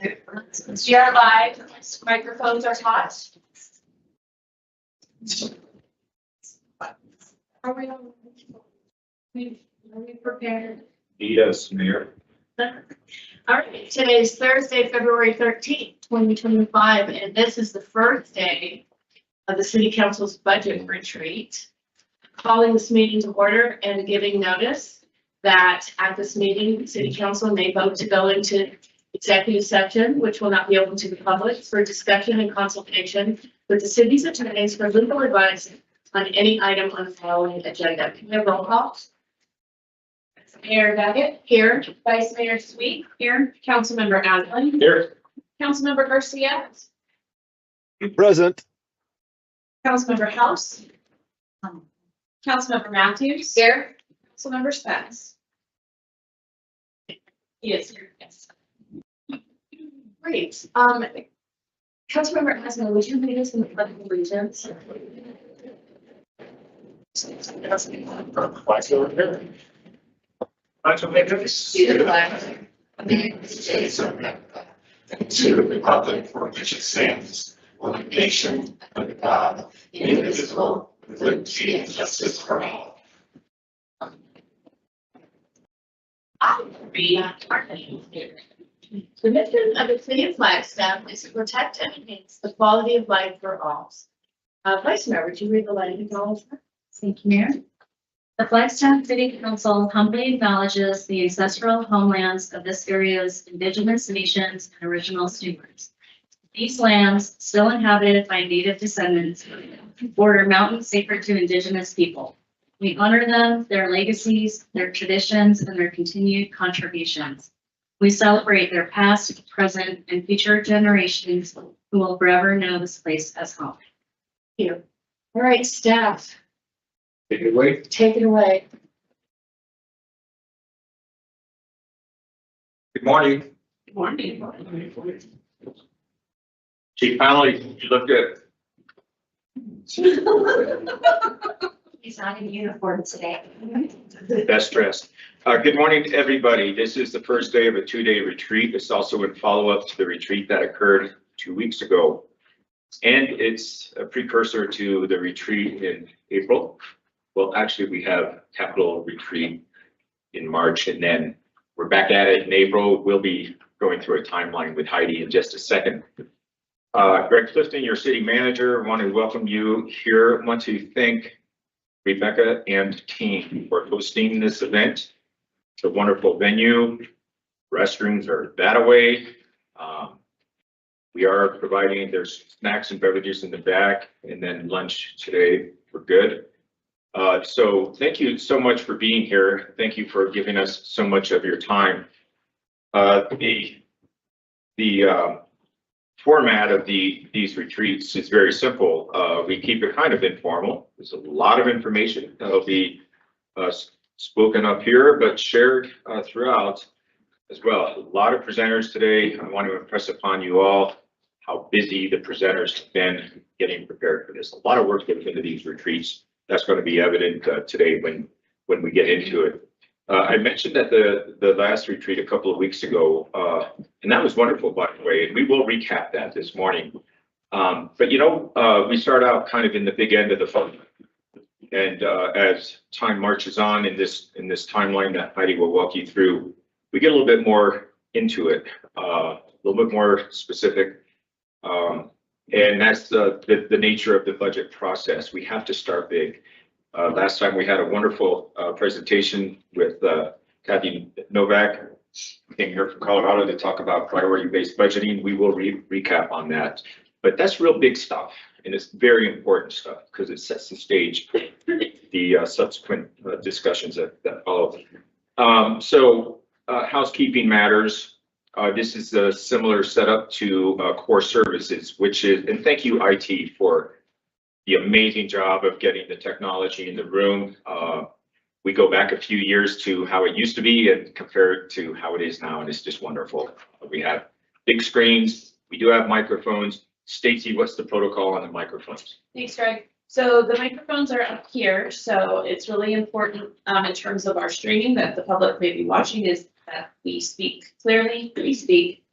We are live. Microphones are hot. Are we prepared? Yes, Mayor. All right, today is Thursday, February 13th, 2025, and this is the first day of the City Council's budget retreat. Calling this meeting to order and giving notice that at this meeting, City Council may vote to go into executive session, which will not be open to the public, for discussion and consultation with the city's attorneys for legal advice on any item on the following agenda. Can we have roll call? Mayor Duggett here, Vice Mayor Sweet here, Councilmember Adlin Here. Councilmember Garcia, Present. Councilmember House, Councilmember Matthews here, Councilmember Spence. He is here, yes. Great. Councilmember Asma, would you lead us in the pledge of allegiance? Flags over here. Flags over here. To the flag of the United States of America, and to the republic for which it stands, one nation, under God, indivisible, with liberty and justice for all. I will read our name here. The mission of the City of Flagstaff is to protect and enhance the quality of life for all. Vice Mayor, would you read the line acknowledgement? Thank you, Mayor. The Flagstaff City Council humbly acknowledges the ancestral homelands of this area's indigenous nations and original stewards. These lands, still inhabited by native descendants, border mountains sacred to indigenous people. We honor them, their legacies, their traditions, and their continued contributions. We celebrate their past, present, and future generations who will forever know this place as home. Thank you. All right, staff, Take it away. take it away. Good morning. Good morning. Chief Connolly, you look good. He's not in uniform today. Best dressed. Good morning to everybody. This is the first day of a 2-day retreat. It's also in follow-up to the retreat that occurred 2 weeks ago. And it's a precursor to the retreat in April. Well, actually, we have Capital Retreat in March, and then we're back at it in April. We'll be going through a timeline with Heidi in just a second. Greg Clifton, your city manager, want to welcome you here. Want to thank Rebecca and team for hosting this event. It's a wonderful venue. Restrooms are that away. We are providing, there's snacks and beverages in the back, and then lunch today for good. So thank you so much for being here. Thank you for giving us so much of your time. The format of these retreats is very simple. We keep it kind of informal. There's a lot of information that'll be spoken up here, but shared throughout as well. A lot of presenters today. I want to impress upon you all how busy the presenters have been getting prepared for this. A lot of work goes into these retreats. That's going to be evident today when we get into it. I mentioned that the last retreat a couple of weeks ago, and that was wonderful, by the way, and we will recap that this morning. But you know, we start out kind of in the big end of the fun. And as time marches on in this timeline that Heidi will walk you through, we get a little bit more into it, a little bit more specific. And that's the nature of the budget process. We have to start big. Last time we had a wonderful presentation with Kathy Novak, who came here from Colorado to talk about priority-based budgeting. We will recap on that. But that's real big stuff, and it's very important stuff because it sets the stage for the subsequent discussions that follow. So housekeeping matters. This is a similar setup to core services, which is, and thank you IT for the amazing job of getting the technology in the room. We go back a few years to how it used to be and compare it to how it is now, and it's just wonderful. We have big screens. We do have microphones. Stacy, what's the protocol on the microphones? Thanks, Greg. So the microphones are up here, so it's really important in terms of our streaming that the public may be watching is that we speak clearly, we speak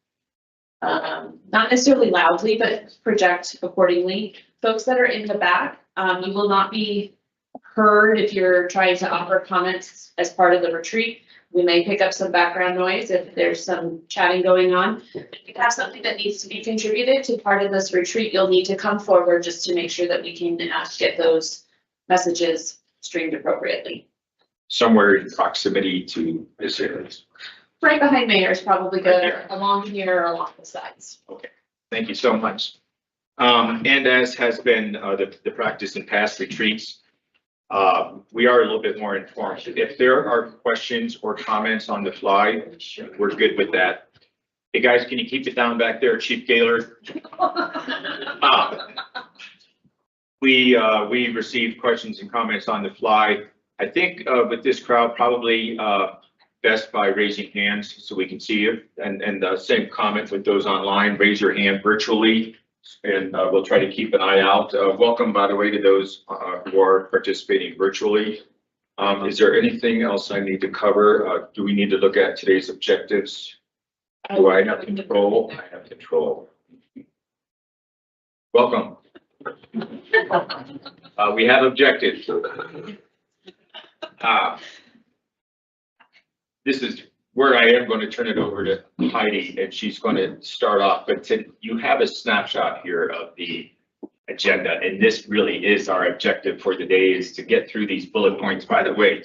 not necessarily loudly, but project accordingly. Folks that are in the back, you will not be heard if you're trying to offer comments as part of the retreat. We may pick up some background noise if there's some chatting going on. If you have something that needs to be contributed to part of this retreat, you'll need to come forward just to make sure that we can get those messages streamed appropriately. Somewhere in proximity to this area. Right behind Mayor is probably Right good, there. along here, or along the sides. Thank you so much. And as has been the practice in past retreats, we are a little bit more informed. If there are questions or comments on the fly, we're good with that. Hey, guys, can you keep it down back there, Chief Gaylor? We received questions and comments on the fly. I think with this crowd, probably best by raising hands so we can see you. And same comment with those online, raise your hand virtually. And we'll try to keep an eye out. Welcome, by the way, to those who are participating virtually. Is there anything else I need to cover? Do we need to look at today's objectives? Do I have control? I have control. Welcome. We have objectives. This is where I am going to turn it over to Heidi, and she's going to start off. But you have a snapshot here of the agenda, and this really is our objective for the day, is to get through these bullet points. By the way,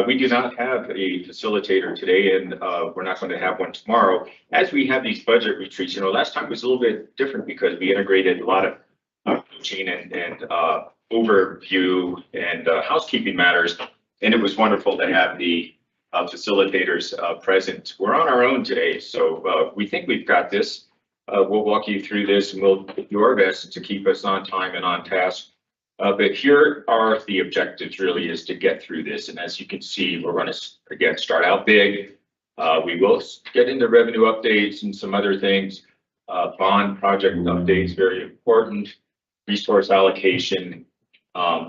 we do not have a facilitator today, and we're not going to have one tomorrow. As we have these budget retreats, last time was a little bit different because we integrated a lot of coaching and overview and housekeeping matters, and it was wonderful to have the facilitators present. We're on our own today, so we think we've got this. We'll walk you through this, and we'll do our best to keep us on time and on task. But here are the objectives, really, is to get through this. And as you can see, we're going to, again, start out big. We will get into revenue updates and some other things. Bond project updates, very important. Resource allocation.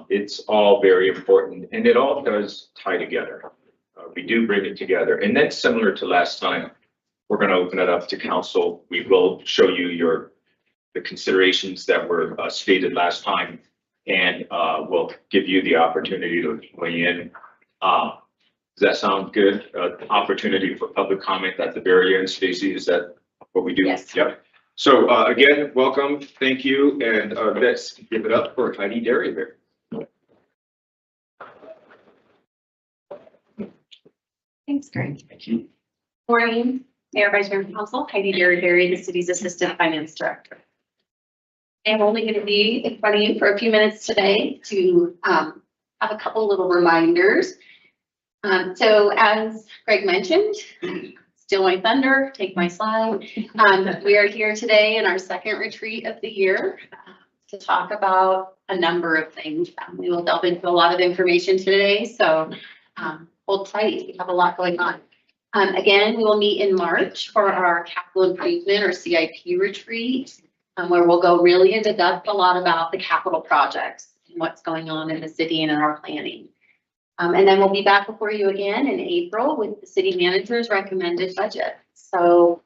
It's all very important, and it all does tie together. We do bring it together. And then, similar to last time, we're going to open it up to council. We will show you the considerations that were stated last time, and we'll give you the opportunity to weigh in. Does that sound good? Opportunity for public comment at the very end. Stacy, is that what we do? Yes. Yep. So again, welcome. Thank you. And let's give it up for Heidi Derryberry. Thanks, Greg. Thank you. Morning, Mayor, Vice Mayor, Council, Heidi Derryberry, the city's Assistant Finance Director. I'm only going to be in front of you for a few minutes today to have a couple little reminders. So as Greg mentioned, steal my thunder, take my slide. We are here today in our second retreat of the year to talk about a number of things. We will delve into a lot of information today, so hold tight. We have a lot going on. Again, we will meet in March for our capital improvement or CIP retreat, where we'll go really into depth a lot about the capital projects and what's going on in the city and in our planning. And then we'll be back before you again in April with the city manager's recommended budget. So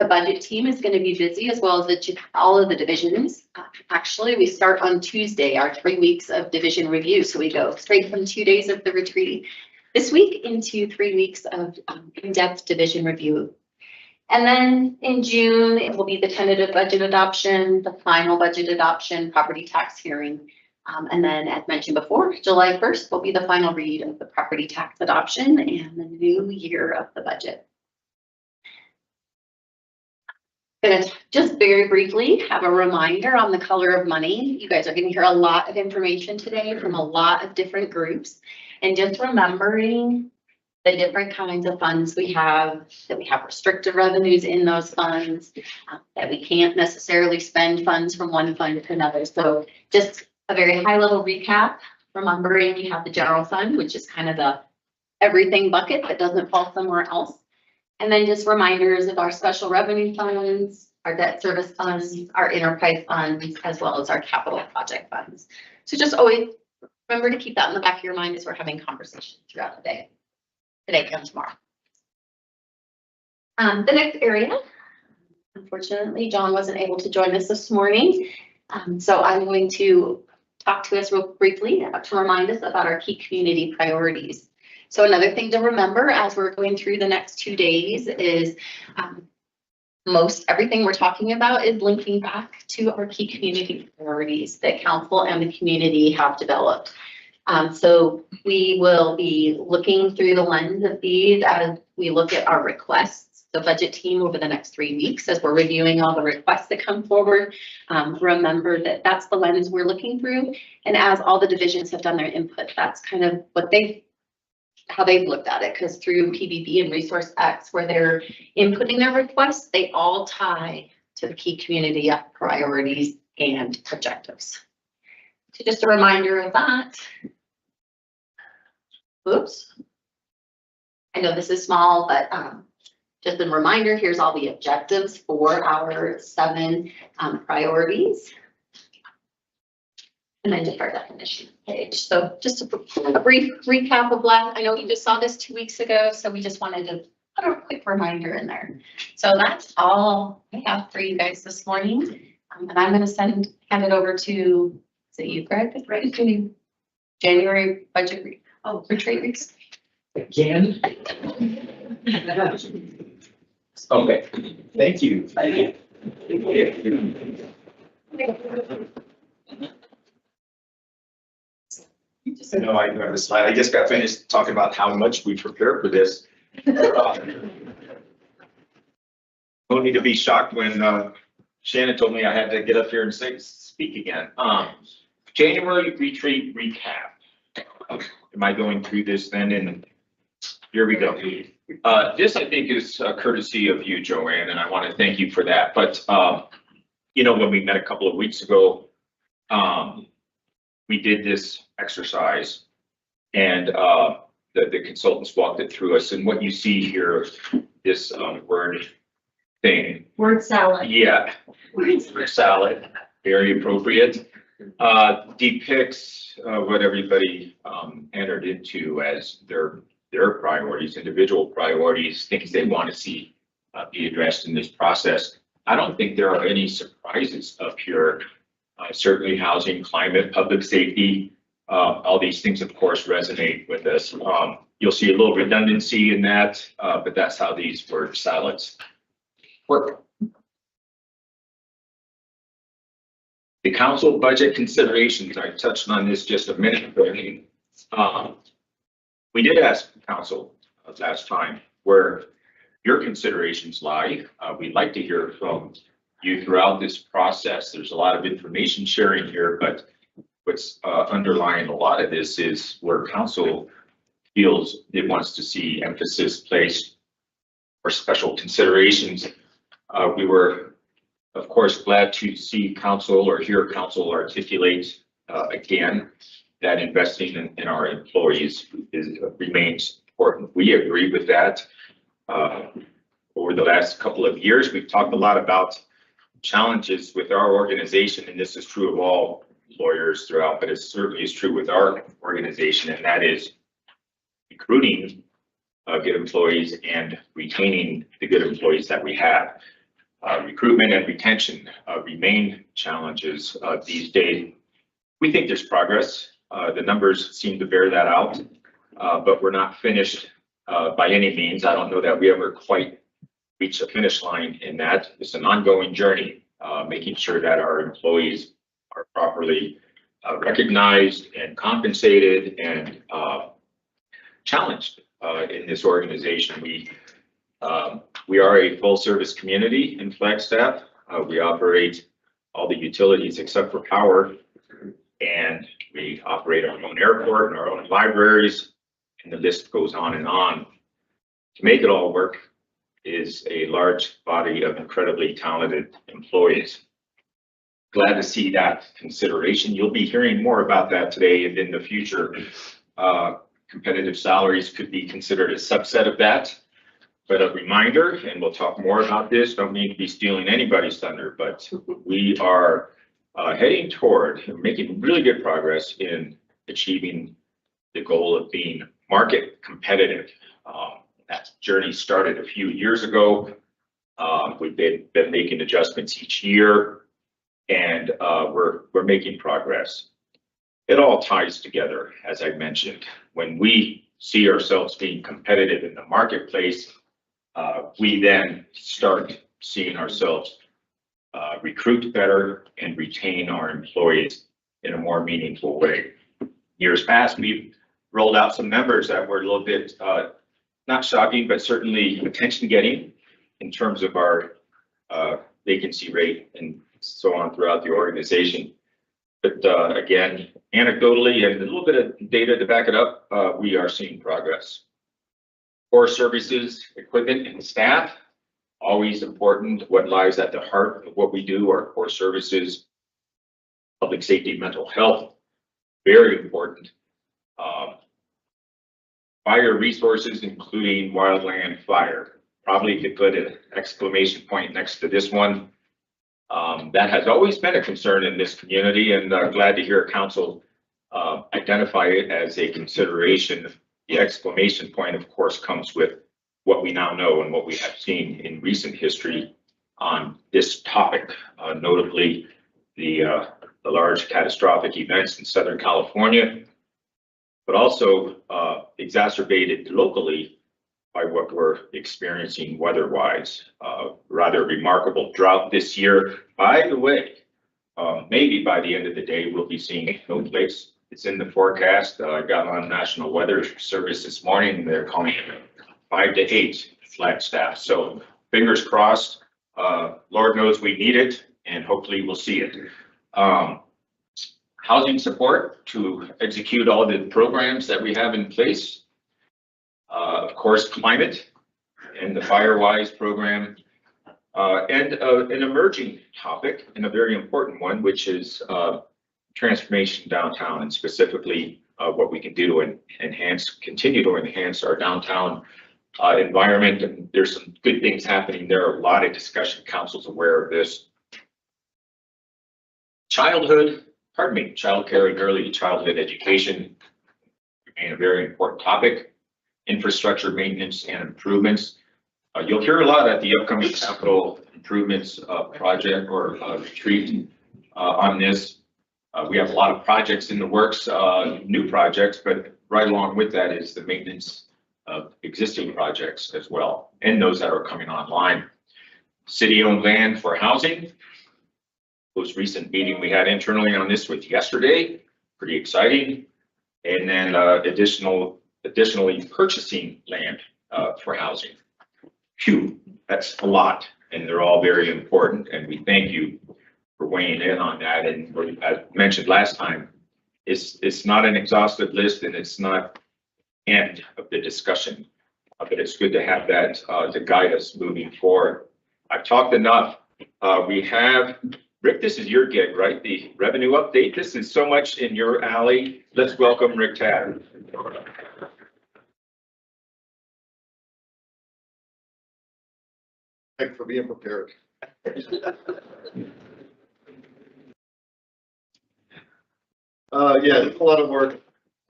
the budget team is going to be busy, as well as all of the divisions. Actually, we start on Tuesday, our 3 weeks of division review. So we go straight from 2 days of the retreat this week into 3 weeks of in-depth division review. And then in June, it will be the tentative budget adoption, the final budget adoption, property tax hearing. And then, as mentioned before, July 1st will be the final read of the property tax adoption and the new year of the budget. Gonna just very briefly have a reminder on the color of money. You guys are going to hear a lot of information today from a lot of different groups, and just remembering the different kinds of funds we have, that we have restricted revenues in those funds, that we can't necessarily spend funds from one fund to another. So just a very high level recap, remembering you have the general fund, which is kind of the everything bucket that doesn't fall somewhere else. And then just reminders of our special revenue funds, our debt service funds, our enterprise funds, as well as our capital project funds. So just always remember to keep that in the back of your mind as we're having conversations throughout the day, today and tomorrow. The next area Unfortunately, John wasn't able to join us this morning. So I'm going to talk to us real briefly to remind us about our key community priorities. So another thing to remember as we're going through the next 2 days is most everything we're talking about is linking back to our key community priorities that council and the community have developed. So we will be looking through the lens of these as we look at our requests, the budget team over the next 3 weeks as we're reviewing all the requests that come forward. Remember that that's the lens we're looking through. And as all the divisions have done their input, that's kind of what how they've looked at it, because through PBB and Resource X, where they're inputting their requests, they all tie to the key community priorities and objectives. So just a reminder of that. Oops. I know this is small, but just a reminder, here's all the objectives for our 7 priorities. And then just our definition page. So just a brief recap of last, I know you just saw this 2 weeks ago, so we just wanted to put a quick reminder in there. So that's all I have for you guys this morning. And I'm going to hand it over to, is it you, Greg? Right. January budget retreat weeks. Again? Okay, thank you. I know I have a slide. I just got finished talking about how much we prepare for this. No need to be shocked when Shannon told me I had to get up here and speak again. January retreat recap. Am I going through this then? And here we go. This I think is a courtesy of you, Joanne, and I want to thank you for that. But when we met a couple of weeks ago, we did this exercise, and the consultants walked it through us. And what you see here, this word thing. Word salad. Yeah, word salad, very appropriate. Depicts what everybody entered into as their priorities, individual priorities, things they want to see be addressed in this process. I don't think there are any surprises up here. Certainly housing, climate, public safety, all these things, of course, resonate with us. You'll see a little redundancy in that, but that's how these word salads work. The council budget considerations, I touched on this just a minute ago. We did ask council last time where your considerations lie. We'd like to hear from you throughout this process. There's a lot of information sharing here, but what's underlying a lot of this is where council feels it wants to see emphasis placed or special considerations. We were, of course, glad to see council or hear council articulate again that investing in our employees remains important. We agree with that. Over the last couple of years, we've talked a lot about challenges with our organization, and this is true of all employers throughout, but it certainly is true with our organization, and that is recruiting good employees and retaining the good employees that we have. Recruitment and retention remain challenges these days. We think there's progress. The numbers seem to bear that out, but we're not finished by any means. I don't know that we ever quite reach a finish line in that. It's an ongoing journey, making sure that our employees are properly recognized and compensated and challenged in this organization. We are a full service community in Flagstaff. We operate all the utilities except for power, and we operate our own airport and our own libraries, and the list goes on and on. To make it all work is a large body of incredibly talented employees. Glad to see that consideration. You'll be hearing more about that today and in the future. Competitive salaries could be considered a subset of that. But a reminder, and we'll talk more about this, don't need to be stealing anybody's thunder, but we are heading toward making really good progress in achieving the goal of being market competitive. That journey started a few years ago. We've been making adjustments each year, and we're making progress. It all ties together, as I mentioned. When we see ourselves being competitive in the marketplace, we then start seeing ourselves recruit better and retain our employees in a more meaningful way. Years past, we've rolled out some numbers that were a little bit not shocking, but certainly attention getting in terms of our vacancy rate and so on throughout the organization. But again, anecdotally and a little bit of data to back it up, we are seeing progress. Core services, equipment, and staff, always important. What lies at the heart of what we do are core services, public safety, mental health, very important. Fire resources, including wildland fire. Probably could put an exclamation point next to this one. That has always been a concern in this community, and glad to hear council identify it as a consideration. The exclamation point, of course, comes with what we now know and what we have seen in recent history on this topic, notably the large catastrophic events in Southern California, but also exacerbated locally by what we're experiencing weather-wise. Rather remarkable drought this year. By the way, maybe by the end of the day, we'll be seeing no place. It's in the forecast. I got on National Weather Service this morning. They're calling it 5 to 8 Flagstaff. So fingers crossed. Lord knows we need it, and hopefully we'll see it. Housing support to execute all the programs that we have in place. Of course, climate and the FireWise program, and an emerging topic and a very important one, which is transformation downtown, and specifically what we can do to continue to enhance our downtown environment. And there's some good things happening there. A lot of discussion. Council's aware of this. Childcare and early childhood education remain a very important topic. Infrastructure maintenance and improvements. You'll hear a lot at the upcoming capital improvements project or retreat on this. We have a lot of projects in the works, new projects, but right along with that is the maintenance of existing projects as well, and those that are coming online. City-owned land for housing. Most recent meeting we had internally on this was yesterday, pretty exciting. And then additionally purchasing land for housing. Phew, that's a lot, and they're all very important, and we thank you for weighing in on that. And as mentioned last time, it's not an exhaustive list, and it's not end of the discussion, but it's good to have that to guide us moving forward. I've talked enough. We have, Rick, this is your gig, right? The revenue update. This is so much in your alley. Let's welcome Rick Tatter. Thanks for being prepared. Yeah, it's a lot of work.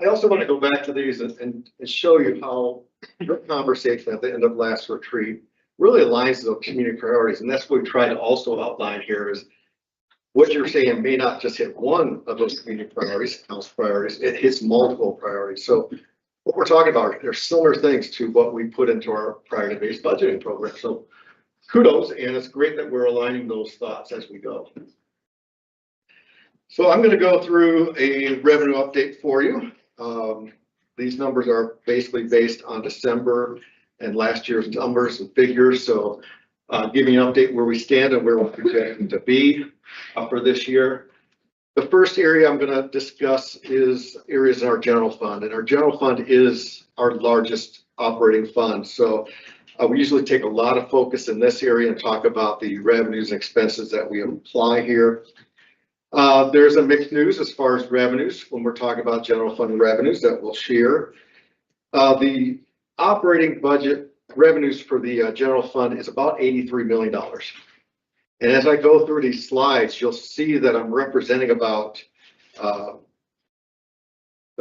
I also want to go back to these and show you how your conversation at the end of last retreat really aligns to those community priorities. And that's what we try to also outline here is what you're saying may not just hit one of those community priorities, council priorities, it hits multiple priorities. So what we're talking about, there's similar things to what we put into our priority-based budgeting program. So kudos, and it's great that we're aligning those thoughts as we go. So I'm going to go through a revenue update for you. These numbers are basically based on December and last year's numbers and figures. So give me an update where we stand and where we're projecting to be for this year. The first area I'm going to discuss is areas in our general fund, and our general fund is our largest operating fund. So we usually take a lot of focus in this area and talk about the revenues and expenses that we apply here. There's a mixed news as far as revenues when we're talking about general fund revenues that we'll share. The operating budget revenues for the general fund is about $83 million. And as I go through these slides, you'll see that I'm representing about, do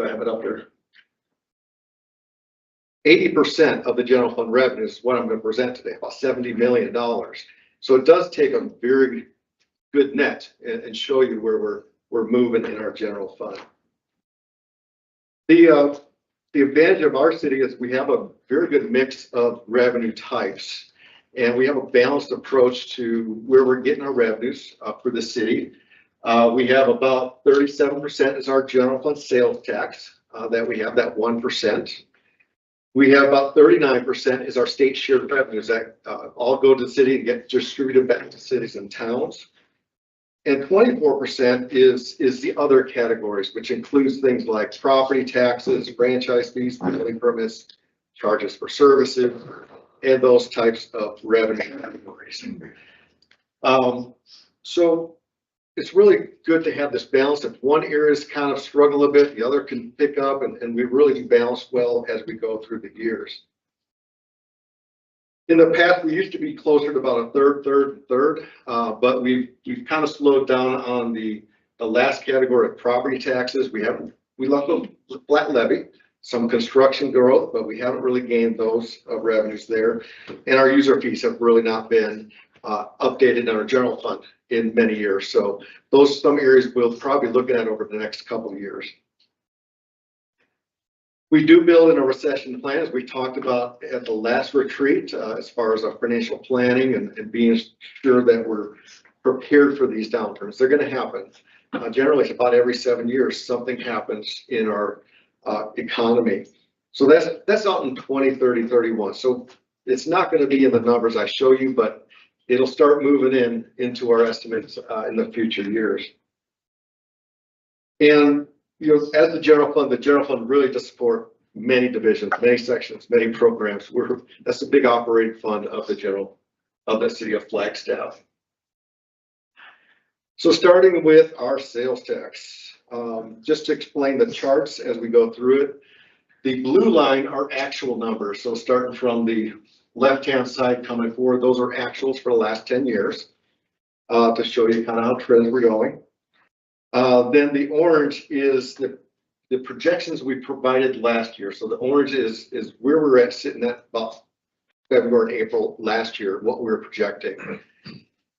I have it up there? 80% of the general fund revenue is what I'm going to present today, about $70 million. So it does take a very good net and show you where we're moving in our general fund. The advantage of our city is we have a very good mix of revenue types, and we have a balanced approach to where we're getting our revenues for the city. We have about 37% is our general fund sales tax that we have, that 1%. We have about 39% is our state shared revenues that all go to the city and get distributed back to cities and towns. And 24% is the other categories, which includes things like property taxes, franchise fees, building permits, charges for services, and those types of revenue categories. So it's really good to have this balance. If one area is kind of struggle a bit, the other can pick up, and we really do balance well as we go through the years. In the past, we used to be closer to about a third, but we've kind of slowed down on the last category of property taxes. We left a flat levy, some construction growth, but we haven't really gained those revenues there. And our user fees have really not been updated in our general fund in many years. So those some areas we'll probably look at over the next couple of years. We do build in a recession plan, as we talked about at the last retreat, as far as our financial planning and being sure that we're prepared for these downturns. They're going to happen. Generally, it's about every 7 years, something happens in our economy. So that's out in 2030, 31. So it's not going to be in the numbers I show you, but it'll start moving into our estimates in the future years. And as the general fund really does support many divisions, many sections, many programs. That's a big operating fund of the city of Flagstaff. So starting with our sales tax, just to explain the charts as we go through it, the blue line are actual numbers. So starting from the left-hand side coming forward, those are actuals for the last 10 years to show you kind of how trends were going. Then the orange is the projections we provided last year. So the orange is where we're at, sitting at about February, April last year, what we were projecting.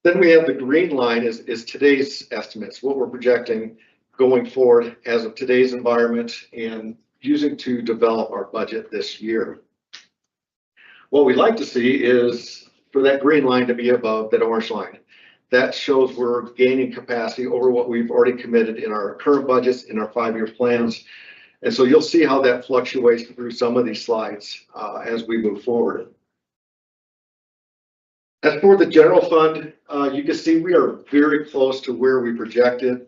Then we have the green line is today's estimates, what we're projecting going forward as of today's environment and using to develop our budget this year. What we'd like to see is for that green line to be above that orange line. That shows we're gaining capacity over what we've already committed in our current budgets, in our 5-year plans. And so you'll see how that fluctuates through some of these slides as we move forward. As for the general fund, you can see we are very close to where we projected.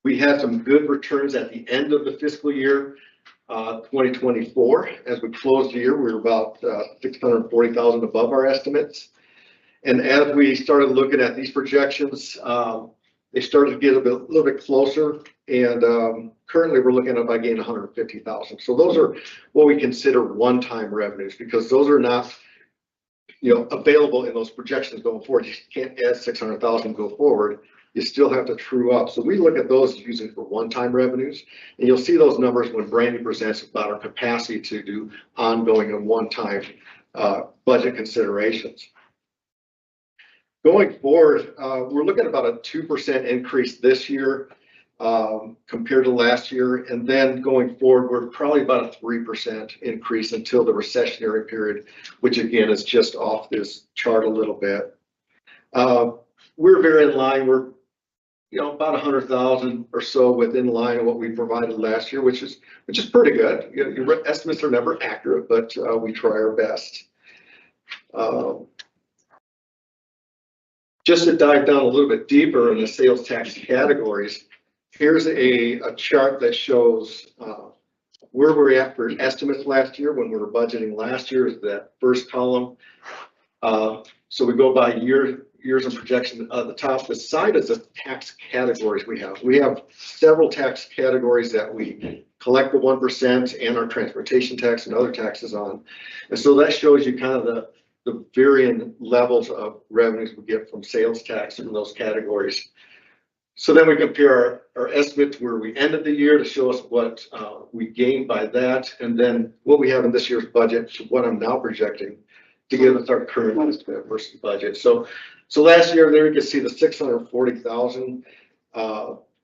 We had some good returns at the end of the fiscal year 2024. As we closed the year, we were about $640,000 above our estimates. And as we started looking at these projections, they started to get a little bit closer. And currently we're looking at about gaining $150,000. So those are what we consider one-time revenues, because those are not available in those projections going forward. You can't add $600,000 go forward. You still have to true up. So we look at those using for one-time revenues, and you'll see those numbers when Brandy presents about our capacity to do ongoing and one-time budget considerations. Going forward, we're looking at about a 2% increase this year compared to last year. And then going forward, we're probably about a 3% increase until the recessionary period, which again is just off this chart a little bit. We're very in line. We're about 100,000 or so within line of what we provided last year, which is pretty good. Your estimates are never accurate, but we try our best. Just to dive down a little bit deeper in the sales tax categories, here's a chart that shows where we're at for estimates last year. When we were budgeting last year is that first column. So we go by years of projection at the top. The side is the tax categories we have. We have several tax categories that we collect the 1% and our transportation tax and other taxes on. And so that shows you kind of the varying levels of revenues we get from sales tax in those categories. So then we compare our estimate to where we ended the year to show us what we gained by that, and then what we have in this year's budget to what I'm now projecting to give us our current estimate versus budget. So last year there you can see the 640,000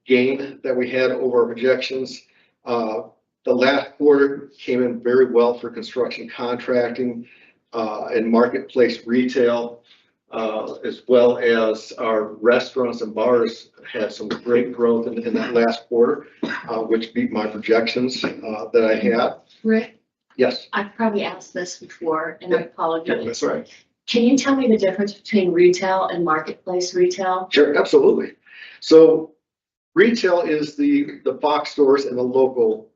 gain that we had over our projections. The last quarter came in very well for construction contracting and marketplace retail. As well as our restaurants and bars had some great growth in that last quarter, which beat my projections that I had. Rick, Yes, I've probably asked this before and I apologize. that's right. Can you tell me the difference between retail and marketplace retail? Sure, absolutely. So retail is the box stores and the local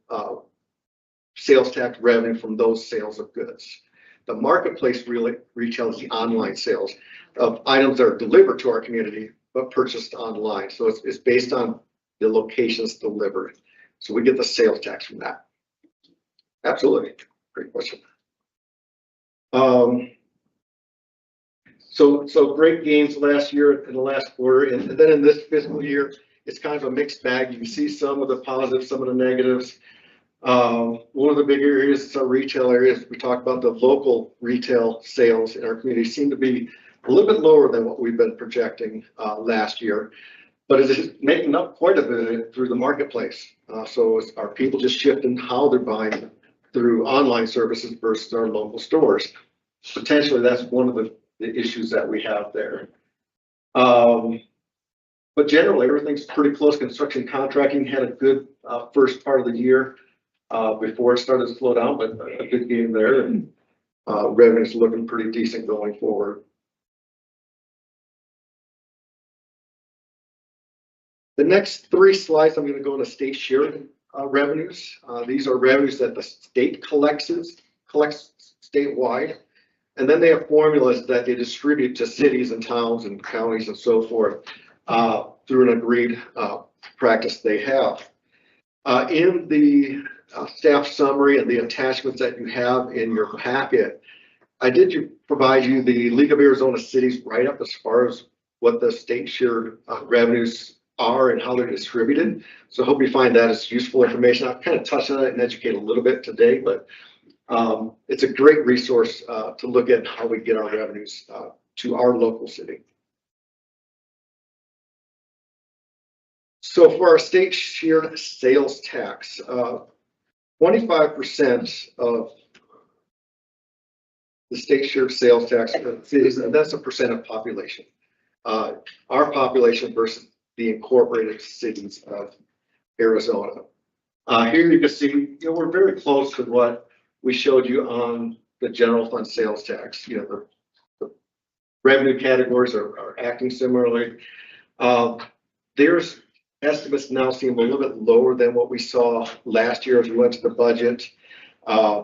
sales tax revenue from those sales of goods. The marketplace retail is the online sales of items that are delivered to our community, but purchased online. So it's based on the locations delivered. So we get the sales tax from that. Absolutely. Great question. So great gains last year in the last quarter. And then in this fiscal year, it's kind of a mixed bag. You can see some of the positives, some of the negatives. One of the big areas is our retail areas. We talked about the local retail sales in our community seem to be a little bit lower than what we've been projecting last year, but it is making up quite a bit through the marketplace. So it's our people just shifting how they're buying through online services versus our local stores. Potentially, that's one of the issues that we have there. But generally, everything's pretty close. Construction contracting had a good first part of the year before it started to slow down, but a good game there, and revenue's looking pretty decent going forward. The next three slides, I'm going to go into state shared revenues. These are revenues that the state collects statewide, and then they have formulas that they distribute to cities and towns and counties and so forth through an agreed practice they have. In the staff summary and the attachments that you have in your packet, I did provide you the League of Arizona Cities write-up as far as what the state shared revenues are and how they're distributed. So I hope you find that as useful information. I've kind of touched on it and educate a little bit today, but it's a great resource to look at how we get our revenues to our local city. So for our state shared sales tax, 25% of the state shared sales tax for cities, and that's a percent of population. Our population versus the incorporated cities of Arizona. Here you can see, we're very close to what we showed you on the general fund sales tax. The revenue categories are acting similarly. There's estimates now seem a little bit lower than what we saw last year as we went to the budget,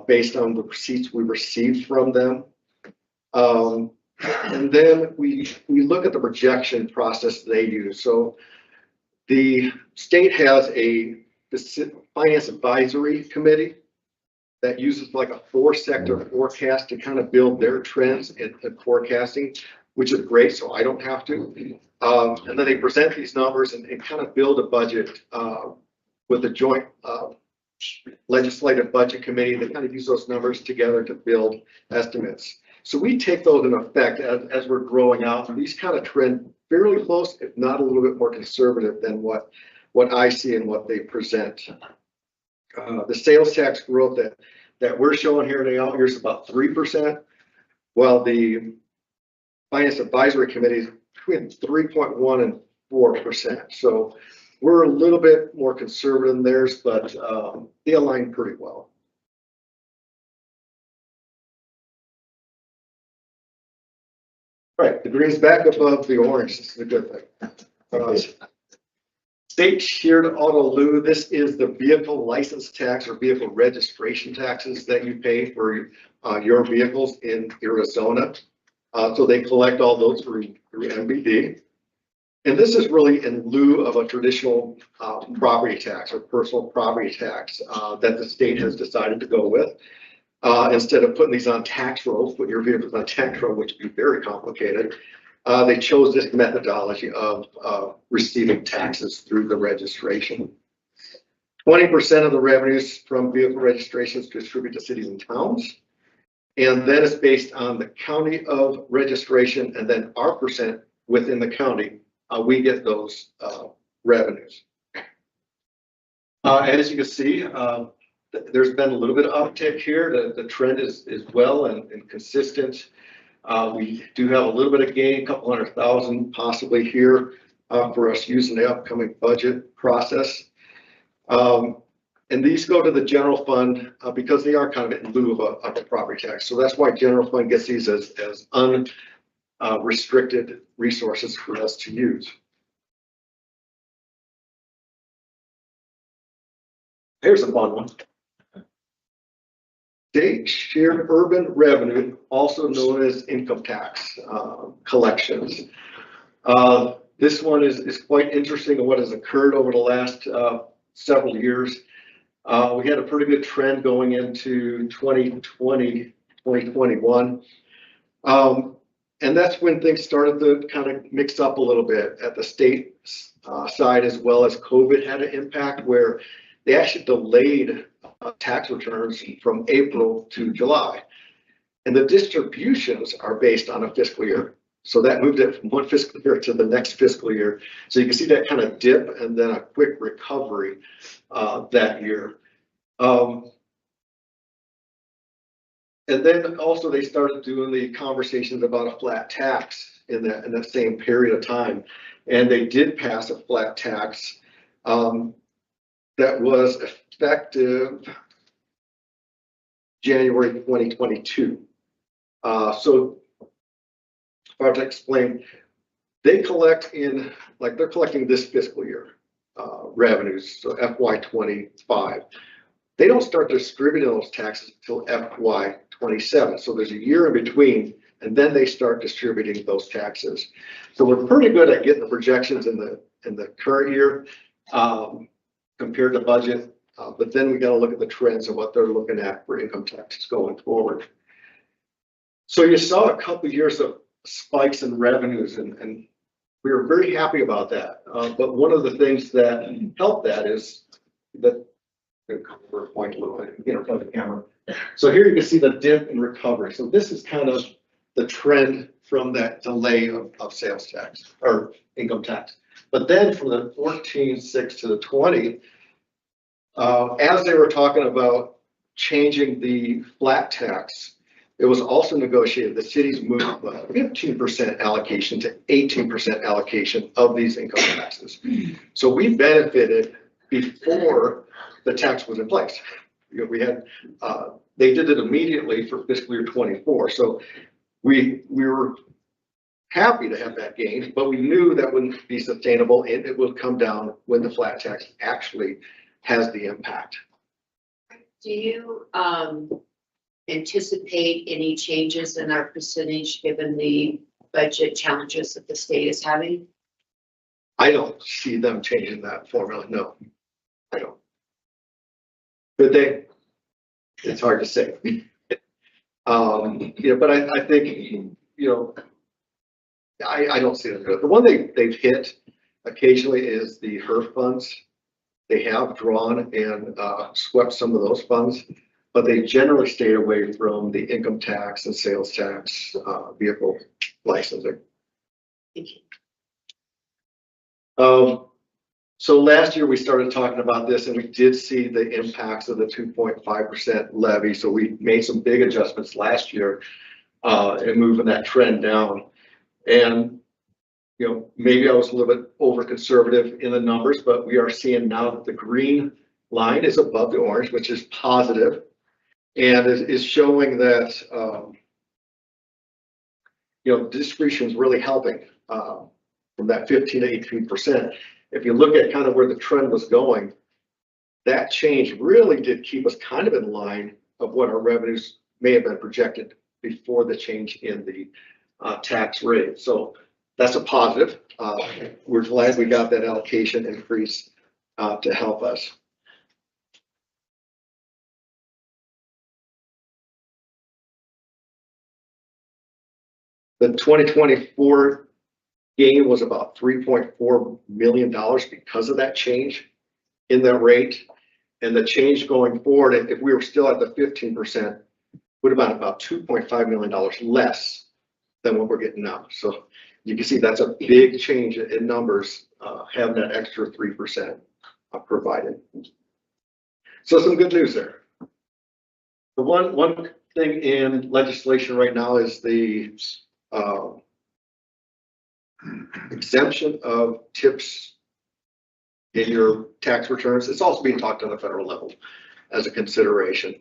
based on the receipts we received from them. And then we look at the projection process they use. So the state has a finance advisory committee that uses like a 4-sector forecast to kind of build their trends in forecasting, which is great. So I don't have to. And then they present these numbers and kind of build a budget with a joint legislative budget committee. They kind of use those numbers together to build estimates. So we take those in effect as we're growing out. And these kind of trend fairly close, if not a little bit more conservative than what I see and what they present. The sales tax growth that we're showing here in the out year is about 3%, while the Finance Advisory Committee is between 3.1 and 4%. So we're a little bit more conservative than theirs, but they align pretty well. All right, the green's back above the orange. This is a good thing. State shared auto lieu. This is the vehicle license tax or vehicle registration taxes that you pay for your vehicles in Arizona. So they collect all those through MBD. And this is really in lieu of a traditional property tax or personal property tax that the state has decided to go with. Instead of putting these on tax rolls, put your vehicles on tax roll, which would be very complicated. They chose this methodology of receiving taxes through the registration. 20% of the revenues from vehicle registrations distribute to cities and towns. And that is based on the county of registration and then our percent within the county. We get those revenues. As you can see, there's been a little bit of uptick here. The trend is well and consistent. We do have a little bit of gain, a couple 100,000 possibly here for us using the upcoming budget process. And these go to the general fund because they are kind of in lieu of a property tax. So that's why general fund gets these as unrestricted resources for us to use. Here's a fun one. State shared urban revenue, also known as income tax collections. This one is quite interesting in what has occurred over the last several years. We had a pretty good trend going into 2020, 2021. And that's when things started to kind of mix up a little bit at the state side, as well as COVID had an impact where they actually delayed tax returns from April to July. And the distributions are based on a fiscal year. So that moved it from one fiscal year to the next fiscal year. So you can see that kind of dip and then a quick recovery that year. And then also they started doing the conversations about a flat tax in that same period of time. And they did pass a flat tax that was effective January 2022. So if I have to explain, they collect in, like they're collecting this fiscal year revenues, so FY25. They don't start distributing those taxes until FY27. So there's a year in between, and then they start distributing those taxes. So we're pretty good at getting the projections in the current year compared to budget. But then we got to look at the trends of what they're looking at for income taxes going forward. So you saw a couple of years of spikes in revenues, and we were very happy about that. But one of the things that helped that is that point a little bit, in front of the camera. So here you can see the dip in recovery. So this is kind of the trend from that delay of sales tax or income tax. But then from the 14.6 to the 20, as they were talking about changing the flat tax, it was also negotiated. The cities moved 15% allocation to 18% allocation of these income taxes. So we benefited before the tax was in place. We had, they did it immediately for fiscal year 24. So we were happy to have that gain, but we knew that wouldn't be sustainable and it would come down when the flat tax actually has the impact. Do you anticipate any changes in our percentage given the budget challenges that the state is having? I don't see them changing that formula. No, I don't. Could they? It's hard to say. But I think, I don't see them. The one they've hit occasionally is the HERF funds. They have drawn and swept some of those funds, but they generally stayed away from the income tax and sales tax, vehicle licensing. Thank you. So last year we started talking about this and we did see the impacts of the 2.5% levy. So we made some big adjustments last year and moving that trend down. And, maybe I was a little bit over conservative in the numbers, but we are seeing now that the green line is above the orange, which is positive, and is showing that, distribution is really helping from that 15 to 18%. If you look at kind of where the trend was going, that change really did keep us kind of in line of what our revenues may have been projected before the change in the tax rate. So that's a positive. We're glad we got that allocation increase to help us. The 2024 gain was about $3.4 million because of that change in that rate. And the change going forward, if we were still at the 15%, would have been about $2.5 million less than what we're getting now. So you can see that's a big change in numbers, having that extra 3% provided. So some good news there. The one thing in legislation right now is the exemption of tips in your tax returns. It's also being talked on the federal level as a consideration.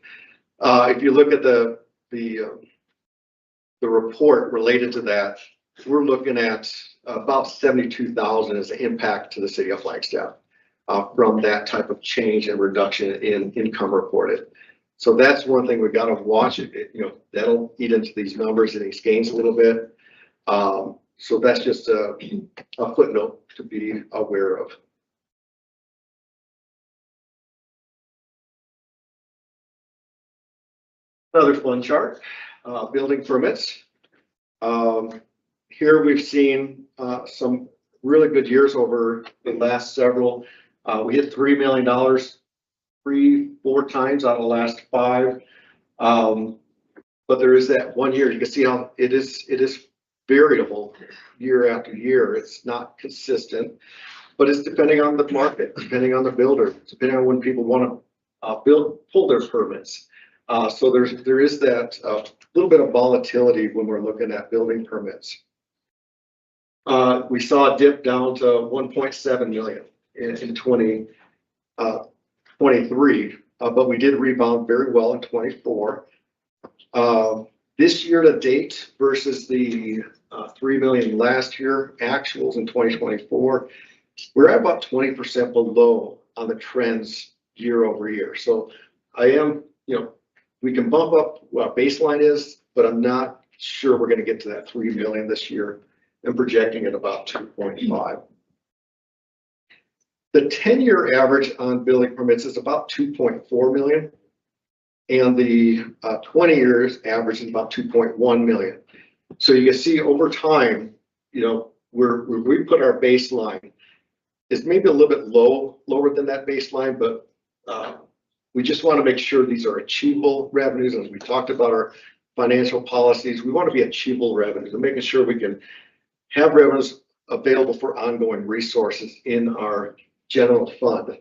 If you look at the report related to that, we're looking at about 72,000 as an impact to the city of Flagstaff from that type of change and reduction in income reported. So that's one thing we got to watch. That'll eat into these numbers and these gains a little bit. So that's just a footnote to be aware of. Another fun chart, building permits. Here we've seen some really good years over the last several. We hit $3 million 3-4 times out of the last 5. But there is that 1 year. You can see how it is variable year after year. It's not consistent, but it's depending on the market, depending on the builder, depending on when people want to pull their permits. So there is that little bit of volatility when we're looking at building permits. We saw a dip down to 1.7 million in 2023, but we did rebound very well in 24. This year to date versus the 3 million last year actuals in 2024, we're at about 20% below on the trends year over year. So I am, we can bump up what our baseline is, but I'm not sure we're going to get to that 3 million this year. I'm projecting at about 2.5. The 10-year average on building permits is about 2.4 million. And the 20 years average is about 2.1 million. So you can see over time, where we put our baseline is maybe a little bit lower than that baseline, but we just want to make sure these are achievable revenues. As we talked about our financial policies, we want to be achievable revenues and making sure we can have revenues available for ongoing resources in our general fund.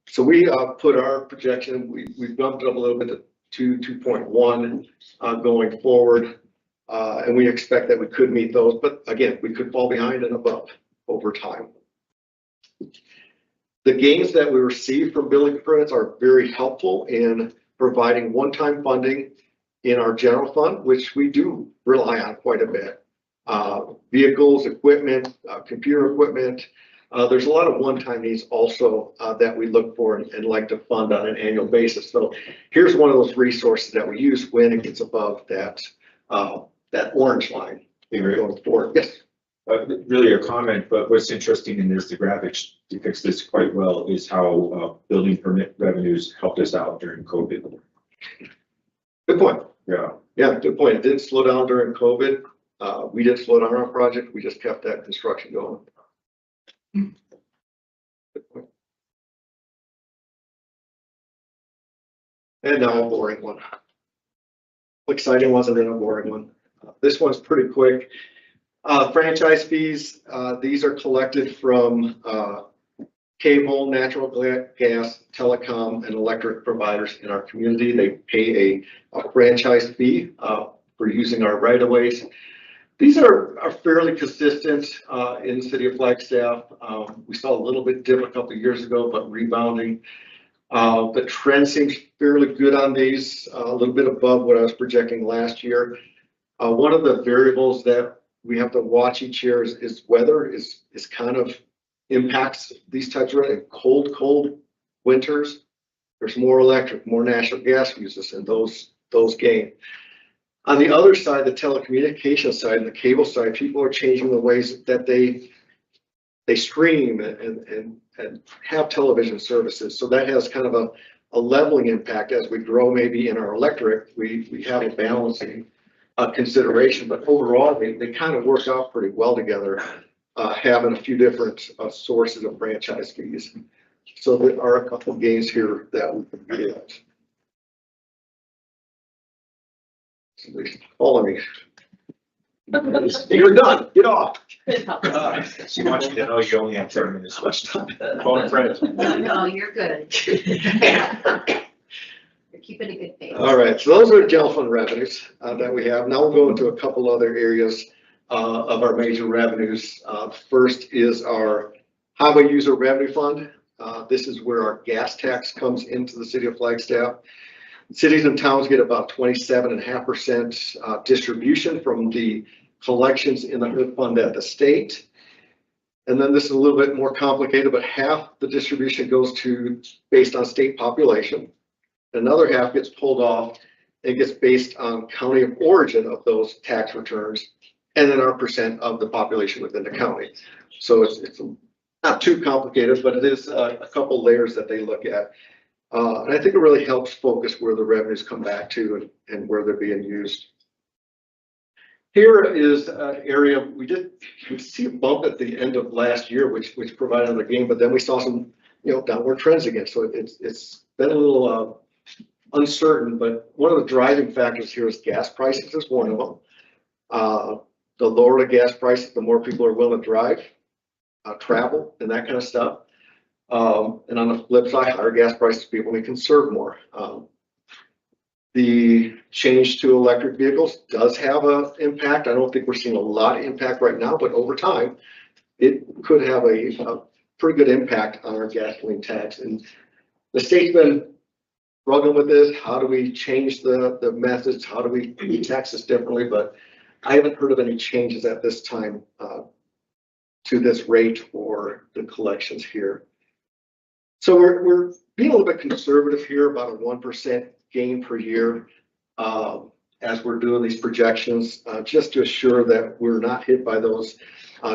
So we put our projection, we bumped it up a little bit to 2.1 going forward. And we expect that we could meet those, but again, we could fall behind and above over time. The gains that we receive from building permits are very helpful in providing one-time funding in our general fund, which we do rely on quite a bit. Vehicles, equipment, computer equipment. There's a lot of one-time needs also that we look for and like to fund on an annual basis. So here's one of those resources that we use when it gets above that orange line. Going forward. Yes. Really a comment, but what's interesting in this, the graphics depicts this quite well, is how building permit revenues helped us out during COVID. Good point. Yeah. Yeah, good point. It didn't slow down during COVID. We didn't slow down our project. We just kept that construction going. Good point. And now a boring one. Exciting wasn't it a boring one? This one's pretty quick. Franchise fees, these are collected from cable, natural gas, telecom, and electric providers in our community. They pay a franchise fee for using our right-of-ways. These are fairly consistent in the city of Flagstaff. We saw a little bit dip a couple of years ago, but rebounding. The trend seems fairly good on these, a little bit above what I was projecting last year. One of the variables that we have to watch each year is weather is kind of impacts these types of cold winters. There's more electric, more natural gas uses, and those gain. On the other side, the telecommunications side and the cable side, people are changing the ways that they stream and have television services. So that has kind of a leveling impact as we grow. Maybe in our electric, we have a balancing consideration, but overall they kind of work out pretty well together. having a few different sources of franchise fees. So there are a couple of gains here that we can get. Somebody's calling me. You're done, get off. She wants you to know you only have 10 minutes left. Much time. Phone a friend. No, you're good. You're keeping a good pace. All right, so those are the general fund revenues that we have. Now we'll go into a couple other areas of our major revenues. First is our highway user revenue fund. This is where our gas tax comes into the city of Flagstaff. Cities and towns get about 27.5% distribution from the collections in the HIP fund at the state. And then this is a little bit more complicated, but half the distribution goes to based on state population. Another half gets pulled off and gets based on county of origin of those tax returns, and then our percent of the population within the county. So it's not too complicated, but it is a couple layers that they look at. And I think it really helps focus where the revenues come back to and where they're being used. Here is an area we see a bump at the end of last year, which provided another gain, but then we saw some downward trends again. So it's been a little uncertain, but one of the driving factors here is gas prices is one of them. The lower the gas prices, the more people are willing to drive, travel, and that kind of stuff. And on the flip side, higher gas prices, people may conserve more. The change to electric vehicles does have an impact. I don't think we're seeing a lot of impact right now, but over time, it could have a pretty good impact on our gasoline tax. And the state's been struggling with this. How do we change the methods? How do we tax this differently? But I haven't heard of any changes at this time to this rate or the collections here. So we're being a little bit conservative here, about a 1% gain per year as we're doing these projections, just to assure that we're not hit by those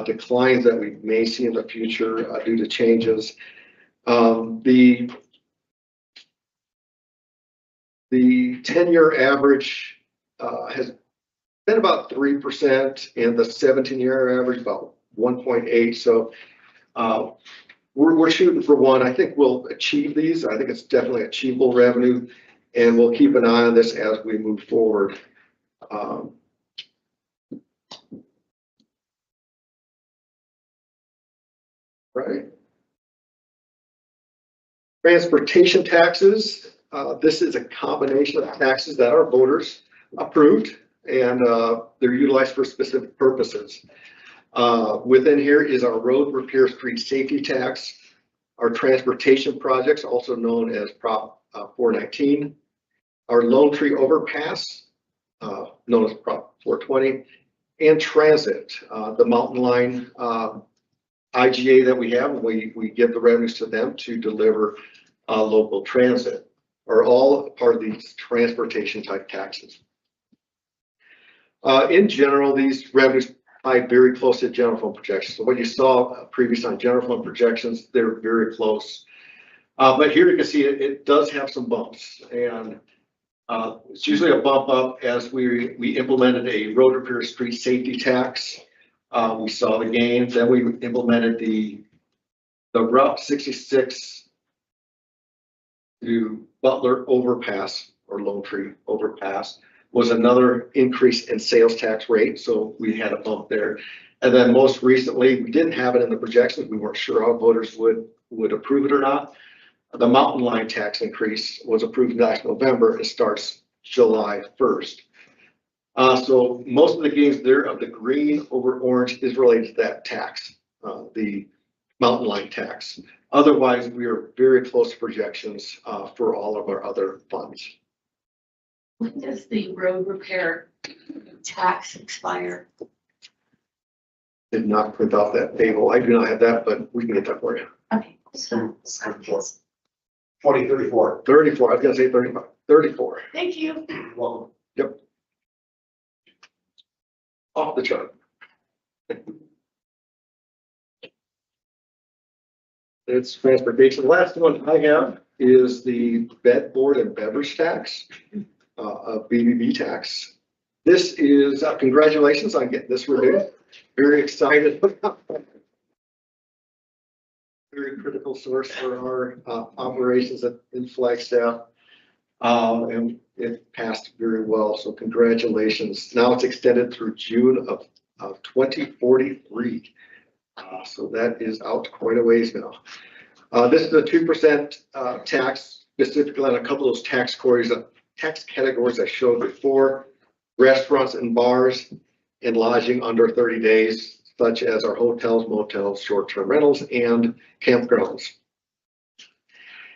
declines that we may see in the future due to changes. The 10-year average has been about 3%, and the 17-year average about 1.8. So we're shooting for one. I think we'll achieve these. I think it's definitely achievable revenue, and we'll keep an eye on this as we move forward. Right. Transportation taxes. This is a combination of taxes that our voters approved, and they're utilized for specific purposes. Within here is our road repair street safety tax, our transportation projects, also known as Prop 419, our Lone Tree Overpass, known as Prop 420, and transit, the Mountain Line IGA that we have. We give the revenues to them to deliver local transit, are all part of these transportation type taxes. In general, these revenues tie very close to general fund projections. So what you saw previous on general fund projections, they're very close. But here you can see it does have some bumps, and it's usually a bump up as we implemented a road repair street safety tax. We saw the gains. Then we implemented the Route 66 to Butler overpass, or Lone Tree overpass, was another increase in sales tax rate. So we had a bump there. And then most recently, we didn't have it in the projections. We weren't sure how voters would approve it or not. The Mountain Line tax increase was approved last November. It starts July 1st. So most of the gains there of the green over orange is related to that tax, the Mountain Line tax. Otherwise, we are very close to projections for all of our other funds. When does the road repair tax expire? Did not print off that table. I do not have that, but we can get that for you. Okay, so, 2034. 34, I was gonna say 35, 34. thank you. Well, yep. Off the chart. It's transportation. The last one I have is the bed, board, and beverage tax, BBB tax. This is, congratulations on getting this reduced. Very excited about very critical source for our operations in Flagstaff. And it passed very well, so congratulations. Now it's extended through June of 2043. So that is out quite a ways now. This is a 2% tax, specifically on a couple of those tax categories I showed before. Restaurants and bars and lodging under 30 days, such as our hotels, motels, short-term rentals, and campgrounds.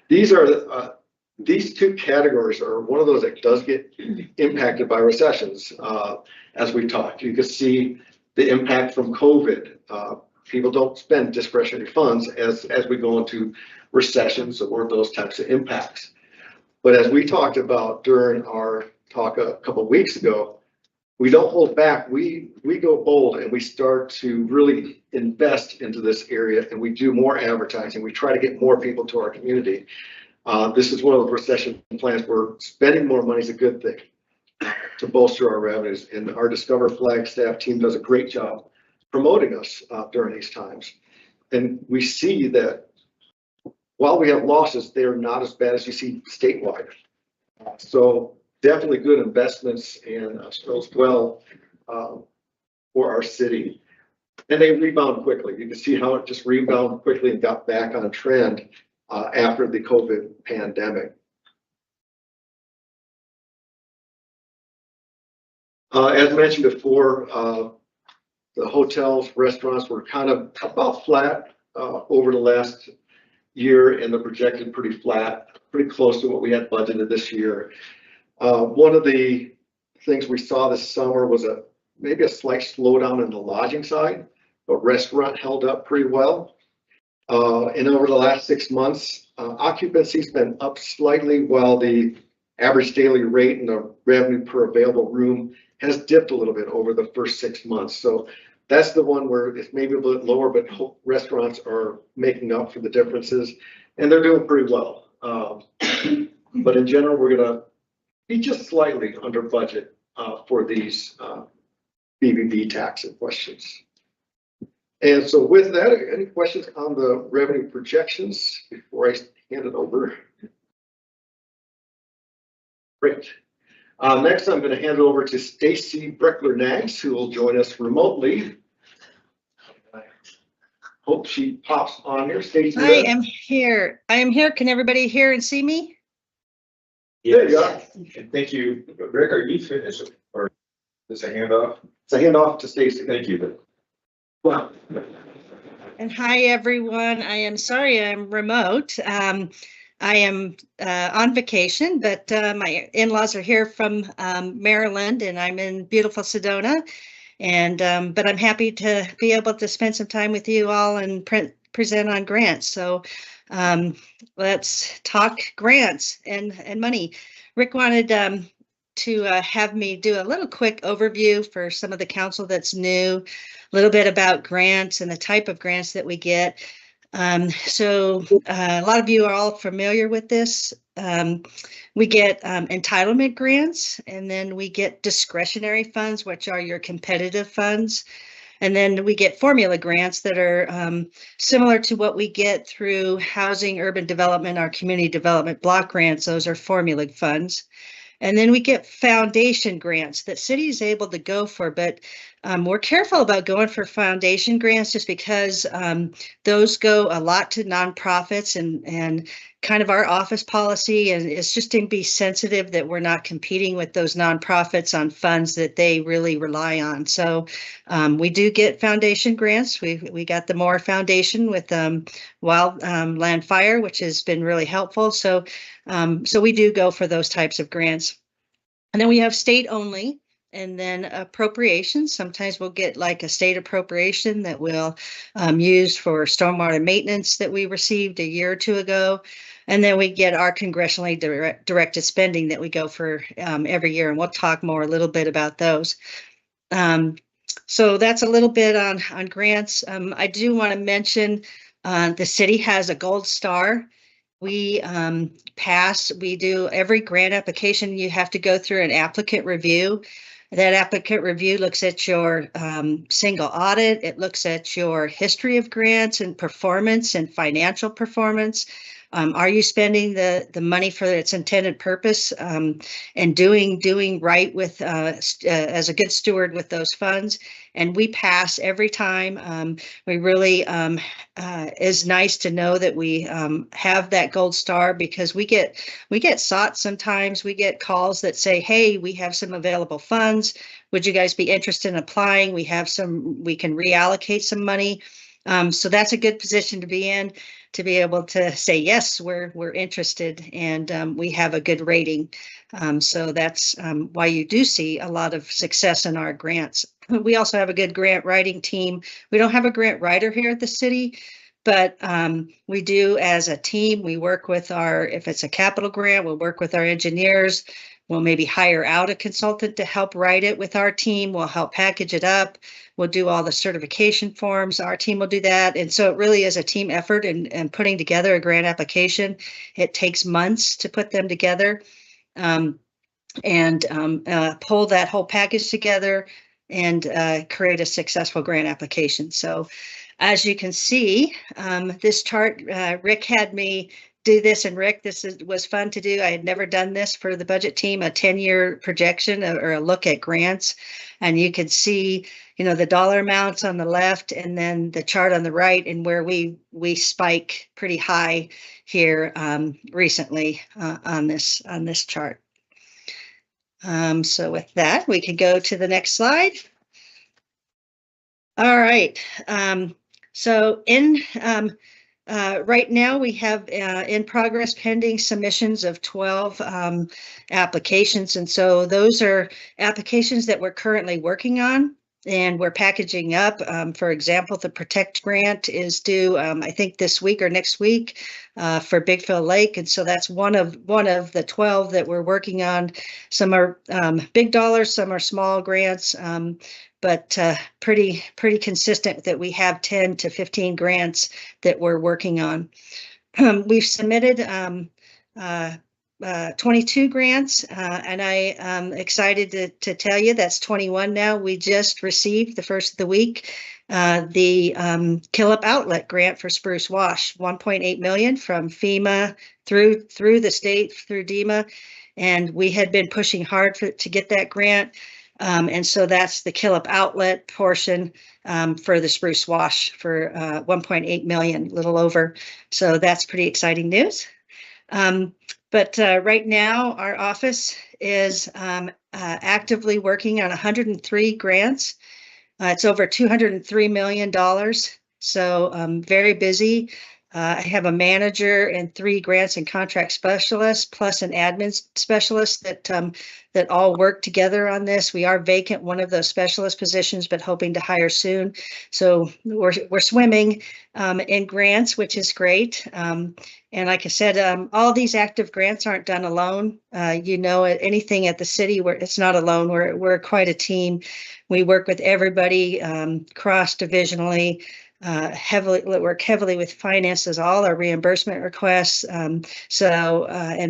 These two categories are one of those that does get impacted by recessions. As we talked, you can see the impact from COVID. People don't spend discretionary funds as we go into recessions or those types of impacts. But as we talked about during our talk a couple of weeks ago, we don't hold back. We go bold and we start to really invest into this area, and we do more advertising. We try to get more people to our community. This is one of the recession plans where spending more money is a good thing to bolster our revenues. And our Discover Flagstaff team does a great job promoting us during these times. And we see that while we have losses, they are not as bad as you see statewide. So definitely good investments and spells well for our city. And they rebound quickly. You can see how it just rebounded quickly and got back on trend after the COVID pandemic. As mentioned before, the hotels, restaurants were kind of about flat over the last year, and they're projected pretty flat, pretty close to what we had budgeted this year. One of the things we saw this summer was maybe a slight slowdown in the lodging side, but restaurant held up pretty well. And over the last 6 months, occupancy's been up slightly, while the average daily rate and the revenue per available room has dipped a little bit over the first 6 months. So that's the one where it's maybe a bit lower, but restaurants are making up for the differences, and they're doing pretty well. But in general, we're gonna be just slightly under budget for these BBB tax questions. And so with that, any questions on the revenue projections before I hand it over? Great. Next, I'm going to hand it over to Stacy Breckler-Nags, who will join us remotely. I hope she pops on here. Stacy. I am here. I am here. Can everybody hear and see me? There you are. And thank you. Rick, are you finished or is a handoff? It's a handoff to Stacy. Thank you. Wow. And hi, everyone. I am sorry I'm remote. I am on vacation, but my in-laws are here from Maryland, and I'm in beautiful Sedona. And but I'm happy to be able to spend some time with you all and present on grants. So let's talk grants and money. Rick wanted to have me do a little quick overview for some of the council that's new, a little bit about grants and the type of grants that we get. So a lot of you are all familiar with this. We get entitlement grants, and then we get discretionary funds, which are your competitive funds. And then we get formula grants that are similar to what we get through housing, urban development, our community development block grants. Those are formula funds. And then we get foundation grants that city is able to go for, but we're careful about going for foundation grants just because those go a lot to nonprofits, and kind of our office policy is just to be sensitive that we're not competing with those nonprofits on funds that they really rely on. So we do get foundation grants. We got the Moore Foundation with Wildland Fire, which has been really helpful. So we do go for those types of grants. And then we have state only, and then appropriations. Sometimes we'll get like a state appropriation that we'll use for stormwater maintenance that we received a year or two ago. And then we get our congressionally directed spending that we go for every year. And we'll talk more a little bit about those. So that's a little bit on grants. I do want to mention the city has a gold star. We do every grant application, you have to go through an applicant review. That applicant review looks at your single audit. It looks at your history of grants and performance and financial performance. Are you spending the money for its intended purpose and doing right with as a good steward with those funds? And we pass every time. We really is nice to know that we have that gold star, because we get sought sometimes. We get calls that say, hey, we have some available funds. Would you guys be interested in applying? We have some, we can reallocate some money. So that's a good position to be in, to be able to say, yes, we're interested, and we have a good rating. So that's why you do see a lot of success in our grants. We also have a good grant writing team. We don't have a grant writer here at the city, but we do as a team. We work with if it's a capital grant, we'll work with our engineers. We'll maybe hire out a consultant to help write it with our team. We'll help package it up. We'll do all the certification forms. Our team will do that. And so it really is a team effort, and putting together a grant application. It takes months to put them together and pull that whole package together and create a successful grant application. So as you can see, this chart, Rick had me do this, and Rick, was fun to do. I had never done this for the budget team, a 10-year projection or a look at grants. And you can see, the dollar amounts on the left, and then the chart on the right, and where we spike pretty high here recently on this chart. So with that, we can go to the next slide. All right. So right now we have in progress pending submissions of 12 applications. And so those are applications that we're currently working on and we're packaging up. For example, the Protect grant is due, I think this week or next week for Bigfield Lake. And so that's one of the 12 that we're working on. Some are big dollars, some are small grants. But pretty consistent that we have 10 to 15 grants that we're working on. We've submitted 22 grants, and I am excited to tell you that's 21 now. We just received the first of the week the Kill-Up Outlet grant for Spruce Wash, 1.8 million from FEMA through the state, through DEMA, and we had been pushing hard to get that grant. And so that's the Kill-Up Outlet portion for the Spruce Wash for 1.8 million, a little over. So that's pretty exciting news. But right now, our office is actively working on 103 grants. It's over $203 million. So very busy. I have a manager and 3 grants and contract specialists, plus an admin specialist that all work together on this. We are vacant one of those specialist positions, but hoping to hire soon. So we're swimming in grants, which is great. And like I said, all these active grants aren't done alone. Anything at the city where it's not alone. We're quite a team. We work with everybody cross-divisionally. Work heavily with finances, all our reimbursement requests. And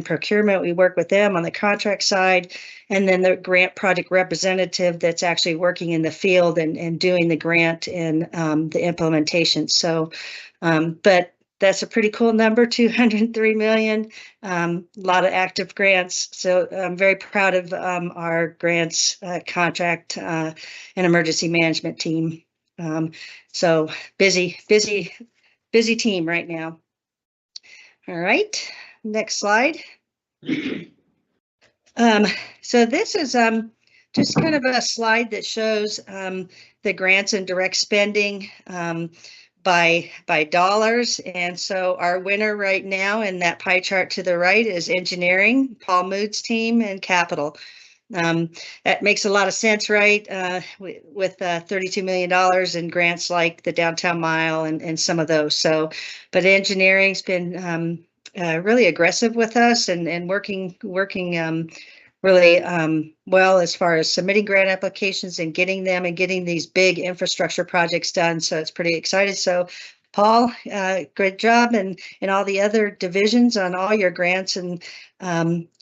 procurement, we work with them on the contract side, and then the grant project representative that's actually working in the field and doing the grant and the implementation. So, but that's a pretty cool number, 203 million, a lot of active grants. So I'm very proud of our grants contract and emergency management team. So busy team right now. All right, next slide. So this is just kind of a slide that shows the grants and direct spending by dollars. And so our winner right now in that pie chart to the right is engineering, Paul Mood's team, and capital. That makes a lot of sense, right? With $32 million in grants like the Downtown Mile and some of those. So, but engineering's been really aggressive with us and working really well as far as submitting grant applications and getting these big infrastructure projects done. So it's pretty excited. So Paul, great job, and all the other divisions on all your grants, and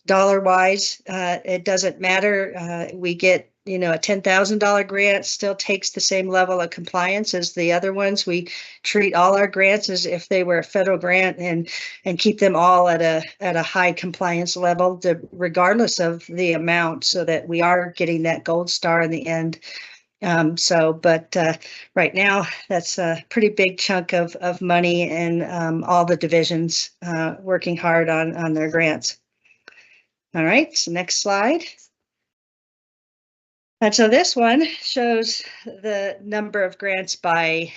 dollar wise, it doesn't matter. We get you know, a $10,000 grant still takes the same level of compliance as the other ones. We treat all our grants as if they were a federal grant and keep them all at a high compliance level, regardless of the amount, so that we are getting that gold star in the end. But right now, that's a pretty big chunk of money, and all the divisions working hard on their grants. All right, so next slide. And so this one shows the number of grants by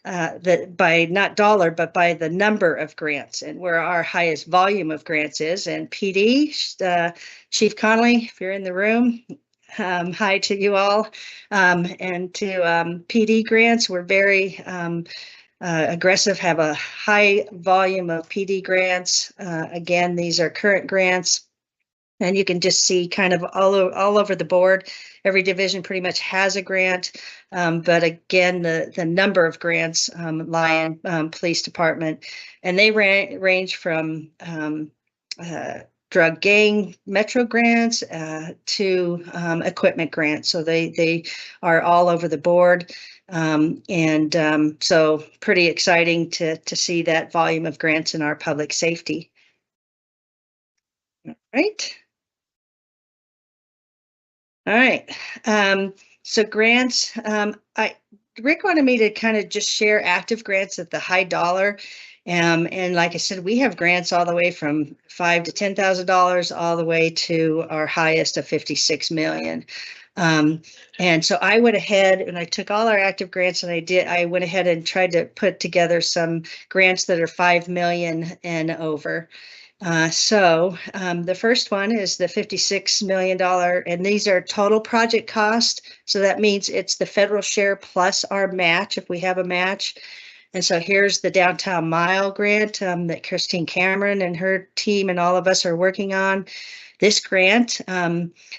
by not dollar, but by the number of grants, and where our highest volume of grants is. And PD, Chief Connolly, if you're in the room, hi to you all. And to PD grants, we're very aggressive, have a high volume of PD grants. Again, these are current grants. And you can just see kind of all over the board, every division pretty much has a grant. But again, the number of grants lie in police department, and they range from drug gang metro grants to equipment grants. So they are all over the board. So pretty exciting to see that volume of grants in our public safety. All right. All right. So grants, Rick wanted me to kind of just share active grants at the high dollar. And like I said, we have grants all the way from $5,000 to $10,000 all the way to our highest of 56 million. And so I went ahead and I took all our active grants, and I went ahead and tried to put together some grants that are 5 million and over. The first one is the $56 million, and these are total project cost. So that means it's the federal share plus our match if we have a match. And so here's the Downtown Mile grant that Christine Cameron and her team and all of us are working on. This grant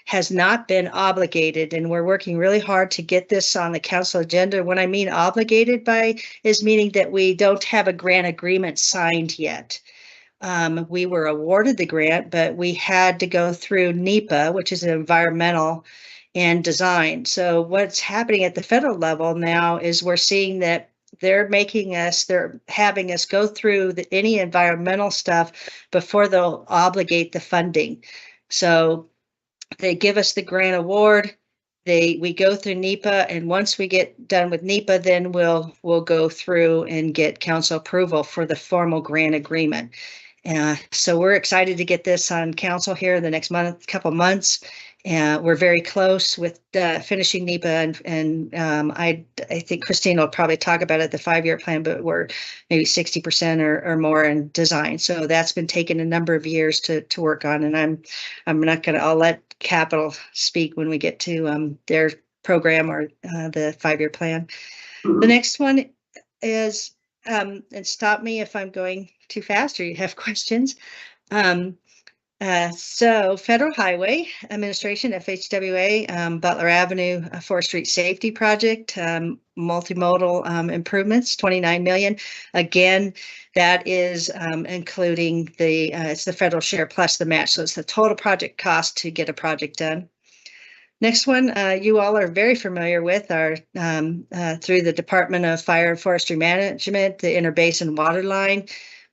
has not been obligated, and we're working really hard to get this on the council agenda. What I mean obligated by is meaning that we don't have a grant agreement signed yet. We were awarded the grant, but we had to go through NEPA, which is an environmental and design. So what's happening at the federal level now is we're seeing that they're having us go through any environmental stuff before they'll obligate the funding. So they give us the grant award. We go through NEPA, and once we get done with NEPA, then we'll go through and get council approval for the formal grant agreement. So we're excited to get this on council here in the next couple months. We're very close with finishing NEPA, and I think Christine will probably talk about it, the 5-year plan, but we're maybe 60% or more in design. So that's been taking a number of years to work on, and I'll let Capital speak when we get to their program or the 5-year plan. The next one is, and stop me if I'm going too fast or you have questions. So Federal Highway Administration, FHWA, Butler Avenue, 4th Street Safety Project, multimodal improvements, 29 million. Again, that is including it's the federal share plus the match. So it's the total project cost to get a project done. Next one, you all are very familiar with our through the Department of Fire and Forestry Management, the Interbasin Water Line.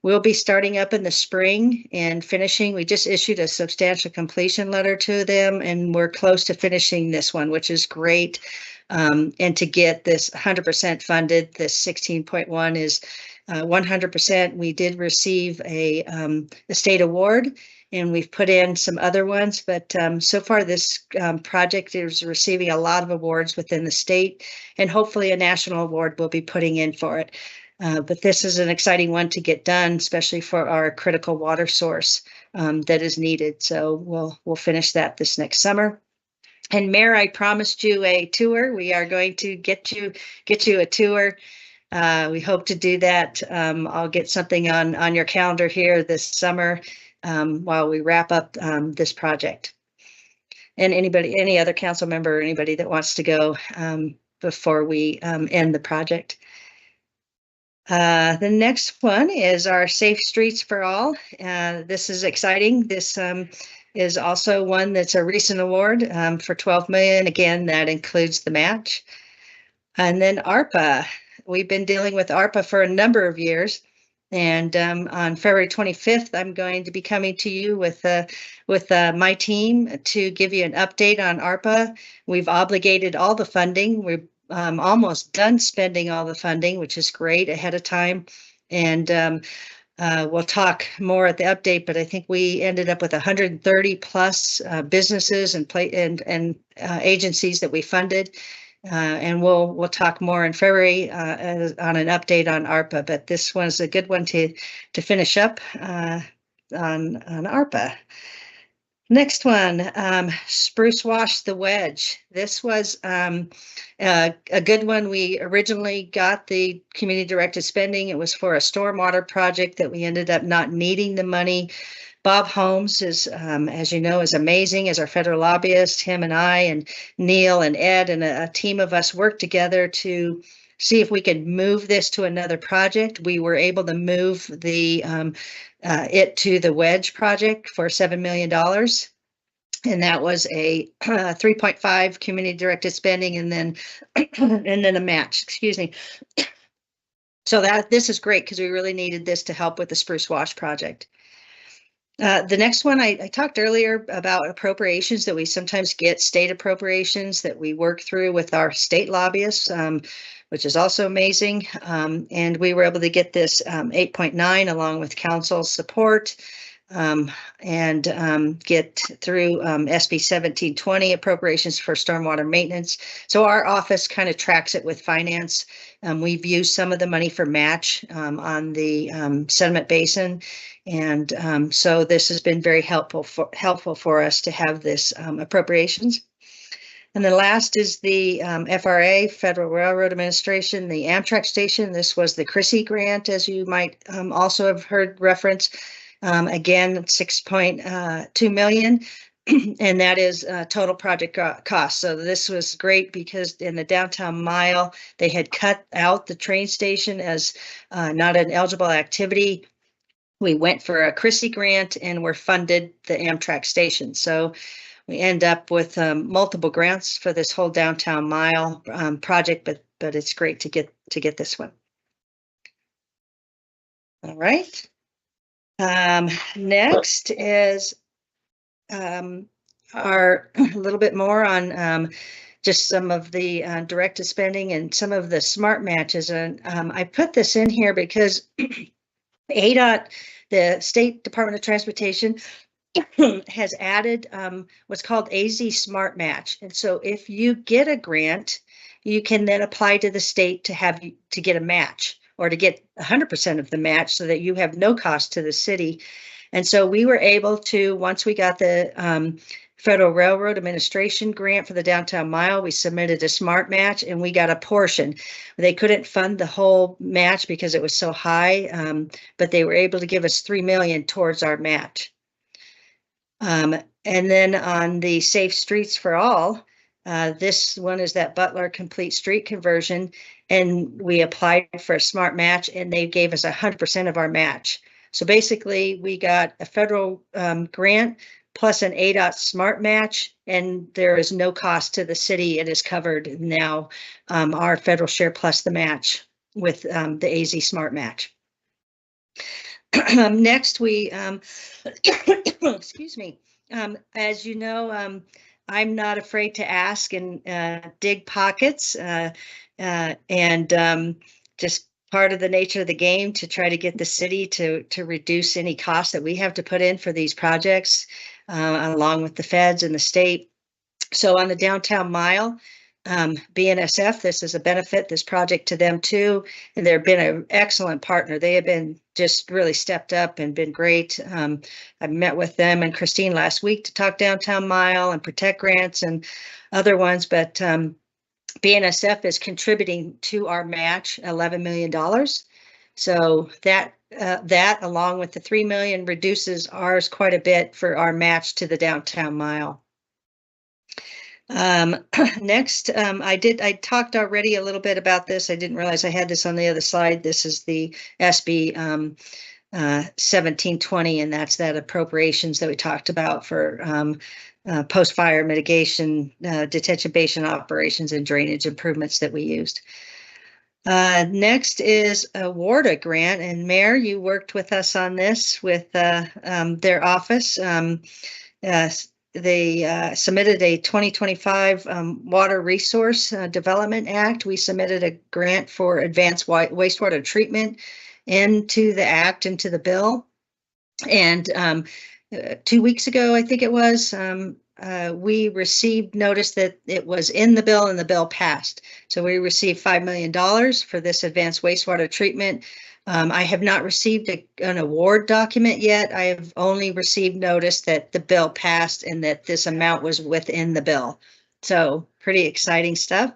We'll be starting up in the spring and finishing. We just issued a substantial completion letter to them, and we're close to finishing this one, which is great. And to get this 100% funded, this 16.1 is 100%. We did receive a state award, and we've put in some other ones, but so far this project is receiving a lot of awards within the state, and hopefully a national award we'll be putting in for it. But this is an exciting one to get done, especially for our critical water source that is needed. So we'll finish that this next summer. And Mayor, I promised you a tour. We are going to get you a tour. We hope to do that. I'll get something on your calendar here this summer while we wrap up this project. And any other council member or anybody that wants to go before we end the project. The next one is our Safe Streets for All. This is exciting. This is also one that's a recent award for 12 million. Again, that includes the match. And then ARPA, we've been dealing with ARPA for a number of years. And on February 25th, I'm going to be coming to you with my team to give you an update on ARPA. We've obligated all the funding. We're almost done spending all the funding, which is great, ahead of time. And we'll talk more at the update, but I think we ended up with 130 plus businesses and agencies that we funded. And we'll talk more in February on an update on ARPA, but this one's a good one to finish up on ARPA. Next one, Spruce Wash the Wedge. This was a good one. We originally got the community directed spending. It was for a stormwater project that we ended up not needing the money. Bob Holmes is, as you know, is amazing as our federal lobbyist. Him and I and Neil and Ed and a team of us worked together to see if we could move this to another project. We were able to move it to the Wedge project for $7 million. And that was a 3.5 community directed spending and then a match, excuse me. So this is great because we really needed this to help with the Spruce Wash project. The next one, I talked earlier about appropriations that we sometimes get, state appropriations that we work through with our state lobbyists, which is also amazing. And we were able to get this 8.9 along with council support and get through SB 1720 appropriations for stormwater maintenance. So our office kind of tracks it with finance. We've used some of the money for match on the sediment basin. And so this has been very helpful for us to have this appropriations. And then last is the FRA, Federal Railroad Administration, the Amtrak station. This was the Chrissy grant, as you might also have heard reference. Again, 6.2 million. And that is total project cost. So this was great because in the downtown mile, they had cut out the train station as not an eligible activity. We went for a Chrissy grant and we're funded the Amtrak station. So we end up with multiple grants for this whole downtown mile project, but it's great to get this one. All right. Next is a little bit more on just some of the directed spending and some of the smart matches. And I put this in here because ADOT, the State Department of Transportation, has added what's called AZ Smart Match. And so if you get a grant, you can then apply to the state to get a match or to get 100% of the match so that you have no cost to the city. And so we were able to, once we got the Federal Railroad Administration grant for the downtown mile, we submitted a smart match and we got a portion. They couldn't fund the whole match because it was so high, but they were able to give us $3 million towards our match. And then on the Safe Streets for All, this one is that Butler Complete Street Conversion, and we applied for a smart match and they gave us 100% of our match. So basically we got a federal grant plus an ADOT smart match, and there is no cost to the city. It is covered now, our federal share plus the match with the AZ smart match. Next, we, excuse me, as you know, I'm not afraid to ask and dig pockets and just part of the nature of the game to try to get the city to reduce any costs that we have to put in for these projects, along with the feds and the state. So on the downtown mile, BNSF, this is a benefit, this project to them too. And they've been an excellent partner. They have been just really stepped up and been great. I met with them and Christine last week to talk downtown mile and protect grants and other ones, but BNSF is contributing to our match $11 million. So that along with the $3 million reduces ours quite a bit for our match to the downtown mile. Next, I talked already a little bit about this. I didn't realize I had this on the other slide. This is the SB 1720, and that's that appropriations that we talked about for post-fire mitigation, detention basin operations, and drainage improvements that we used. Next is a WARDA grant, and Mayor, you worked with us on this with their office. They submitted a 2025 Water Resource Development Act. We submitted a grant for advanced wastewater treatment into the act, into the bill. And 2 weeks ago, I think it was, we received notice that it was in the bill and the bill passed. So we received $5 million for this advanced wastewater treatment. I have not received an award document yet. I have only received notice that the bill passed and that this amount was within the bill. So pretty exciting stuff.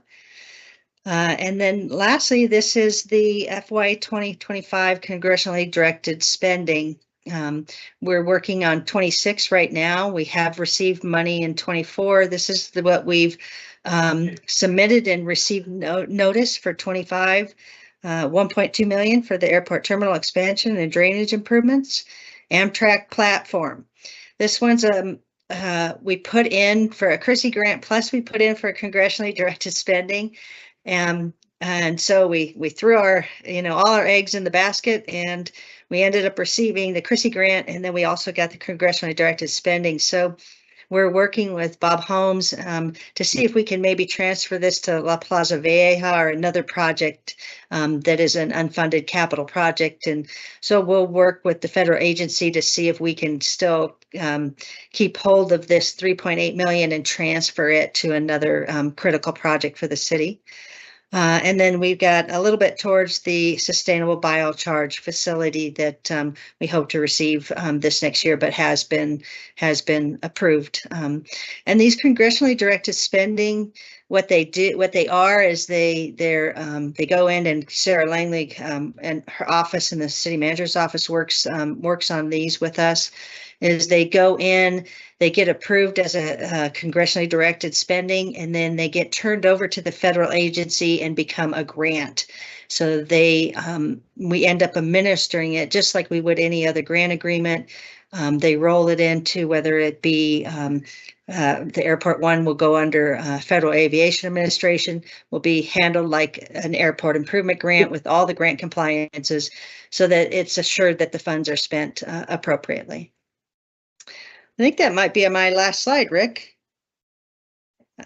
And then lastly, this is the FY 2025 congressionally directed spending. We're working on 26 right now. We have received money in 24. This is what we've submitted and received notice for 25. 1.2 million for the airport terminal expansion and drainage improvements. Amtrak platform. This one's we put in for a Chrissy grant, plus we put in for congressionally directed spending. And so we threw our, all our eggs in the basket, and we ended up receiving the Chrissy grant, and then we also got the congressionally directed spending. So we're working with Bob Holmes to see if we can maybe transfer this to La Plaza Vieja or another project that is an unfunded capital project. And so we'll work with the federal agency to see if we can still keep hold of this 3.8 million and transfer it to another critical project for the city. And then we've got a little bit towards the sustainable biocharge facility that we hope to receive this next year, but has been approved. And these congressionally directed spending, what they are is they go in, and Sarah Langley and her office and the city manager's office works on these with us. Is they go in, they get approved as a congressionally directed spending, and then they get turned over to the federal agency and become a grant. So we end up administering it just like we would any other grant agreement. They roll it into, whether it be the airport one will go under Federal Aviation Administration, will be handled like an airport improvement grant with all the grant compliances, so that it's assured that the funds are spent appropriately. I think that might be my last slide, Rick.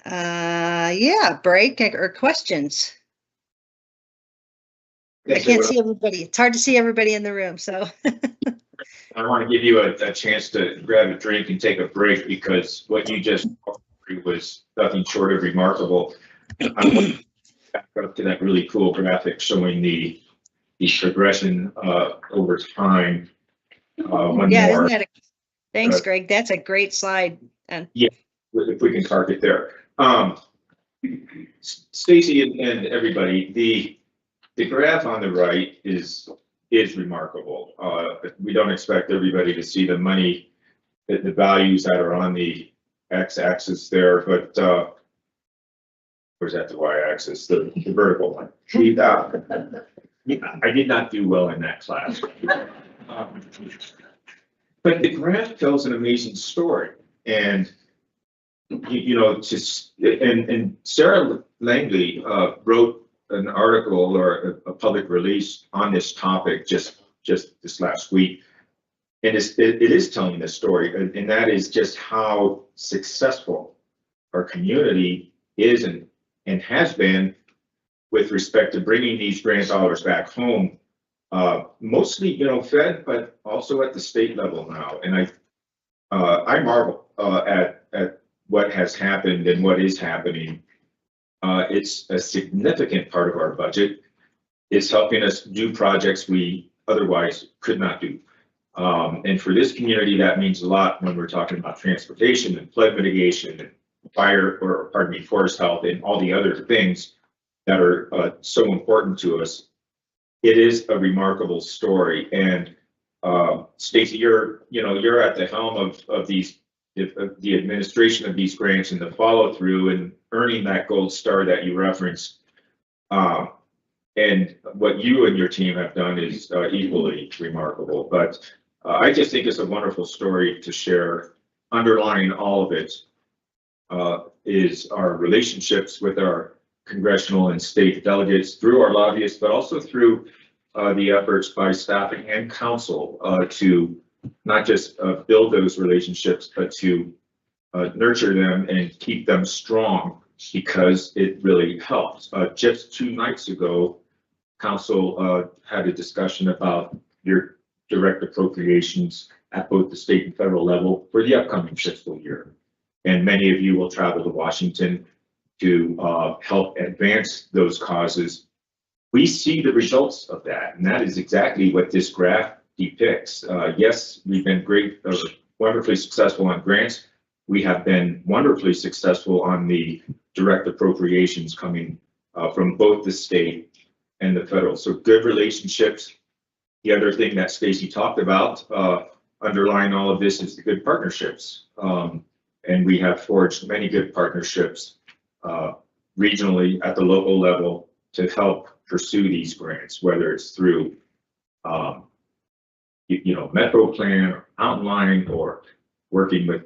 Yeah, break or questions. I can't see everybody. It's hard to see everybody in the room, so. I want to give you a chance to grab a drink and take a break, because what you just was nothing short of remarkable. I want to back up to that really cool graphic showing the progression over time. One yeah, more. Isn't that thanks, Greg. That's a great slide. And yeah, if we can target there. Stacy and everybody, the graph on the right is remarkable. We don't expect everybody to see the money, the values that are on the x-axis there, but where's that, the y-axis, the vertical one? I did not do well in that class. But the graph tells an amazing story, and and Sarah Langley wrote an article or a public release on this topic just this last week, and it is telling this story, and that is just how successful our community is and has been with respect to bringing these grant dollars back home. Mostly, Fed, but also at the state level now. And I marvel at what has happened and what is happening. It's a significant part of our budget. It's helping us do projects we otherwise could not do. And for this community, that means a lot when we're talking about transportation and flood mitigation and forest health and all the other things that are so important to us. It is a remarkable story, and Stacy, you're at the helm of the administration of these grants and the follow through and earning that gold star that you referenced. And And what you and your team have done is equally remarkable. But I just think it's a wonderful story to share. Underlying all of it is our relationships with our congressional and state delegates through our lobbyists, but also through the efforts by staff and council to not just build those relationships, but to nurture them and keep them strong, because it really helps. Just 2 nights ago, council had a discussion about your direct appropriations at both the state and federal level for the upcoming fiscal year. And many of you will travel to Washington to help advance those causes. We see the results of that, and that is exactly what this graph depicts. Yes, we've been wonderfully successful on grants. We have been wonderfully successful on the direct appropriations coming from both the state and the federal. So good relationships. The other thing that Stacy talked about, underlying all of this, is the good partnerships. And we have forged many good partnerships regionally at the local level to help pursue these grants, whether it's through Metro Plan or Mountain Line, or working with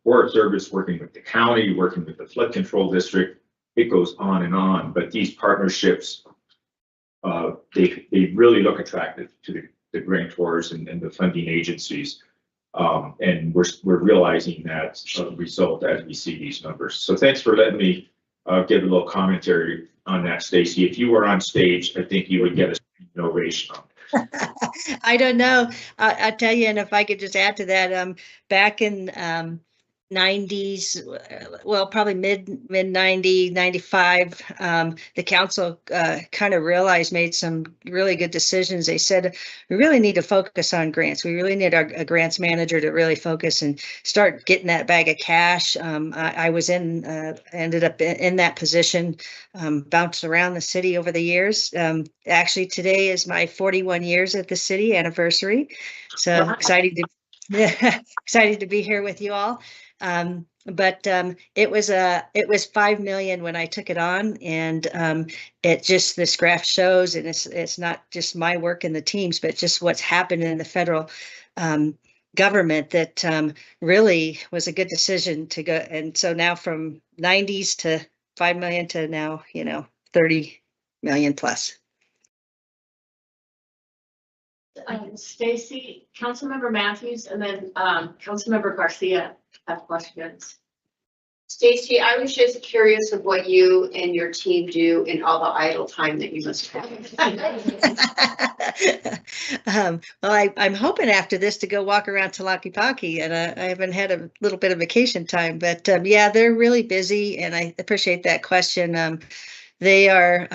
Forest Service, working with the county, working with the Flood Control District. It goes on and on, but these partnerships, they really look attractive to the grantors and the funding agencies. And we're realizing that result as we see these numbers. So thanks for letting me give a little commentary on that, Stacy. If you were on stage, I think you would get an ovation on. I don't know. I'll tell you, and if I could just add to that, back in 90s, well, probably mid 90, 95, the council kind of made some really good decisions. They said, we really need to focus on grants. We really need a grants manager to really focus and start getting that bag of cash. I was ended up in that position, bounced around the city over the years. Actually, today is my 41 years at the city anniversary. So Wow. excited to be here with you all. But it was 5 million when I took it on, and it just, this graph shows, and it's not just my work and the teams, but just what's happened in the federal government that really was a good decision to go. And so now from 90s to 5 million to now, 30 million plus. Stacy, Councilmember Matthews, and then Councilmember Garcia have questions. Stacy, I was just curious of what you and your team do in all the idle time that you must have. Well, I'm hoping after this to go walk around Talakipaki, and I haven't had a little bit of vacation time, but yeah, they're really busy, and I appreciate that question. They're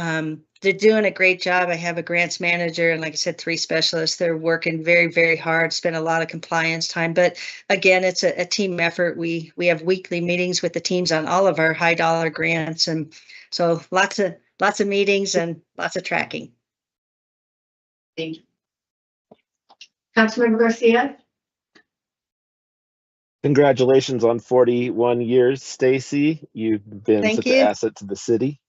doing a great job. I have a grants manager and, like I said, 3 specialists. They're working very, very hard, spend a lot of compliance time. But again, it's a team effort. We have weekly meetings with the teams on all of our high dollar grants. And so lots of meetings and lots of tracking. Thank you. Councilmember Garcia? Congratulations on 41 years, Stacy. You've been Thank such you. an asset to the city.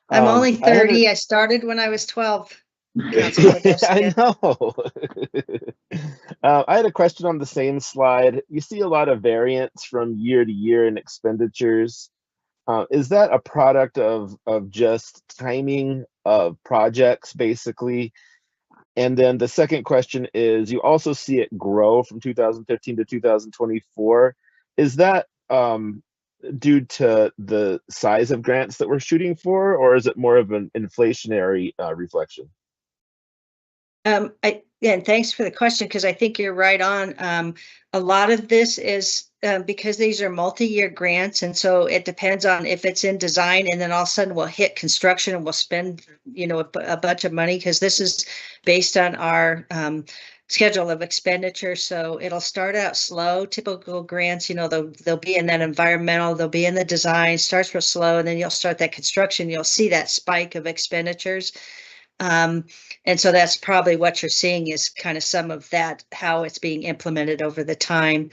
I'm only I had 30. I started when I was 12. I know. I had a question on the same slide. You see a lot of variance from year to year in expenditures. Is that a product of just timing of projects, basically? And then the second question is, you also see it grow from 2015 to 2024. Is that due to the size of grants that we're shooting for, or is it more of an inflationary reflection? And thanks for the question, because I think you're right on. A lot of this is because these are multi-year grants, and so it depends on if it's in design, and then all of a sudden we'll hit construction and we'll spend, a bunch of money, because this is based on our schedule of expenditure. So it'll start out slow. Typical grants, they'll be in that environmental, they'll be in the design, starts real slow, and then you'll start that construction. You'll see that spike of expenditures. And so that's probably what you're seeing is kind of some of that, how it's being implemented over the time.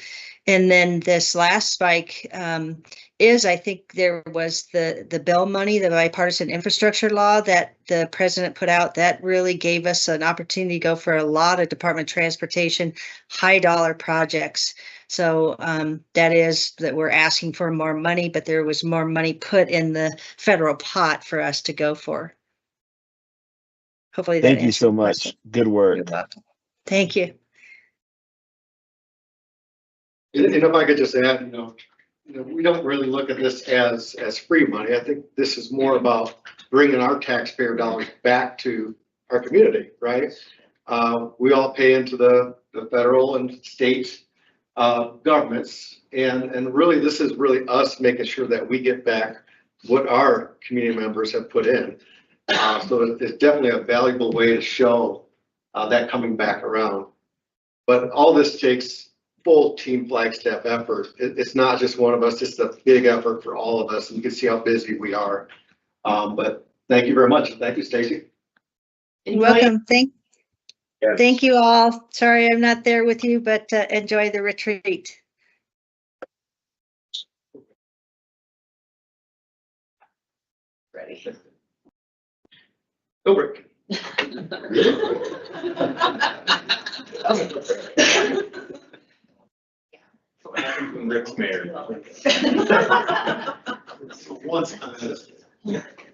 And then this last spike I think there was the bill money, the bipartisan infrastructure law that the president put out that really gave us an opportunity to go for a lot of Department of Transportation, high dollar projects. So that is that we're asking for more money, but there was more money put in the federal pot for us to go for. Hopefully that Thank you answered so the much. question. Good You're work. welcome. Thank you. And if I could just add, we don't really look at this as free money. I think this is more about bringing our taxpayer dollars back to our community, right? We all pay into the federal and state governments, and really this is really us making sure that we get back what our community members have put in. So it's definitely a valuable way to show that coming back around. But all this takes full team Flagstaff effort. It's not just one of us, it's a big effort for all of us, and you can see how busy we are. But thank you very much. Thank you, Stacy. You're welcome. Thank you all. Sorry I'm not there with you, but enjoy the retreat. Ready. Go, Rick. Rick's mayor. Once.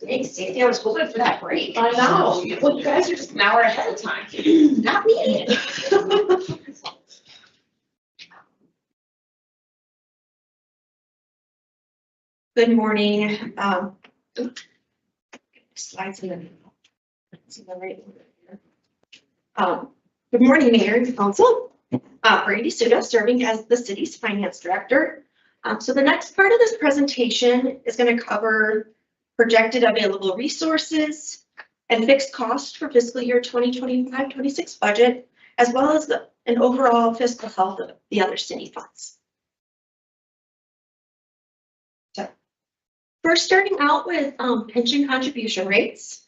Thanks, Stacy. I was hoping for that break. I know. Well, you guys are just an hour ahead of time. Not me. Good morning. Slides in the right order here. Good morning, Mayor and Council. Brady Suda, serving as the city's finance director. So the next part of this presentation is going to cover projected available resources and fixed costs for fiscal year 2025-26 budget, as well as an overall fiscal health of the other city funds. So first, starting out with pension contribution rates.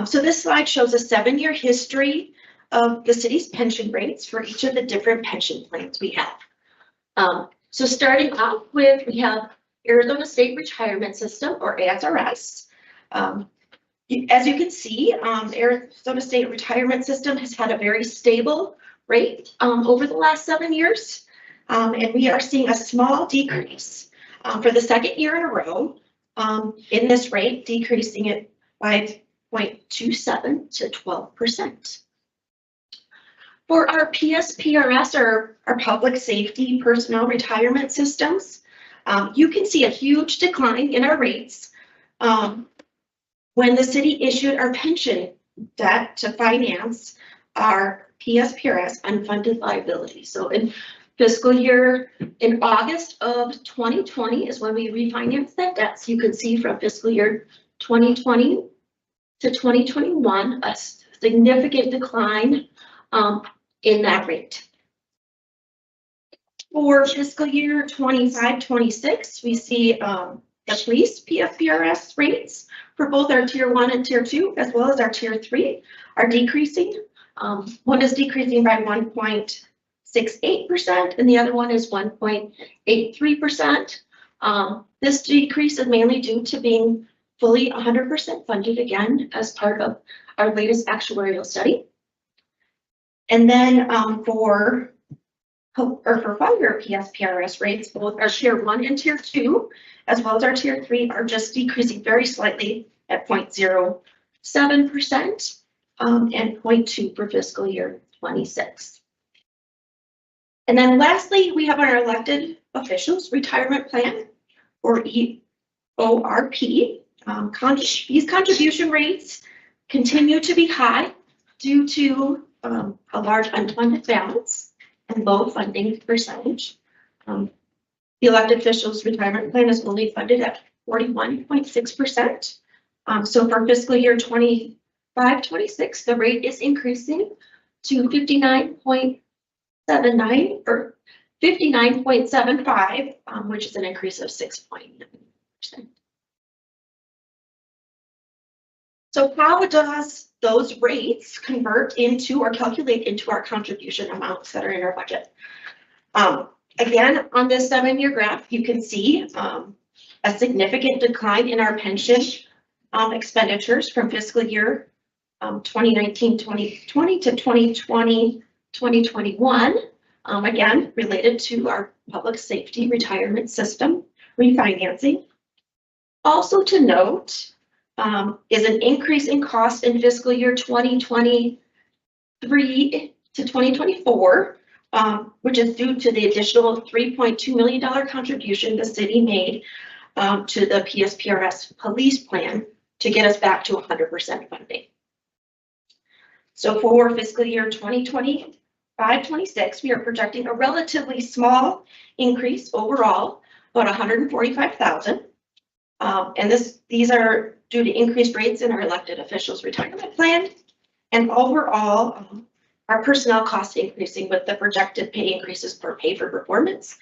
So this slide shows a 7-year history of the city's pension rates for each of the different pension plans we have. So starting off with, we have Arizona State Retirement System, or ASRS. As you can see, Arizona State Retirement System has had a very stable rate over the last 7 years. And we are seeing a small decrease for the second year in a row in this rate, decreasing it by 0.27 to 12%. For our PSPRS, or our public safety personnel retirement systems, you can see a huge decline in our rates when the city issued our pension debt to finance our PSPRS unfunded liability. So in fiscal year, in August of 2020 is when we refinanced that debt. So you can see from fiscal year 2020 to 2021, a significant decline in that rate. For fiscal year 25-26, we see increased PSPRS rates for both our tier 1 and tier 2, as well as our tier 3 are decreasing. One is decreasing by 1.68% and the other one is 1.83%. This decrease is mainly due to being fully 100% funded again as part of our latest actuarial study. And then for 5-year PSPRS rates, both our tier 1 and tier 2, as well as our tier 3, are just decreasing very slightly at 0.07% and 0.2 for fiscal year 26. And then lastly, we have our elected officials retirement plan, or EORP. These contribution rates continue to be high due to a large unfunded balance and low funding percentage. The elected officials retirement plan is only funded at 41.6%. So for fiscal year 25-26, the rate is increasing to 59.79 or 59.75, which is an increase of 6.9%. So how does those rates convert into or calculate into our contribution amounts that are in our budget? Again, on this 7-year graph, you can see a significant decline in our pension expenditures from fiscal year 2019, 2020 to 2020, 2021. Again, related to our public safety retirement system refinancing. Also to note is an increase in cost in fiscal year 2023 to 2024, which is due to the additional $3.2 million contribution the city made to the PSPRS police plan to get us back to 100% funding. So for fiscal year 2025-26, we are projecting a relatively small increase overall, about 145,000. And these are due to increased rates in our elected officials' retirement plan. And overall, our personnel costs increasing with the projected pay increases for pay for performance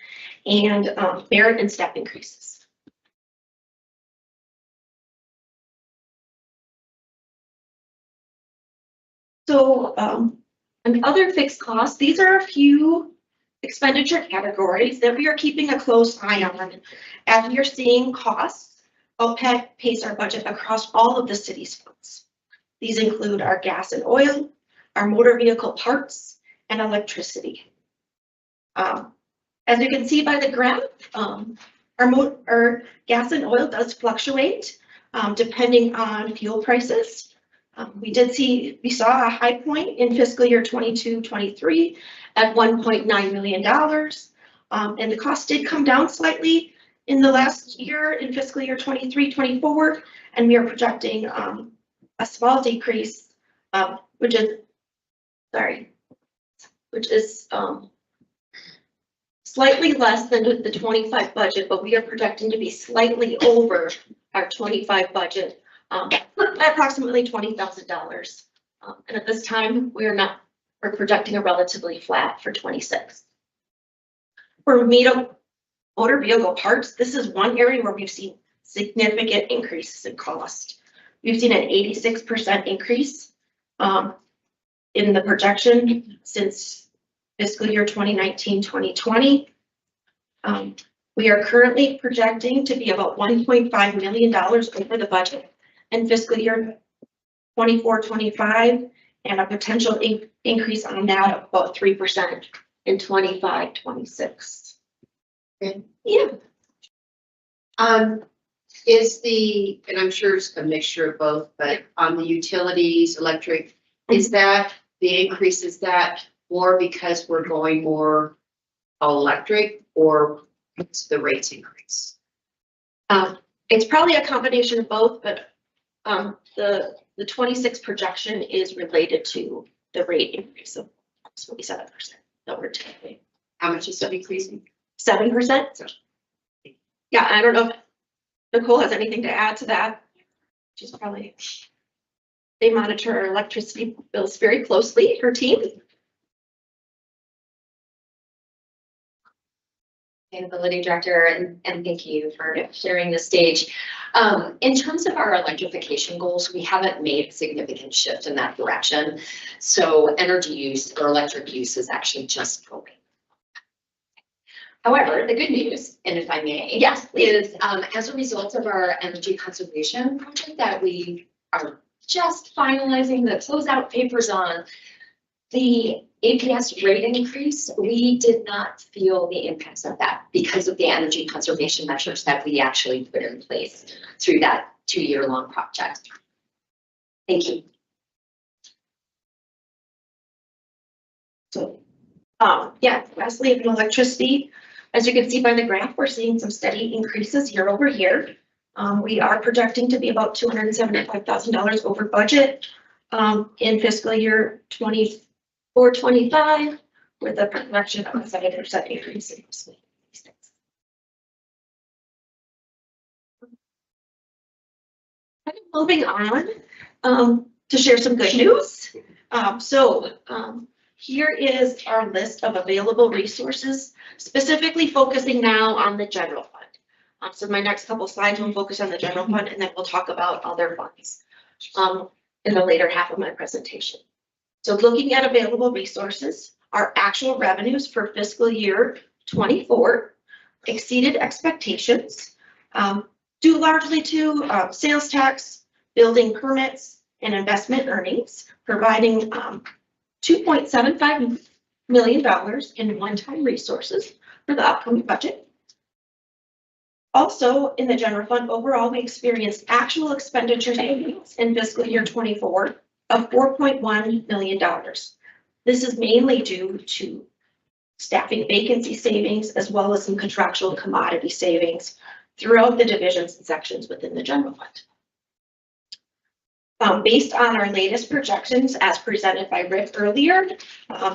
and merit and step increases. So and other fixed costs, these are a few expenditure categories that we are keeping a close eye on. As we are seeing costs outpace our budget across all of the city's funds. These include our gas and oil, our motor vehicle parts, and electricity. As you can see by the graph, our gas and oil does fluctuate depending on fuel prices. We saw a high point in fiscal year 22-23 at $1.9 million. And the cost did come down slightly in the last year in fiscal year 23-24, and we are projecting a small decrease, which is slightly less than the 25 budget, but we are projecting to be slightly over our 25 budget by approximately $20,000. And at this time, we're projecting a relatively flat for 26. For motor vehicle parts, this is one area where we've seen significant increases in cost. We've seen an 86% increase in the projection since fiscal year 2019-2020. We are currently projecting to be about $1.5 million over the budget in fiscal year 24-25, and a potential increase on that of about 3% in 25-26. Yeah. Is and I'm sure it's a mixture of both, but on the utilities, electric, is that the increase, is that more because we're going more electric, or what's the rates increase? It's probably a combination of both, but the 26 projection is related to the rate increase of approximately 7% that we're taking. How much is it increasing? 7%. Yeah, I don't know if Nicole has anything to add to that. She's probably, they monitor our electricity bills very closely, her team. Sustainability Director, and thank you for sharing the stage. In terms of our electrification goals, we haven't made a significant shift in that direction. So energy use or electric use is actually just growing. However, the good news, and if I may, yes, is as a result of our energy conservation project that we are just finalizing the closeout papers on, the APS rate increase, we did not feel the impacts of that because of the energy conservation measures that we actually put in place through that 2-year-long project. Thank you. So, yeah, lastly, in electricity, as you can see by the graph, we're seeing some steady increases year over year. We are projecting to be about $275,000 over budget in fiscal year 24-25, with a projection of a 7% increase in fiscal year 26. Moving on to share some good news. Here is our list of available resources, specifically focusing now on the general fund. So my next couple slides will focus on the general fund, and then we'll talk about other funds in the later half of my presentation. So looking at available resources, our actual revenues for fiscal year 24 exceeded expectations, due largely to sales tax, building permits, and investment earnings, providing $2.75 million in one-time resources for the upcoming budget. Also, in the general fund overall, we experienced actual expenditure savings in fiscal year 24 of $4.1 million. This is mainly due to staffing vacancy savings as well as some contractual commodity savings throughout the divisions and sections within the general fund. Based on our latest projections as presented by Rick earlier,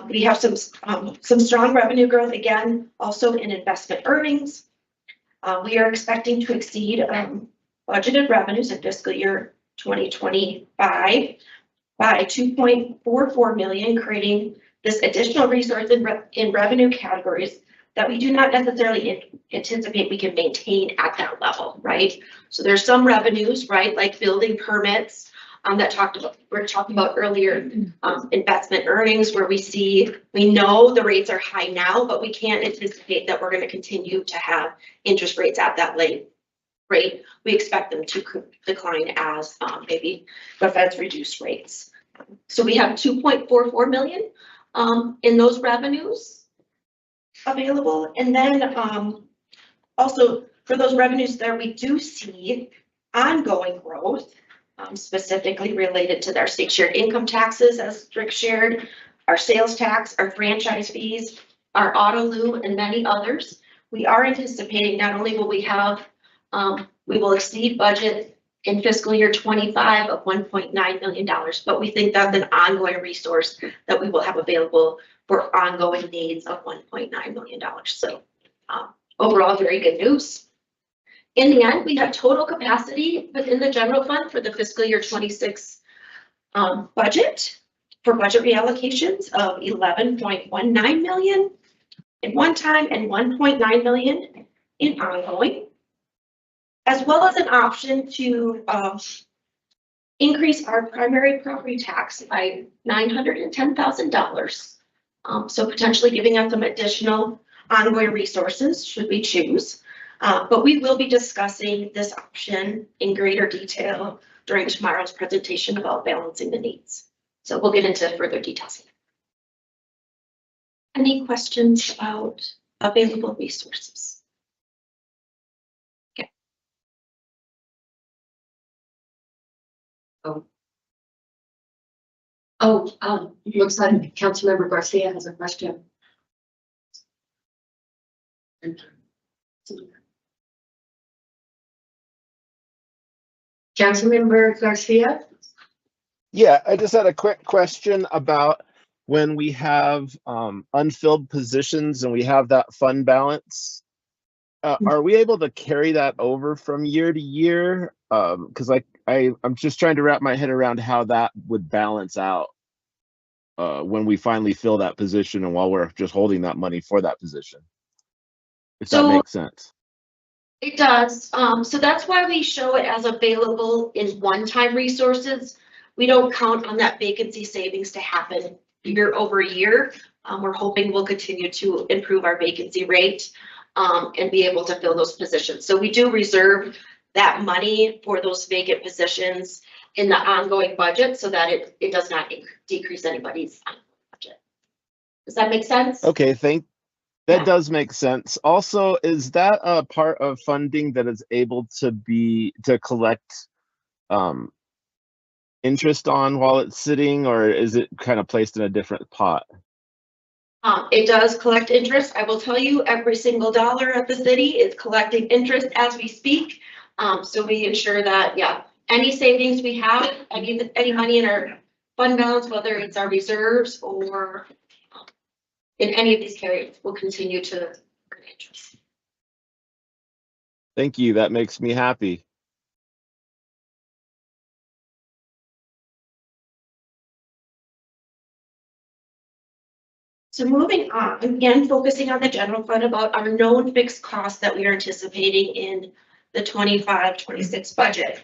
we have some strong revenue growth again, also in investment earnings. We are expecting to exceed budgeted revenues in fiscal year 2025 by $2.44 million, creating this additional resource in revenue categories that we do not necessarily anticipate we can maintain at that level, right? So there's some revenues, right, like building permits that we're talking about earlier, investment earnings where we know the rates are high now, but we can't anticipate that we're going to continue to have interest rates at that rate. We expect them to decline as maybe the Fed's reduced rates. So we have $2.44 million in those revenues available. And then also for those revenues there, we do see ongoing growth, specifically related to their state shared income taxes, as Rick shared, our sales tax, our franchise fees, our auto lieu, and many others. We are anticipating not only will we will exceed budget in fiscal year 25 of $1.9 million, but we think that's an ongoing resource that we will have available for ongoing needs of $1.9 million. So overall, very good news. In the end, we have total capacity within the general fund for the fiscal year 26 budget for budget reallocations of $11.19 million in one-time and $1.9 million in ongoing, as well as an option to increase our primary property tax by $910,000. So potentially giving us some additional ongoing resources should we choose. But we will be discussing this option in greater detail during tomorrow's presentation about balancing the needs. So we'll get into further details. Any questions about available resources? Okay. Looks like Councilmember Garcia has a question. Councilmember Garcia? Yeah, I just had a quick question about when we have unfilled positions and we have that fund balance. Are we able to carry that over from year to year? Because I'm just trying to wrap my head around how that would balance out when we finally fill that position and while we're just holding that money for that position. If that makes sense. It does. So that's why we show it as available in one-time resources. We don't count on that vacancy savings to happen year over year. We're hoping we'll continue to improve our vacancy rate and be able to fill those positions. So we do reserve that money for those vacant positions in the ongoing budget so that it does not decrease anybody's budget. Does that make sense? Okay, that does make sense. Also, is that a part of funding that is able to collect interest on while it's sitting, or is it kind of placed in a different pot? It does collect interest. I will tell you, every single dollar of the city is collecting interest as we speak. So we ensure that, any savings we have, any money in our fund balance, whether it's our reserves or in any of these carriers, will continue to earn interest. Thank you. That makes me happy. So moving on, again, focusing on the general fund about our known fixed costs that we are anticipating in the 25-26 budget.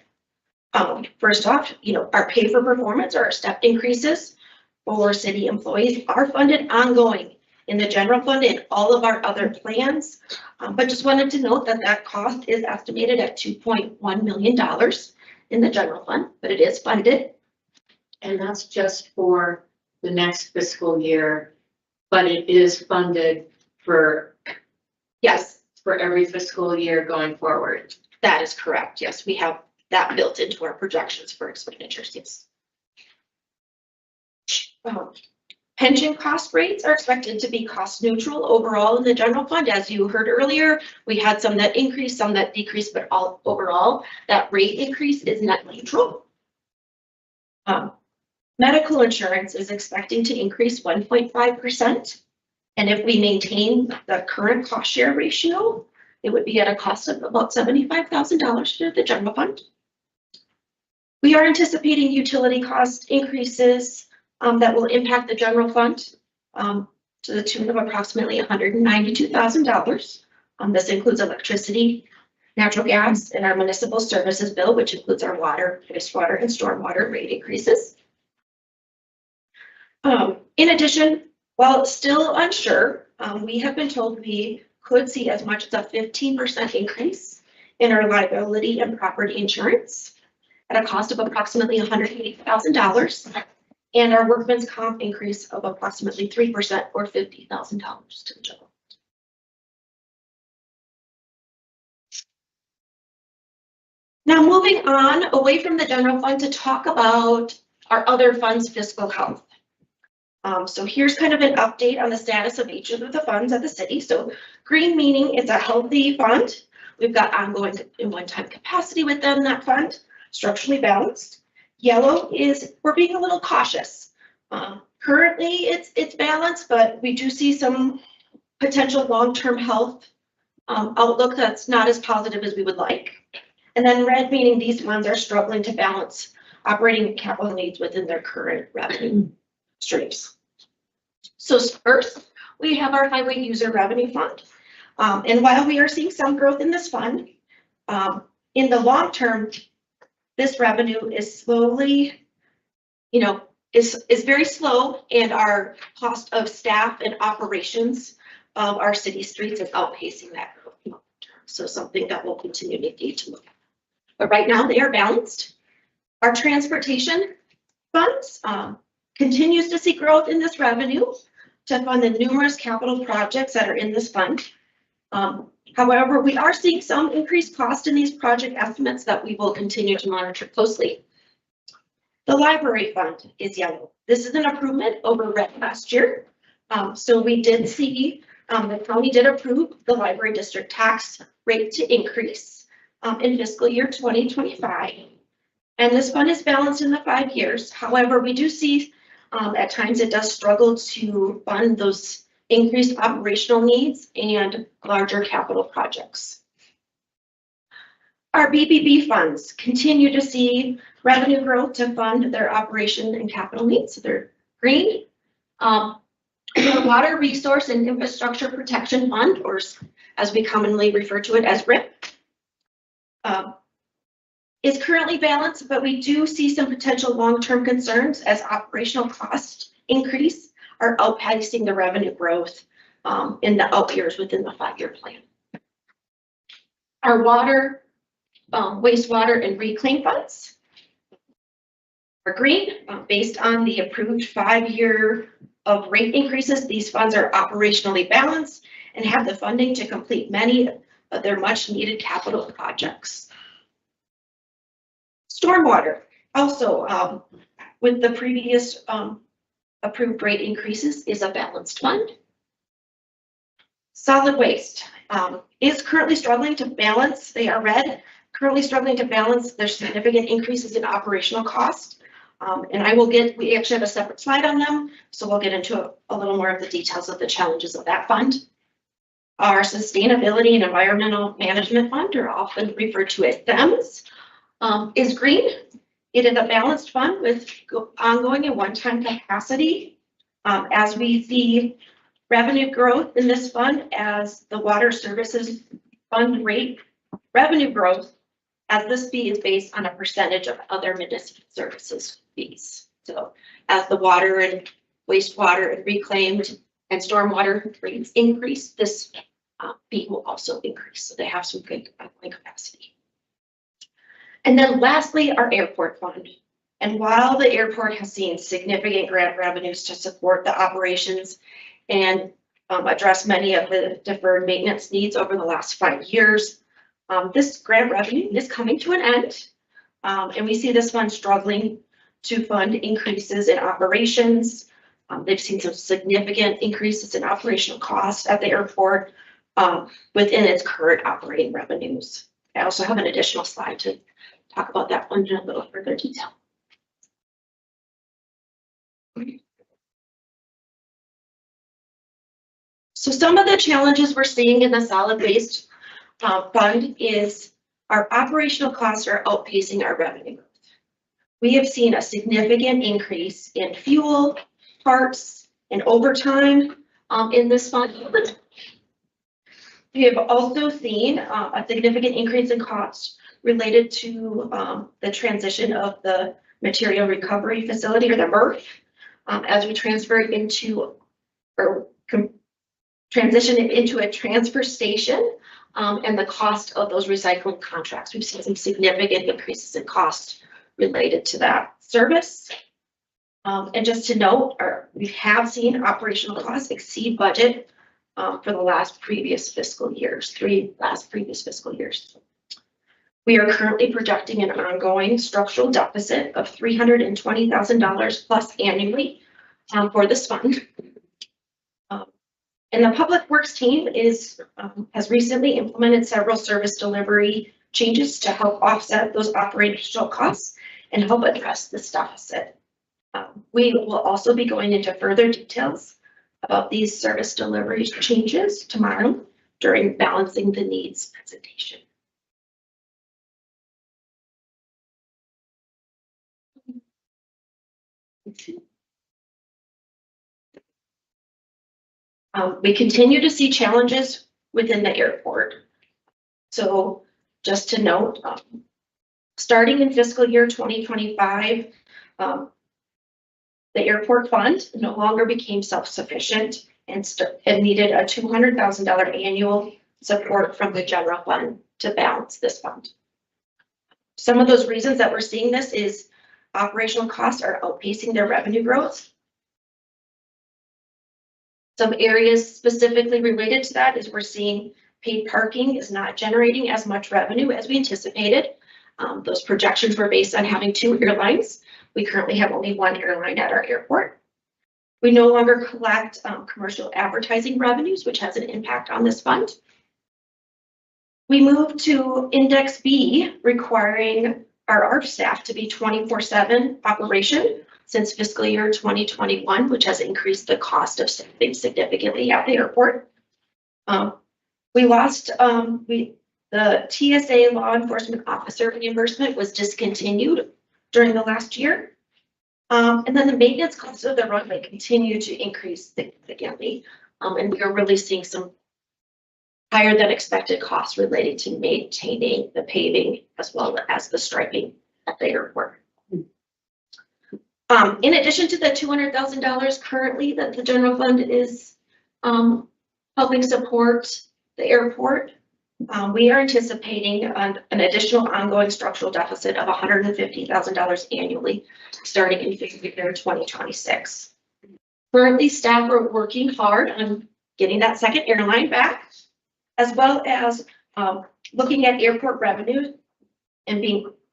First off, our pay for performance or our step increases for city employees are funded ongoing in the general fund and all of our other plans. But just wanted to note that that cost is estimated at $2.1 million in the general fund, but it is funded. And that's just for the next fiscal year, but it is funded for Yes, every fiscal year going forward. that is correct. Yes, we have that built into our projections for expenditures, yes. Pension cost rates are expected to be cost neutral overall in the general fund. As you heard earlier, we had some that increased, some that decreased, but overall, that rate increase is net neutral. Medical insurance is expecting to increase 1.5%. And if we maintain the current cost share ratio, it would be at a cost of about $75,000 for the general fund. We are anticipating utility cost increases that will impact the general fund to the tune of approximately $192,000. This includes electricity, natural gas, and our municipal services bill, which includes our water, wastewater, and stormwater rate increases. In addition, while still unsure, we have been told we could see as much as a 15% increase in our liability and property insurance at a cost of approximately $180,000, and our workman's comp increase of approximately 3% or $50,000 to the general. Now moving on away from the general fund to talk about our other funds' fiscal health. So here's kind of an update on the status of each of the funds at the city. So green meaning it's a healthy fund. We've got ongoing and one-time capacity within that fund, structurally balanced. Yellow is we're being a little cautious. Currently it's balanced, but we do see some potential long-term health outlook that's not as positive as we would like. And then red meaning these funds are struggling to balance operating and capital needs within their current revenue streams. So first, we have our highway user revenue fund. And while we are seeing some growth in this fund, in the long term, this revenue is slowly, is very slow, and our cost of staff and operations of our city streets is outpacing that growth. So something that will continue to need to look at. But right now they are balanced. Our transportation funds continues to see growth in this revenue to fund the numerous capital projects that are in this fund. However, we are seeing some increased cost in these project estimates that we will continue to monitor closely. The library fund is yellow. This is an improvement over red last year. So we did see the county did approve the library district tax rate to increase in fiscal year 2025. And this fund is balanced in the 5 years. However, we do see at times it does struggle to fund those increased operational needs and larger capital projects. Our BBB funds continue to see revenue growth to fund their operation and capital needs. So they're green. The Water Resource and Infrastructure Protection Fund, or as we commonly refer to it as RIP, is currently balanced, but we do see some potential long-term concerns as operational costs increase are outpacing the revenue growth in the out years within the 5-year plan. Our water, wastewater, and reclaim funds are green. Based on the approved 5-year of rate increases, these funds are operationally balanced and have the funding to complete many of their much needed capital projects. Stormwater, also with the previous approved rate increases, is a balanced fund. Solid waste is currently struggling to balance. They are red, currently struggling to balance their significant increases in operational cost. And we actually have a separate slide on them, so we'll get into a little more of the details of the challenges of that fund. Our Sustainability and Environmental Management Fund, or often referred to as SEMS, is green. It is a balanced fund with ongoing and one-time capacity. As we see revenue growth in this fund as the water services fund rate revenue growth, as this fee is based on a percentage of other municipal services fees. So as the water and wastewater and reclaimed and stormwater rates increase, this fee will also increase. So they have some good ongoing capacity. And then lastly, our airport fund. And while the airport has seen significant grant revenues to support the operations and address many of the deferred maintenance needs over the last 5 years, this grant revenue is coming to an end. And we see this fund struggling to fund increases in operations. They've seen some significant increases in operational costs at the airport within its current operating revenues. I also have an additional slide to talk about that fund in a little further detail. So some of the challenges we're seeing in the solid waste fund is our operational costs are outpacing our revenue growth. We have seen a significant increase in fuel, parts, and overtime in this fund. We have also seen a significant increase in costs related to the transition of the material recovery facility, or the MRF, as we transfer it into, or transition it into a transfer station, and the cost of those recycling contracts. We've seen some significant increases in cost related to that service. And just to note, we have seen operational costs exceed budget for the previous fiscal years. We are currently projecting an ongoing structural deficit of $320,000 plus annually for this fund. And the Public Works team has recently implemented several service delivery changes to help offset those operational costs and help address this deficit. We will also be going into further details about these service delivery changes tomorrow during Balancing the Needs presentation. We continue to see challenges within the airport. So just to note, starting in fiscal year 2025, the airport fund no longer became self-sufficient and needed a $200,000 annual support from the general fund to balance this fund. Some of those reasons that we're seeing this is operational costs are outpacing their revenue growth. Some areas specifically related to that is we're seeing paid parking is not generating as much revenue as we anticipated. Those projections were based on having 2 airlines. We currently have only 1 airline at our airport. We no longer collect commercial advertising revenues, which has an impact on this fund. We moved to Index B, requiring our staff to be 24/7 operation since fiscal year 2021, which has increased the cost of staffing significantly at the airport. We lost the TSA law enforcement officer reimbursement was discontinued during the last year. And then the maintenance costs of the runway continue to increase significantly. And we are really seeing some higher than expected costs related to maintaining the paving as well as the striping at the airport. In addition to the $200,000 currently that the general fund is helping support the airport, we are anticipating an additional ongoing structural deficit of $150,000 annually starting in fiscal year 2026. Currently, staff are working hard on getting that second airline back, as well as looking at airport revenue and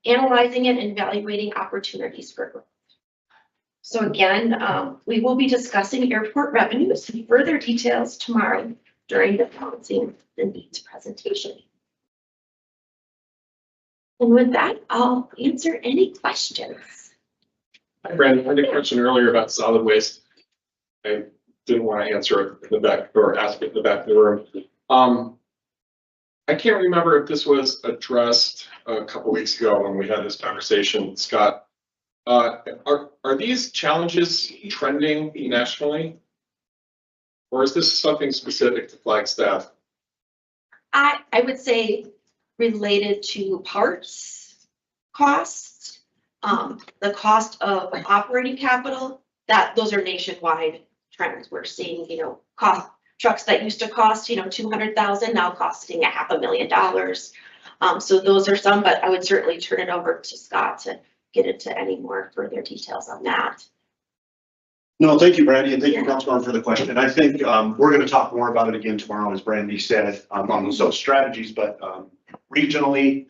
analyzing it and evaluating opportunities for growth. So again, we will be discussing airport revenues in further details tomorrow during the Balancing the Needs presentation. And with that, I'll answer any questions. Hi, Brandon. I had a question earlier about solid waste. I didn't want to answer it in the back or ask it in the back of the room. I can't remember if this was addressed a couple weeks ago when we had this conversation, Scott. Are these challenges trending nationally? Or is this something specific to Flagstaff? I would say related to parts costs, the cost of operating capital, those are nationwide trends. We're seeing, cost, trucks that used to cost, 200,000 now costing $500,000. So those are some, but I would certainly turn it over to Scott to get into any more further details on that. No, thank you, Brandy, and thank you, Councilmember, for the question. I think we're going to talk more about it again tomorrow, as Brandy said, on those strategies, but regionally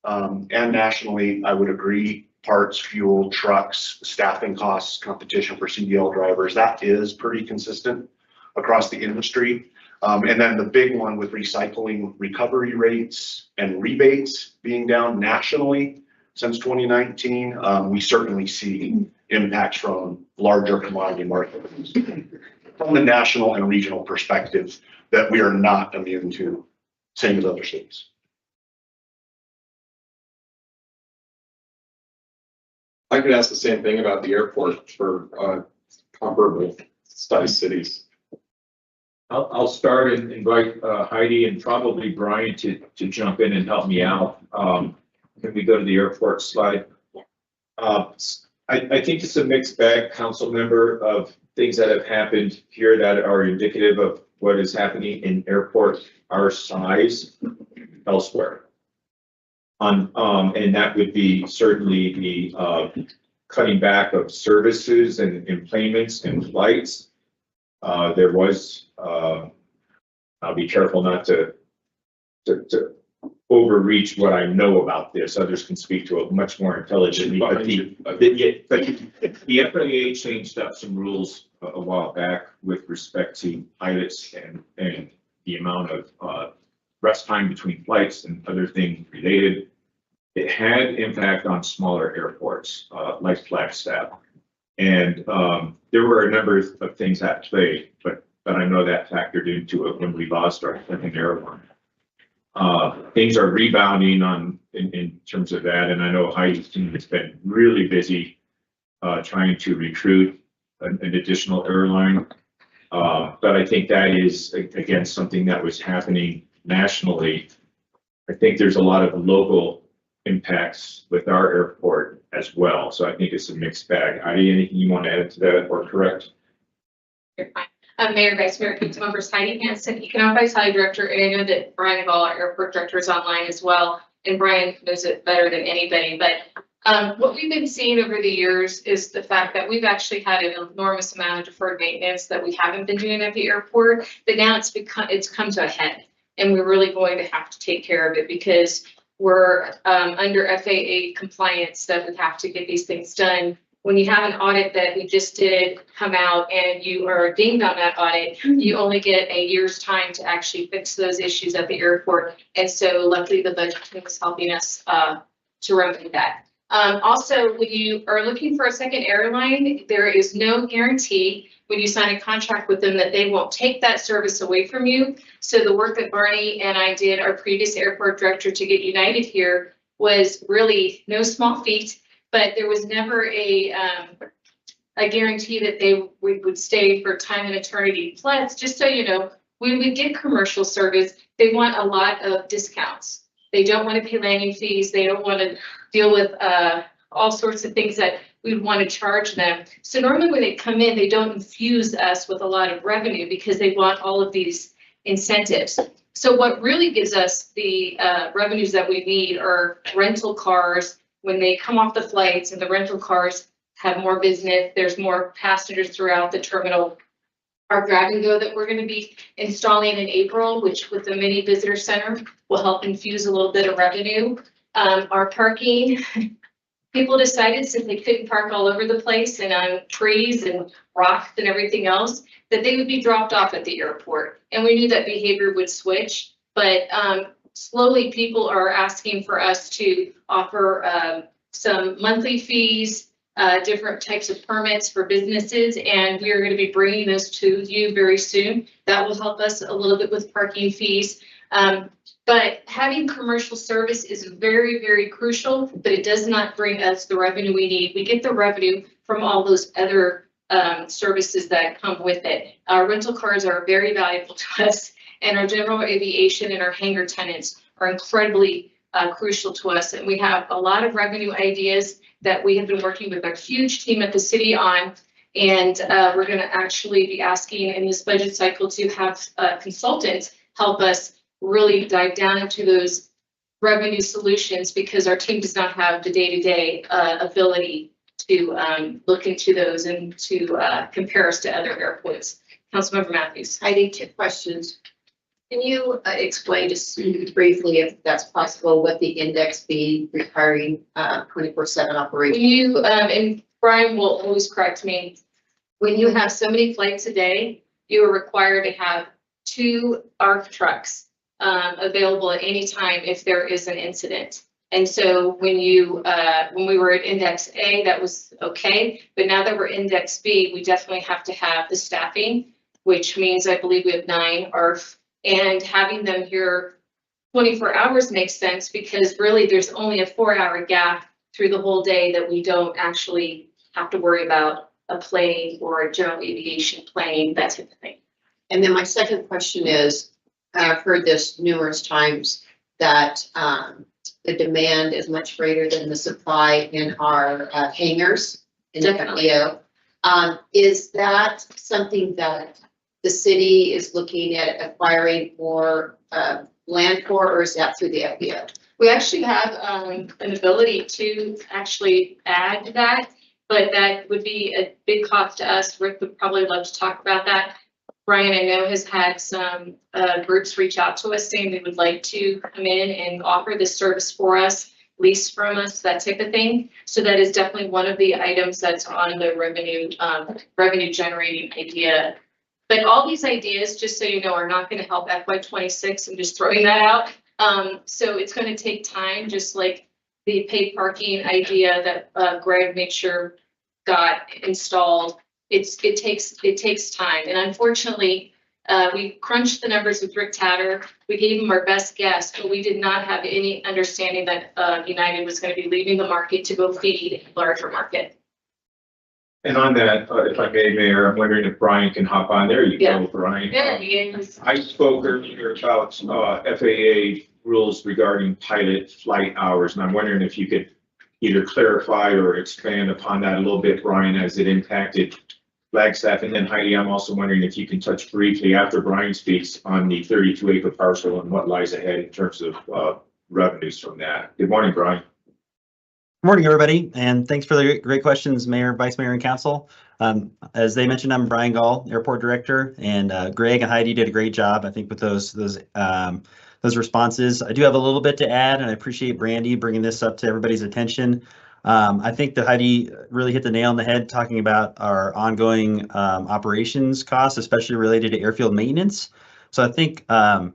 and nationally, I would agree, parts, fuel, trucks, staffing costs, competition for CDL drivers, that is pretty consistent across the industry. And then the big one with recycling recovery rates and rebates being down nationally since 2019, we certainly see impacts from larger commodity markets from the national and regional perspective that we are not immune to, same as other states. I could ask the same thing about the airport for comparable size cities. I'll start and invite Heidi and probably Brian to jump in and help me out. Can we go to the airport slide? I think it's a mixed bag, council member, of things that have happened here that are indicative of what is happening in airports our size elsewhere. And that would be certainly the cutting back of services and payments and flights. There was, I'll be careful not to overreach what I know about this. Others can speak to it much more intelligently. But the FAA changed up some rules a while back with respect to pilots and the amount of rest time between flights and other things related. It had impact on smaller airports like Flagstaff. And there were a number of things at play, but I know that factored into it when we lost our second airline. Things are rebounding in terms of that, and I know Heidi's team has been really busy trying to recruit an additional airline. But I think that is, again, something that was happening nationally. I think there's a lot of local impacts with our airport as well. So I think it's a mixed bag. Heidi, anything you want to add to that or correct? You're fine. Mayor, Vice Mayor, Council Members, Heidi Hansen, Economic Vitality Director, and I know that Brian of all our airport directors online as well, and Brian knows it better than anybody. But what we've been seeing over the years is the fact that we've actually had an enormous amount of deferred maintenance that we haven't been doing at the airport, but now it's come to a head, and we're really going to have to take care of it because we're under FAA compliance that we have to get these things done. When you have an audit that we just did come out and you are dinged on that audit, you only get a year's time to actually fix those issues at the airport. And so luckily the budget team is helping us to remedy that. Also, when you are looking for a second airline, there is no guarantee when you sign a contract with them that they won't take that service away from you. So the work that Barney and I did, our previous airport director, to get United here was really no small feat. But there was never a guarantee that we would stay for time and eternity. Plus, just so you know, when we get commercial service, they want a lot of discounts. They don't want to pay landing fees. They don't want to deal with all sorts of things that we would want to charge them. So normally when they come in, they don't infuse us with a lot of revenue because they want all of these incentives. So what really gives us the revenues that we need are rental cars. When they come off the flights and the rental cars have more business, there's more passengers throughout the terminal. Our grab and go that we're going to be installing in April, which with the mini visitor center will help infuse a little bit of revenue. Our parking, people decided since they couldn't park all over the place and on trees and rocks and everything else, that they would be dropped off at the airport. And we knew that behavior would switch, but slowly people are asking for us to offer some monthly fees, different types of permits for businesses, and we are going to be bringing those to you very soon. That will help us a little bit with parking fees. But having commercial service is very, very crucial, but it does not bring us the revenue we need. We get the revenue from all those other services that come with it. Our rental cars are very valuable to us, and our general aviation and our hangar tenants are incredibly crucial to us. And we have a lot of revenue ideas that we have been working with a huge team at the city on. And we're going to actually be asking in this budget cycle to have consultants help us really dive down into those revenue solutions, because our team does not have the day-to-day ability to look into those and to compare us to other airports. Councilmember Matthews. Heidi, 2 questions. Can you explain just briefly, if that's possible, what the index B requiring 24/7 operation? You, and Brian will always correct me, when you have so many flights a day, you are required to have 2 ARF trucks available at any time if there is an incident. And so when we were at index A, that was okay. But now that we're index B, we definitely have to have the staffing, which means I believe we have 9 ARF, and having them here 24 hours makes sense, because really there's only a 4-hour gap through the whole day that we don't actually have to worry about a plane or a general aviation plane, that type of thing. And then my second question is, I've heard this numerous times, that the demand is much greater than the supply in our hangars in the FBO. Is that something that the city is looking at acquiring more land for, or is that through the FBO? We actually have an ability to actually add that, but that would be a big cost to us. Rick would probably love to talk about that. Brian, I know, has had some groups reach out to us saying they would like to come in and offer this service for us, lease from us, that type of thing. So that is definitely one of the items that's on the revenue generating idea. But all these ideas, just so you know, are not going to help FY26. I'm just throwing that out. So it's going to take time, just like the paid parking idea that Greg made sure got installed. It takes time, and unfortunately, we crunched the numbers with Rick Tatter. We gave him our best guess, but we did not have any understanding that United was going to be leaving the market to go feed a larger market. And on that, if I may, Mayor, I'm wondering if Brian can hop on there. You go, Brian. Yeah, he is. I spoke earlier about FAA rules regarding pilot flight hours, and I'm wondering if you could either clarify or expand upon that a little bit, Brian, as it impacted Flagstaff. And then Heidi, I'm also wondering if you can touch briefly after Brian speaks on the 32-acre parcel and what lies ahead in terms of revenues from that. Good morning, Brian. Good morning, everybody, and thanks for the great questions, Mayor, Vice Mayor, and Council. As they mentioned, I'm Brian Gall, Airport Director, and Greg and Heidi did a great job, I think, with those responses. I do have a little bit to add, and I appreciate Brandy bringing this up to everybody's attention. I think that Heidi really hit the nail on the head talking about our ongoing operations costs, especially related to airfield maintenance. So I think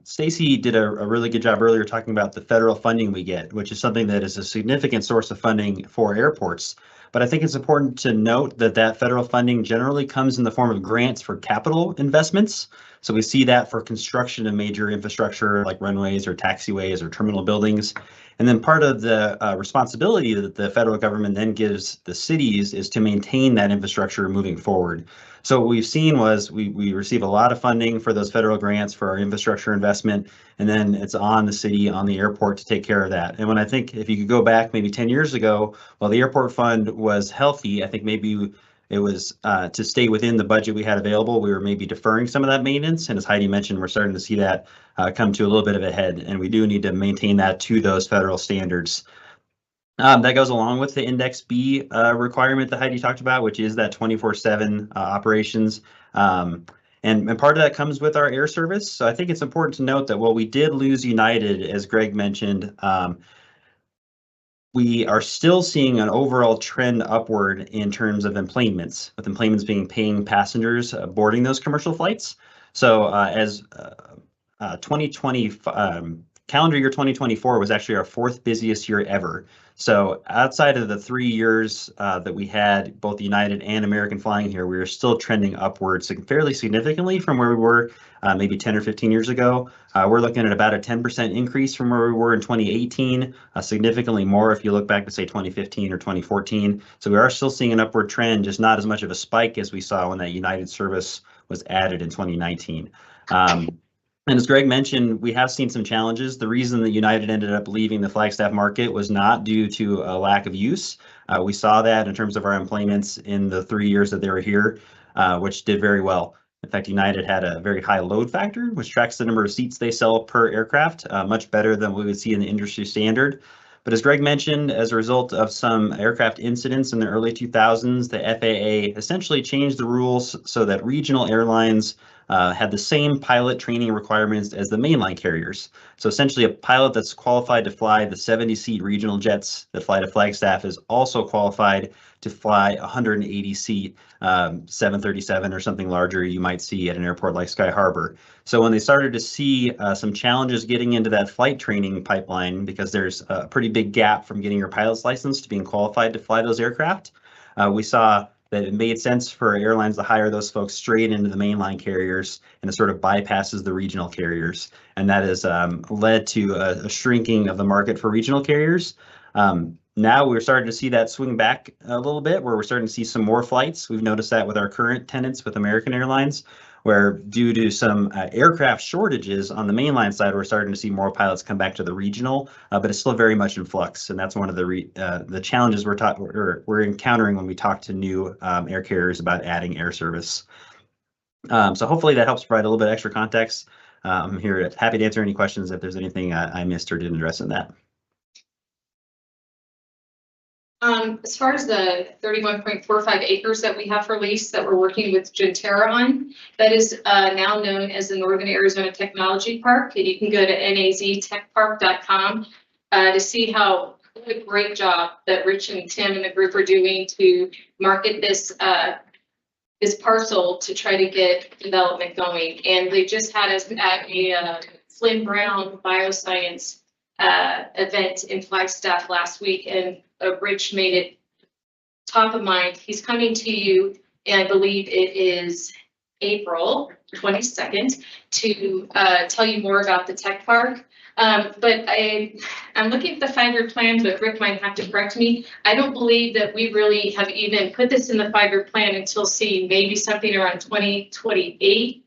Stacy did a really good job earlier talking about the federal funding we get, which is something that is a significant source of funding for airports. But I think it's important to note that that federal funding generally comes in the form of grants for capital investments. So we see that for construction of major infrastructure like runways or taxiways or terminal buildings. And then part of the responsibility that the federal government then gives the cities is to maintain that infrastructure moving forward. So what we've seen was we receive a lot of funding for those federal grants for our infrastructure investment, and then it's on the city, on the airport to take care of that. And when I think if you could go back maybe 10 years ago, while the airport fund was healthy, I think maybe it was to stay within the budget we had available. We were maybe deferring some of that maintenance. And as Heidi mentioned, we're starting to see that come to a little bit of a head, and we do need to maintain that to those federal standards. That goes along with the Index B requirement that Heidi talked about, which is that 24/7 operations. And part of that comes with our air service. So I think it's important to note that while we did lose United, as Greg mentioned, we are still seeing an overall trend upward in terms of enplanements, with enplanements being paying passengers boarding those commercial flights. So as 2020, calendar year 2024 was actually our 4th busiest year ever. So outside of the 3 years that we had both United and American flying here, we were still trending upwards fairly significantly from where we were maybe 10 or 15 years ago. We're looking at about a 10% increase from where we were in 2018, significantly more if you look back to say 2015 or 2014. So we are still seeing an upward trend, just not as much of a spike as we saw when that United service was added in 2019. And as Greg mentioned, we have seen some challenges. The reason that United ended up leaving the Flagstaff market was not due to a lack of use. We saw that in terms of our employments in the 3 years that they were here, which did very well. In fact, United had a very high load factor, which tracks the number of seats they sell per aircraft, much better than we would see in the industry standard. But as Greg mentioned, as a result of some aircraft incidents in the early 2000s, the FAA essentially changed the rules so that regional airlines had the same pilot training requirements as the mainline carriers. So essentially a pilot that's qualified to fly the 70-seat regional jets that fly to Flagstaff is also qualified to fly 180-seat 737 or something larger you might see at an airport like Sky Harbor. So when they started to see some challenges getting into that flight training pipeline, because there's a pretty big gap from getting your pilot's license to being qualified to fly those aircraft, we saw that it made sense for airlines to hire those folks straight into the mainline carriers, and it sort of bypasses the regional carriers. And that has led to a shrinking of the market for regional carriers. Now we're starting to see that swing back a little bit, where we're starting to see some more flights. We've noticed that with our current tenants with American Airlines, where due to some aircraft shortages on the mainline side, we're starting to see more pilots come back to the regional, but it's still very much in flux. And that's one of the challenges we're encountering when we talk to new air carriers about adding air service. So hopefully that helps provide a little bit extra context. I'm here, happy to answer any questions if there's anything I missed or didn't address in that. As far as the 31.45 acres that we have for lease that we're working with Gentera on, that is now known as the Northern Arizona Technology Park. And you can go to naztechpark.com to see how what a great job that Rich and Tim and the group are doing to market this this parcel to try to get development going. And they just had us at a Flynn Brown Bioscience event in Flagstaff last week, and Rich made it top of mind. He's coming to you, and I believe it is April 22nd, to tell you more about the tech park. But I'm looking at the 5-year plan, but Rick might have to correct me. I don't believe that we really have even put this in the 5-year plan until seeing maybe something around 2028.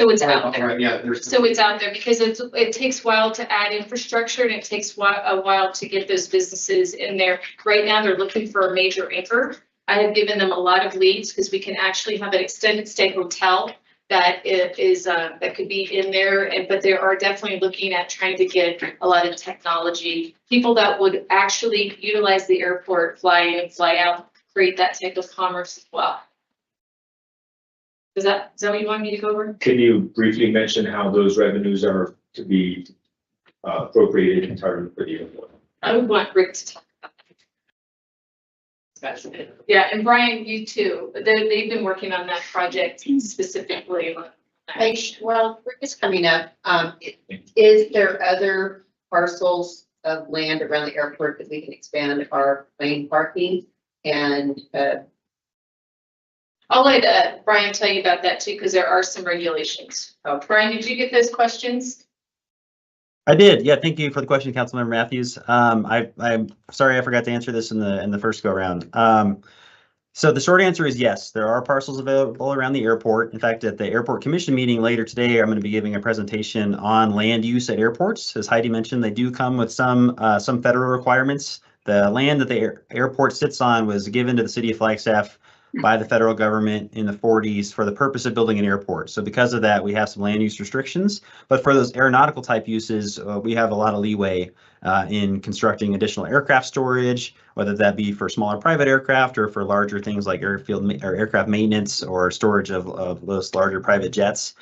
So it's out there. Yeah, So it's out there because it takes a while to add infrastructure, and it takes a while to get those businesses in there. Right now, they're looking for a major anchor. I have given them a lot of leads because we can actually have an extended stay hotel that is that could be in there, but they are definitely looking at trying to get a lot of technology, people that would actually utilize the airport, fly in and fly out, create that type of commerce as well. Is that what you want me to go over? Can you briefly mention how those revenues are to be appropriated entirely for the airport? I would want Rick to talk about that. Yeah, and Brian, you too. They've been working on that project specifically. Well, Rick is coming up. Is there other parcels of land around the airport that we can expand our plane parking? And I'll let Brian tell you about that too, because there are some regulations. Brian, did you get those questions? I did. Yeah, thank you for the question, Councilmember Matthews. I'm sorry I forgot to answer this in the first go round. So the short answer is yes, there are parcels available around the airport. In fact, at the airport commission meeting later today, I'm going to be giving a presentation on land use at airports. As Heidi mentioned, they do come with some federal requirements. The land that the airport sits on was given to the city of Flagstaff by the federal government in the 40s for the purpose of building an airport. So because of that, we have some land use restrictions. But for those aeronautical type uses, we have a lot of leeway in constructing additional aircraft storage, whether that be for smaller private aircraft or for larger things like airfield or aircraft maintenance or storage of those larger private jets.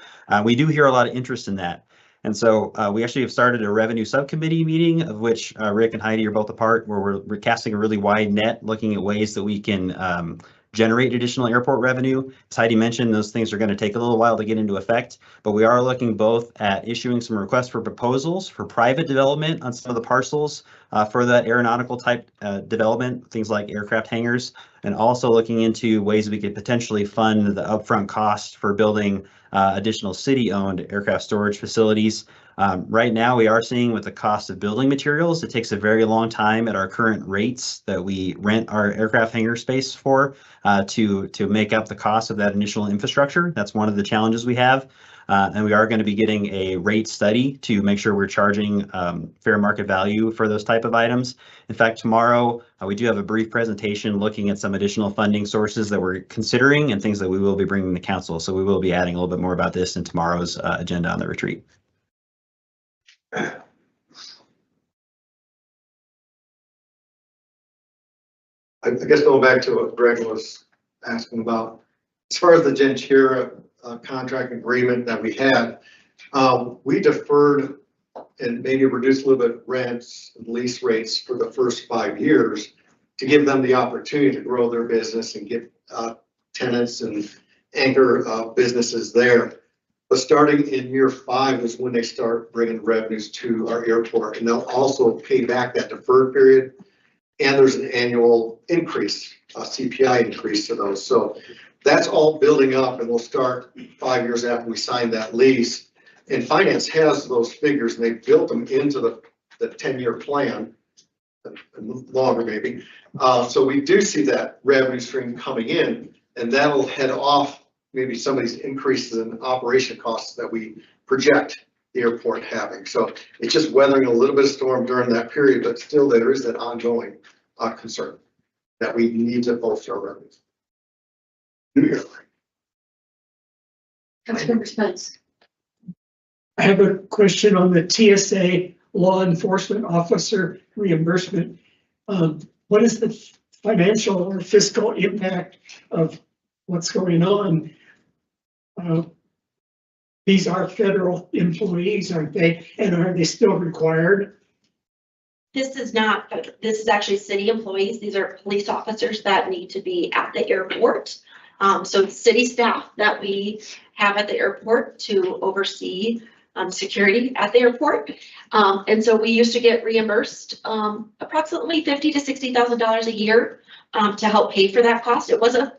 We do hear a lot of interest in that. And so we actually have started a revenue subcommittee meeting, of which Rick and Heidi are both a part, where we're casting a really wide net, looking at ways that we can generate additional airport revenue. As Heidi mentioned, those things are going to take a little while to get into effect, but we are looking both at issuing some requests for proposals for private development on some of the parcels for that aeronautical type development, things like aircraft hangars, and also looking into ways we could potentially fund the upfront cost for building additional city-owned aircraft storage facilities. Right now, we are seeing with the cost of building materials, it takes a very long time at our current rates that we rent our aircraft hangar space for to make up the cost of that initial infrastructure. That's one of the challenges we have. And we are going to be getting a rate study to make sure we're charging fair market value for those type of items. In fact, tomorrow we do have a brief presentation looking at some additional funding sources that we're considering and things that we will be bringing to council. So we will be adding a little bit more about this in tomorrow's agenda on the retreat. I guess going back to what Greg was asking about, as far as the Gentira contract agreement that we had, we deferred and maybe reduced a little bit rents and lease rates for the first 5 years to give them the opportunity to grow their business and get tenants and anchor businesses there. But starting in year 5 is when they start bringing revenues to our airport, and they'll also pay back that deferred period. And there's an annual increase, a CPI increase to those. So that's all building up, and we'll start 5 years after we sign that lease. And finance has those figures, and they built them into the 10-year plan, longer maybe. So we do see that revenue stream coming in, and that'll head off maybe some of these increases in operation costs that we project the airport having. So it's just weathering a little bit of storm during that period, but still there is that ongoing concern that we need to bolster our revenues. Councilmember Spence. I have a question on the TSA law enforcement officer reimbursement. What is the financial or fiscal impact of what's going on? These are federal employees, aren't they? And are they still required? This is not, this is actually city employees. These are police officers that need to be at the airport. So city staff that we have at the airport to oversee security at the airport. And so we used to get reimbursed approximately $50,000 to $60,000 a year to help pay for that cost. It was a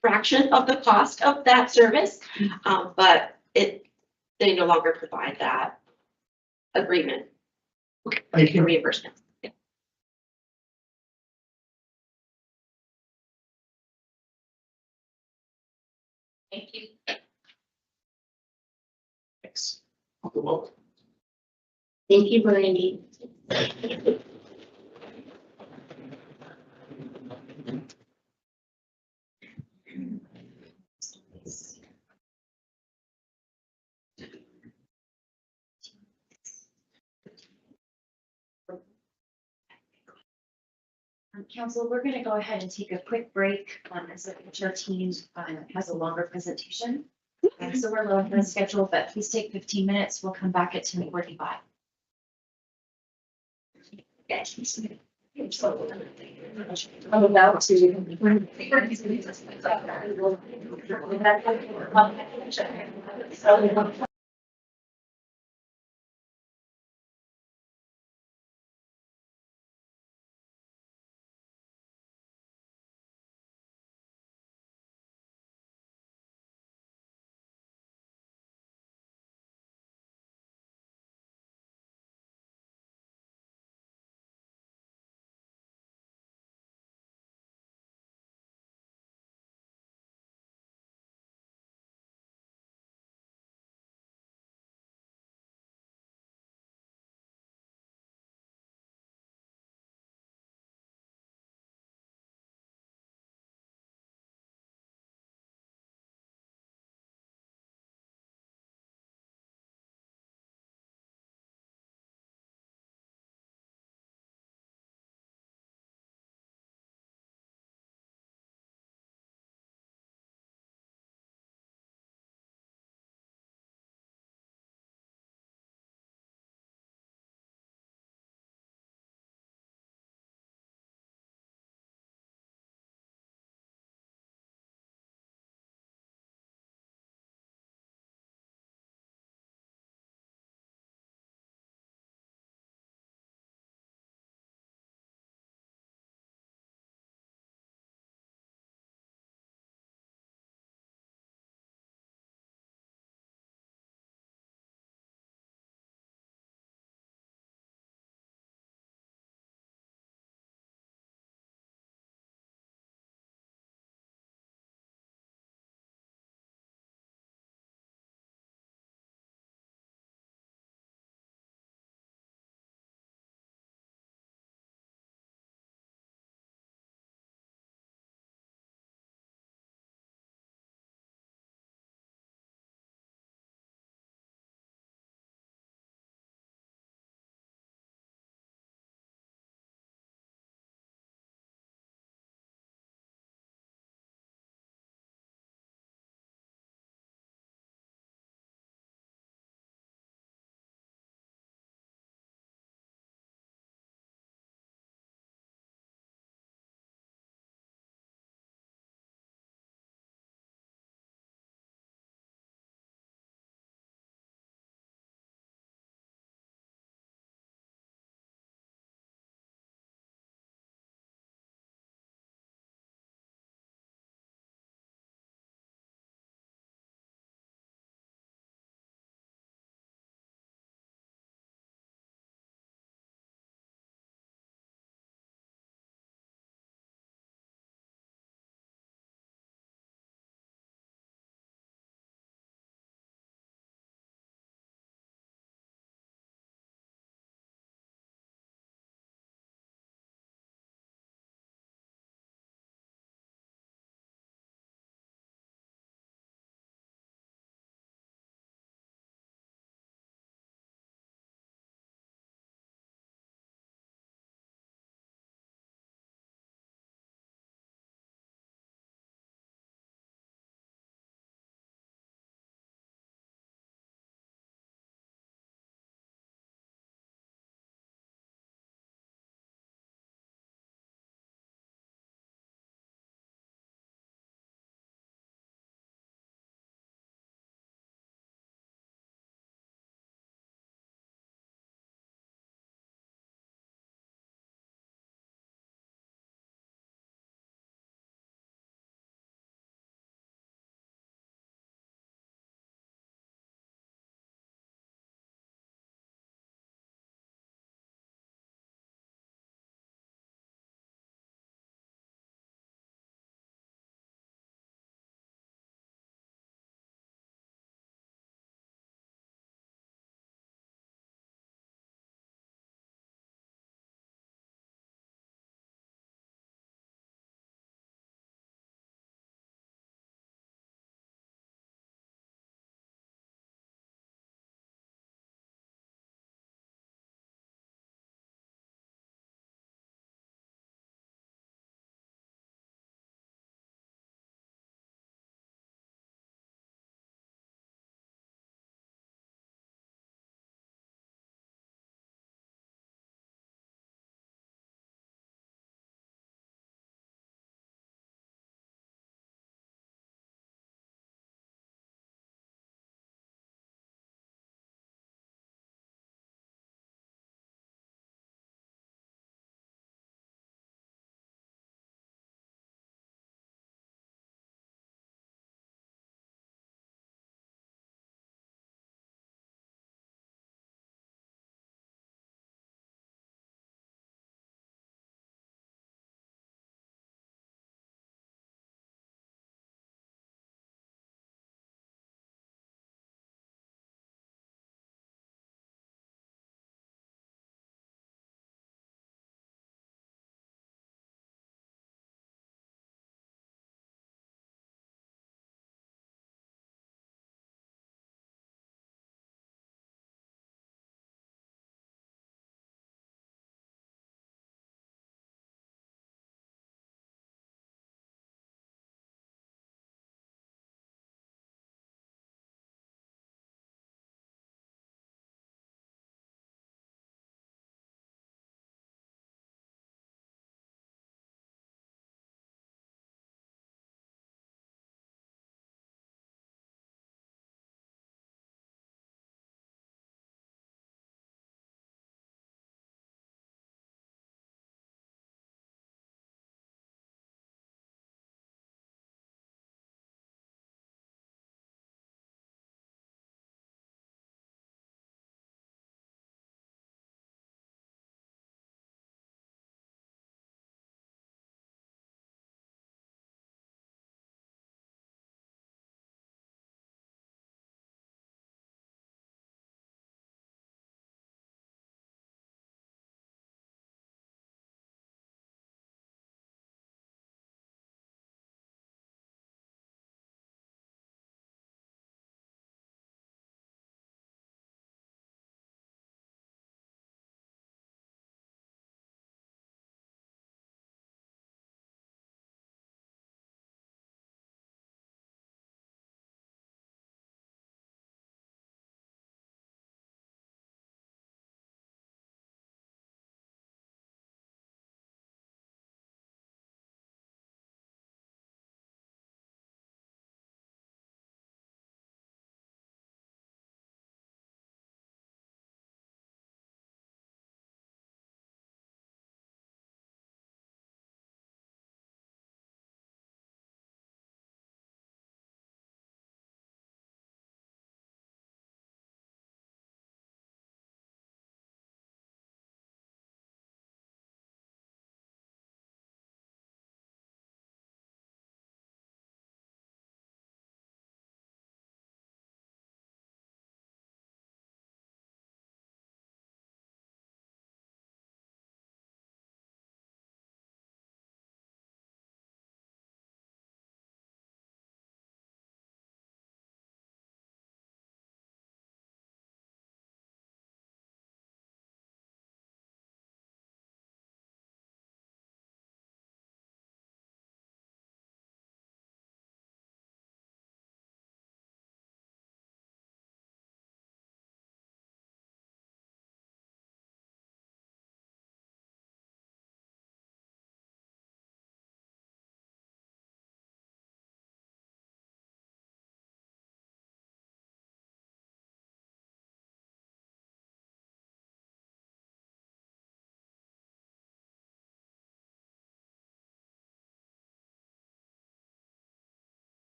fraction of the cost of that service, but they no longer provide that agreement. Thank you. Reimbursement. Yeah. Thank you. Thanks. Thank you, Brandy. Council, we're going to go ahead and take a quick break as the HR team has a longer presentation. So we're low on schedule, but please take 15 minutes. We'll come back at 10:45. I'm about to.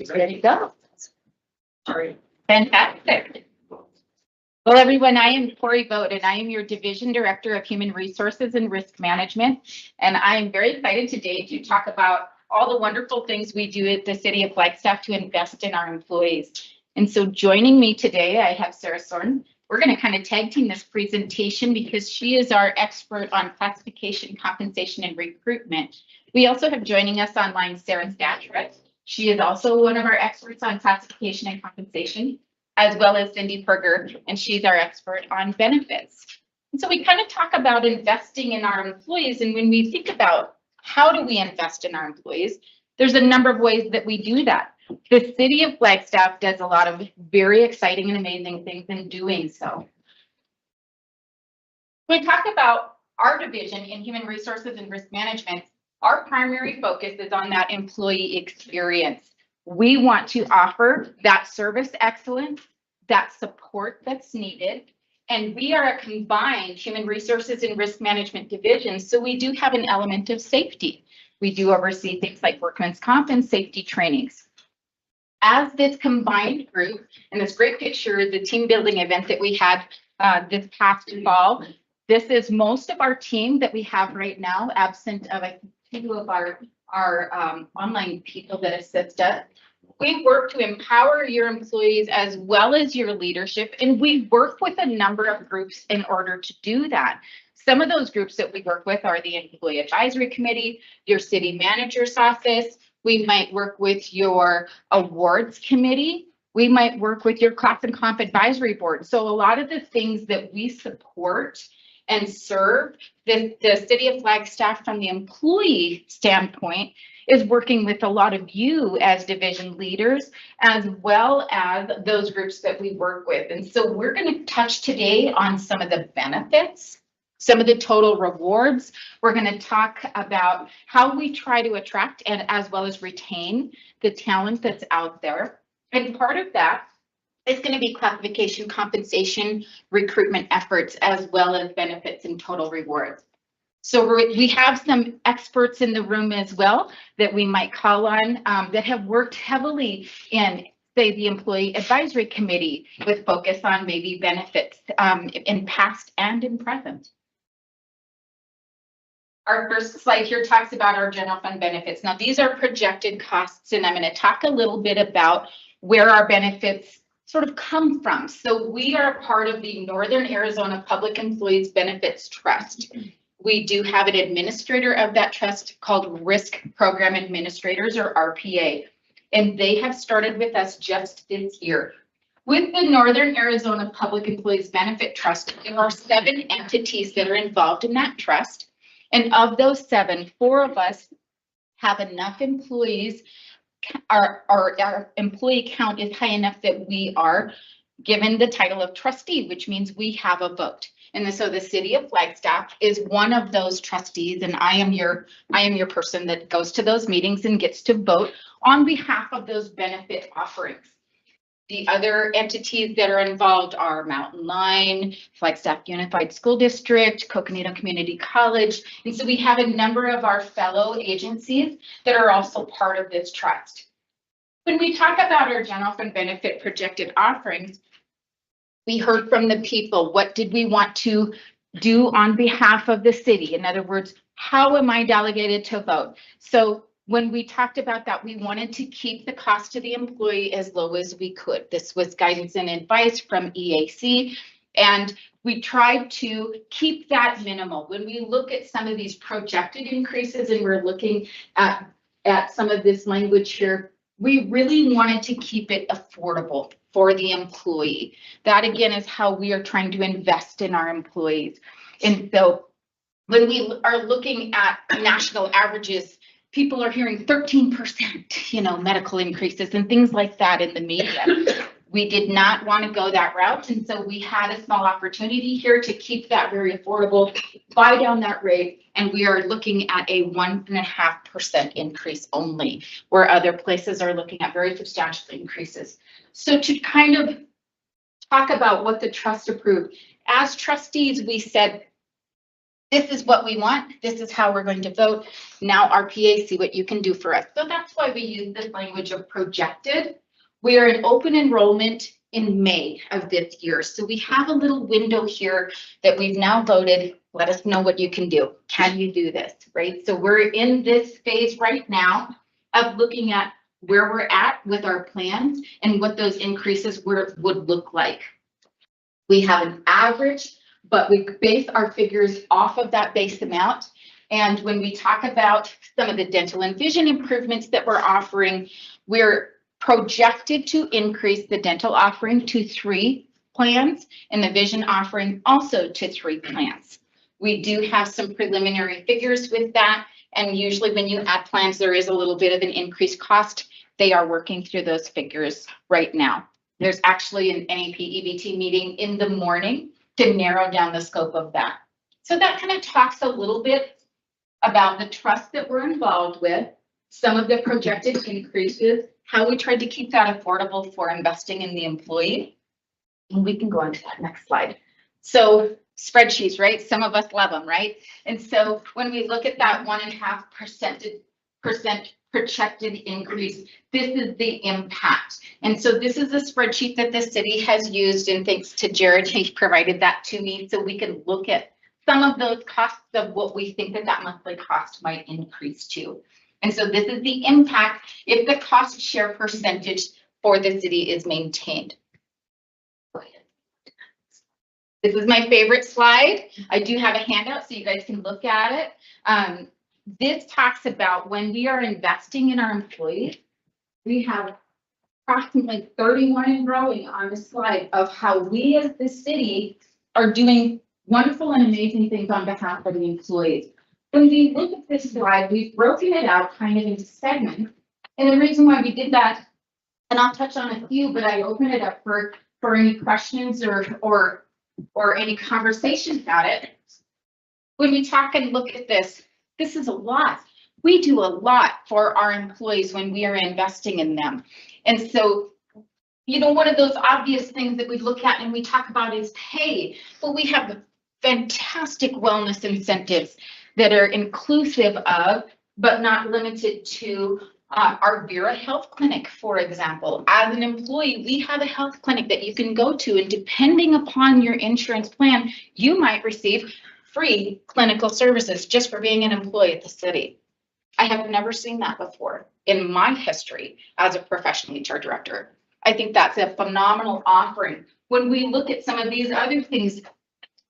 There you go. Fantastic. Well, everyone, I am Corey Vogt, and I am your Division Director of Human Resources and Risk Management. And I am very excited today to talk about all the wonderful things we do at the City of Flagstaff to invest in our employees. And so joining me today, I have Sarah Sorn. We're going to kind of tag team this presentation because she is our expert on classification, compensation, and recruitment. We also have joining us online, Sarah Statchett. She is also one of our experts on classification and compensation, as well as Cindy Perger, and she's our expert on benefits. And so we kind of talk about investing in our employees. And when we think about how do we invest in our employees, there's a number of ways that we do that. The City of Flagstaff does a lot of very exciting and amazing things in doing so. When we talk about our division in Human Resources and Risk Management, our primary focus is on that employee experience. We want to offer that service excellence, that support that's needed, and we are a combined Human Resources and Risk Management division, so we do have an element of safety. We do oversee things like workman's comp and safety trainings. As this combined group, and this great picture is the team building event that we had this past fall. This is most of our team that we have right now, absent of a few of our online people that assist us. We work to empower your employees as well as your leadership, and we work with a number of groups in order to do that. Some of those groups that we work with are the Employee Advisory Committee, your City Manager's Office. We might work with your Awards Committee. We might work with your Class and Comp Advisory Board. So a lot of the things that we support and serve the City of Flagstaff from the employee standpoint is working with a lot of you as division leaders, as well as those groups that we work with. And so we're going to touch today on some of the benefits, some of the total rewards. We're going to talk about how we try to attract and as well as retain the talent that's out there. And part of that is going to be classification, compensation, recruitment efforts, as well as benefits and total rewards. So we have some experts in the room as well that we might call on that have worked heavily in, say, the Employee Advisory Committee with focus on maybe benefits in past and in present. Our first slide here talks about our general fund benefits. Now, these are projected costs, and I'm going to talk a little bit about where our benefits sort of come from. So we are part of the Northern Arizona Public Employees Benefits Trust. We do have an administrator of that trust called Risk Program Administrators, or RPA, and they have started with us just this year. With the Northern Arizona Public Employees Benefit Trust, there are 7 entities that are involved in that trust. And of those 7, 4 of us have enough employees. Our employee count is high enough that we are given the title of trustee, which means we have a vote. And so the City of Flagstaff is one of those trustees, and I am your person that goes to those meetings and gets to vote on behalf of those benefit offerings. The other entities that are involved are Mountain Line, Flagstaff Unified School District, Coconino Community College. And so we have a number of our fellow agencies that are also part of this trust. When we talk about our general fund benefit projected offerings, we heard from the people, what did we want to do on behalf of the city? In other words, how am I delegated to vote? So when we talked about that, we wanted to keep the cost to the employee as low as we could. This was guidance and advice from EAC, and we tried to keep that minimal. When we look at some of these projected increases, and we're looking at some of this language here, we really wanted to keep it affordable for the employee. That again is how we are trying to invest in our employees. And so when we are looking at national averages, people are hearing 13%, medical increases and things like that in the media. We did not want to go that route. And so we had a small opportunity here to keep that very affordable, buy down that rate. And we are looking at a 1.5% increase only, where other places are looking at very substantial increases. So to kind of talk about what the trust approved. As trustees, we said, this is what we want. This is how we're going to vote. Now RPA, see what you can do for us. So that's why we use this language of projected. We are in open enrollment in May of this year. So we have a little window here that we've now voted. Let us know what you can do. Can you do this, right? So we're in this phase right now of looking at where we're at with our plans and what those increases would look like. We have an average, but we base our figures off of that base amount. And when we talk about some of the dental and vision improvements that we're offering, we're projected to increase the dental offering to 3 plans and the vision offering also to 3 plans. We do have some preliminary figures with that. And usually when you add plans, there is a little bit of an increased cost. They are working through those figures right now. There's actually an NAP EBT meeting in the morning to narrow down the scope of that. So that kind of talks a little bit about the trust that we're involved with, some of the projected increases, how we tried to keep that affordable for investing in the employee. And we can go on to that next slide. So spreadsheets, right? Some of us love them, right? And so when we look at that 1.5% projected increase, this is the impact. And so this is a spreadsheet that the city has used, and thanks to Jared, he provided that to me so we can look at some of those costs of what we think that monthly cost might increase to. And so this is the impact if the cost share percentage for the city is maintained. This is my favorite slide. I do have a handout so you guys can look at it. This talks about when we are investing in our employees, we have approximately 31 and growing on the slide of how we as the city are doing wonderful and amazing things on behalf of the employees. When we look at this slide, we've broken it out kind of into segments. And the reason why we did that, and I'll touch on a few, but I open it up for any questions or any conversation about it. When we talk and look at this, this is a lot. We do a lot for our employees when we are investing in them. And so, you know, one of those obvious things that we look at and we talk about is pay. But we have fantastic wellness incentives that are inclusive of, but not limited to, our Vera Health Clinic, for example. As an employee, we have a health clinic that you can go to, and depending upon your insurance plan, you might receive free clinical services just for being an employee at the city. I have never seen that before in my history as a professional HR director. I think that's a phenomenal offering. When we look at some of these other things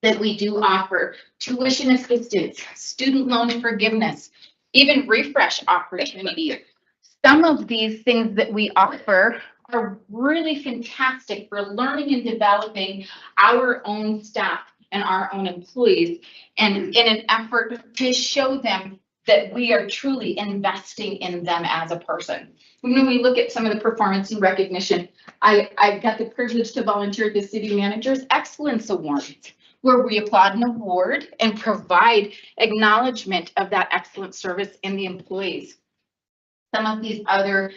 that we do offer, tuition assistance, student loan forgiveness, even refresh opportunities. Some of these things that we offer are really fantastic for learning and developing our own staff and our own employees, and in an effort to show them that we are truly investing in them as a person. When we look at some of the performance and recognition, I've got the privilege to volunteer at the City Manager's Excellence Awards, where we applaud an award and provide acknowledgement of that excellent service in the employees. Some of these other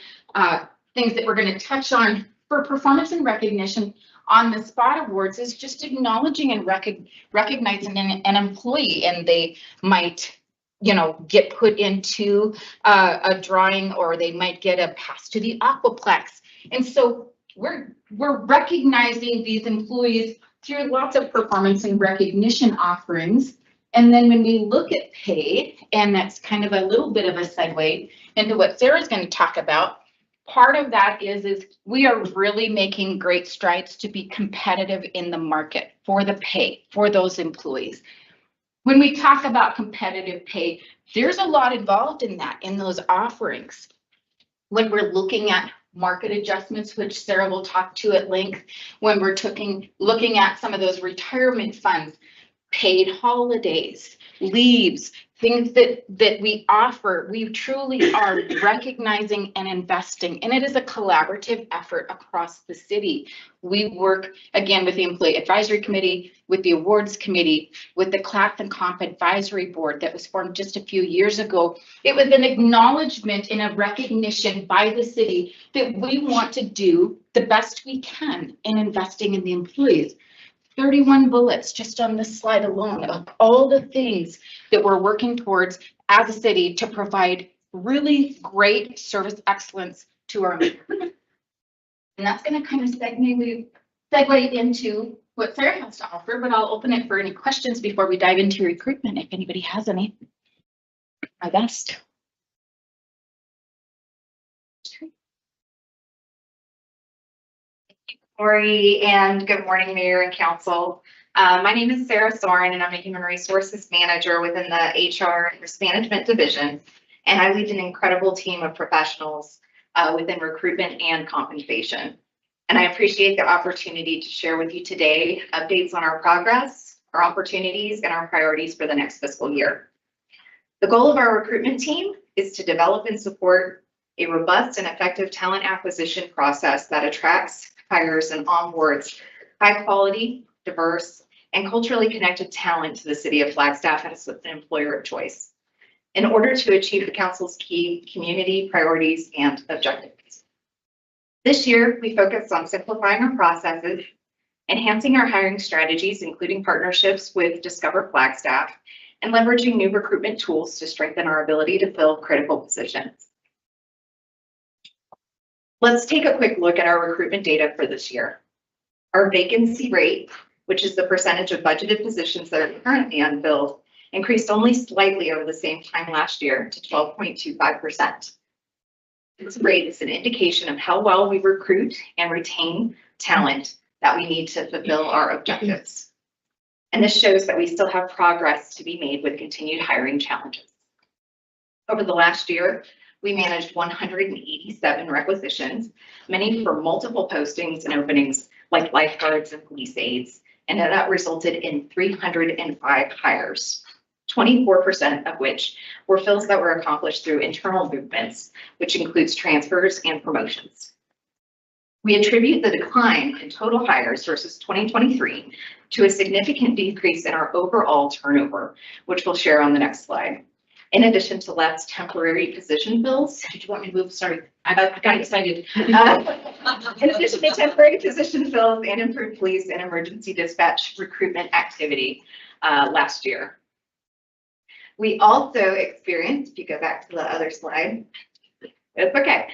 things that we're going to touch on for performance and recognition on the spot awards is just acknowledging and recognizing an employee, and they might, you know, get put into a drawing, or they might get a pass to the Aquaplex. And so we're recognizing these employees through lots of performance and recognition offerings. And then when we look at pay, and that's kind of a little bit of a segue into what Sarah's going to talk about, part of that is we are really making great strides to be competitive in the market for the pay for those employees. When we talk about competitive pay, there's a lot involved in that, in those offerings. When we're looking at market adjustments, which Sarah will talk to at length, when we're looking at some of those retirement funds, paid holidays, leaves, things that we offer, we truly are recognizing and investing, and it is a collaborative effort across the city. We work again with the Employee Advisory Committee, with the Awards Committee, with the Clacton Comp Advisory Board that was formed just a few years ago. It was an acknowledgement and a recognition by the city that we want to do the best we can in investing in the employees. 31 bullets just on this slide alone of all the things that we're working towards as a city to provide really great service excellence to our employees. And that's going to kind of segue into what Sarah has to offer, but I'll open it for any questions before we dive into recruitment, if anybody has any. My best. Lori, and good morning, Mayor and Council. My name is Sarah Soren, and I'm a Human Resources Manager within the HR and Risk Management Division. And I lead an incredible team of professionals within recruitment and compensation. And I appreciate the opportunity to share with you today updates on our progress, our opportunities, and our priorities for the next fiscal year. The goal of our recruitment team is to develop and support a robust and effective talent acquisition process that attracts, hires, and onboards high quality, diverse, and culturally connected talent to the city of Flagstaff as an employer of choice in order to achieve the council's key community priorities and objectives. This year, we focused on simplifying our processes, enhancing our hiring strategies, including partnerships with Discover Flagstaff, and leveraging new recruitment tools to strengthen our ability to fill critical positions. Let's take a quick look at our recruitment data for this year. Our vacancy rate, which is the percentage of budgeted positions that are currently unfilled, increased only slightly over the same time last year to 12.25%. This rate is an indication of how well we recruit and retain talent that we need to fulfill our objectives. And this shows that we still have progress to be made with continued hiring challenges. Over the last year, we managed 187 requisitions, many for multiple postings and openings like lifeguards and police aides, and that resulted in 305 hires, 24% of which were fills that were accomplished through internal movements, which includes transfers and promotions. We attribute the decline in total hires versus 2023 to a significant decrease in our overall turnover, which we'll share on the next slide. In addition to less temporary position fills, did you want me to move? Sorry, I got excited. In addition to temporary position fills and improved police and emergency dispatch recruitment activity last year. We also experienced, if you go back to the other slide, it's okay.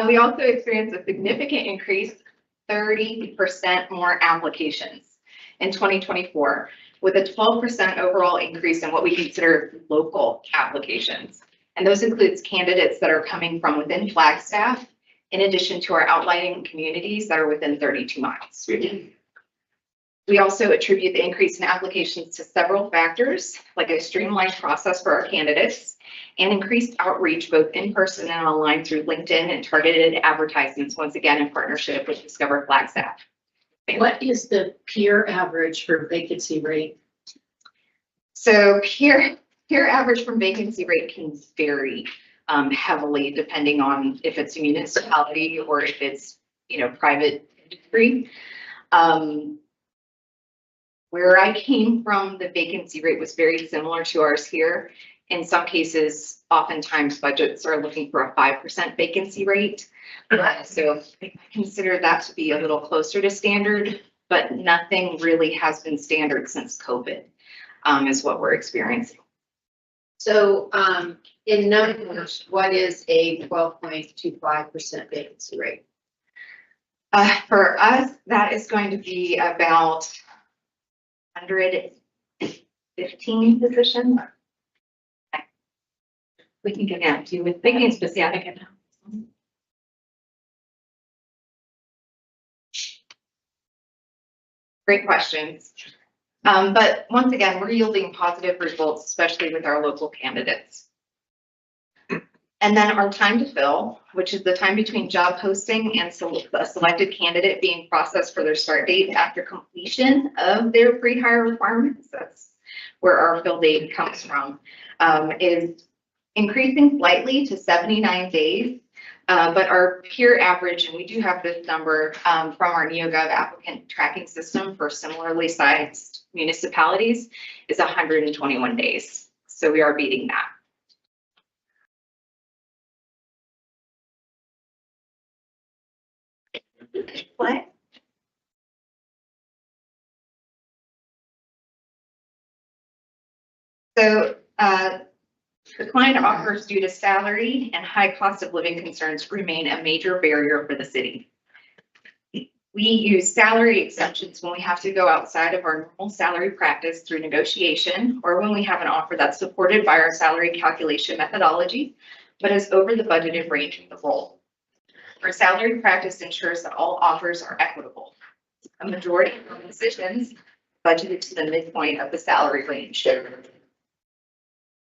We also experienced a significant increase, 30% more applications in 2024. With a 12% overall increase in what we consider local applications. And those includes candidates that are coming from within Flagstaff, in addition to our outlying communities that are within 32 miles. We also attribute the increase in applications to several factors, like a streamlined process for our candidates and increased outreach both in person and online through LinkedIn and targeted advertisements, once again in partnership with Discover Flagstaff. What is the peer average for vacancy rate? So peer average from vacancy rate can vary heavily depending on if it's a municipality or if it's, private industry. Where I came from, the vacancy rate was very similar to ours here. In some cases, oftentimes budgets are looking for a 5% vacancy rate. So I consider that to be a little closer to standard, but nothing really has been standard since COVID, is what we're experiencing. So in numbers, what is a 12.25% vacancy rate? For us, that is going to be about 115 positions. We can get back to you with thinking specific. Great questions. But once again, we're yielding positive results, especially with our local candidates. And then our time to fill, which is the time between job posting and a selected candidate being processed for their start date after completion of their pre-hire requirements. That's where our fill date comes from, is increasing slightly to 79 days. But our peer average, and we do have this number from our NeoGov applicant tracking system for similarly sized municipalities, is 121 days. So we are beating that. What? So declined offers due to salary and high cost of living concerns remain a major barrier for the city. We use salary exceptions when we have to go outside of our normal salary practice through negotiation, or when we have an offer that's supported by our salary calculation methodology, but is over the budgeted range of the role. Our salary practice ensures that all offers are equitable. A majority of our positions budgeted to the midpoint of the salary range.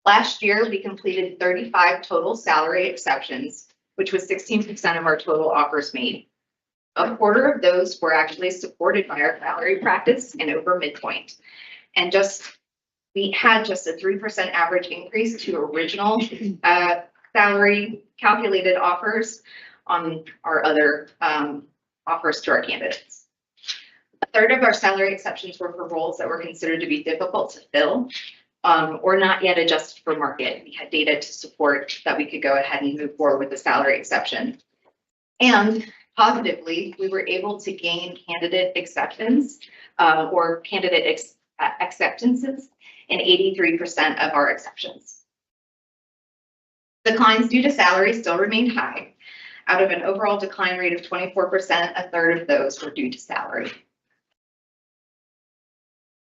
Last year, we completed 35 total salary exceptions, which was 16% of our total offers made. A quarter of those were actually supported by our salary practice and over midpoint. And we had just a 3% average increase to original salary calculated offers on our other offers to our candidates. A third of our salary exceptions were for roles that were considered to be difficult to fill or not yet adjusted for market. We had data to support that we could go ahead and move forward with the salary exception. And positively, we were able to gain candidate exceptions or candidate acceptances in 83% of our exceptions. Declines due to salary still remained high. Out of an overall decline rate of 24%, a third of those were due to salary.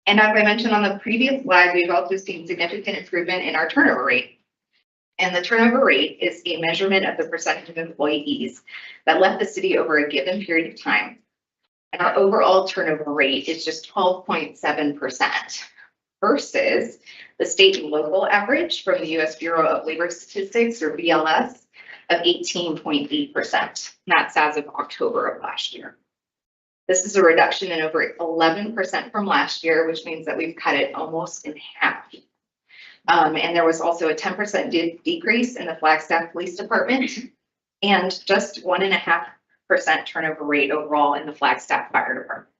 And as I mentioned on the previous slide, we've also seen significant improvement in our turnover rate. And the turnover rate is a measurement of the percentage of employees that left the city over a given period of time. And our overall turnover rate is just 12.7% versus the state and local average from the U.S. Bureau of Labor Statistics, or BLS, of 18.8%. That's as of October of last year. This is a reduction in over 11% from last year, which means that we've cut it almost in half. And there was also a 10% decrease in the Flagstaff Police Department and just 1.5% turnover rate overall in the Flagstaff Fire Department.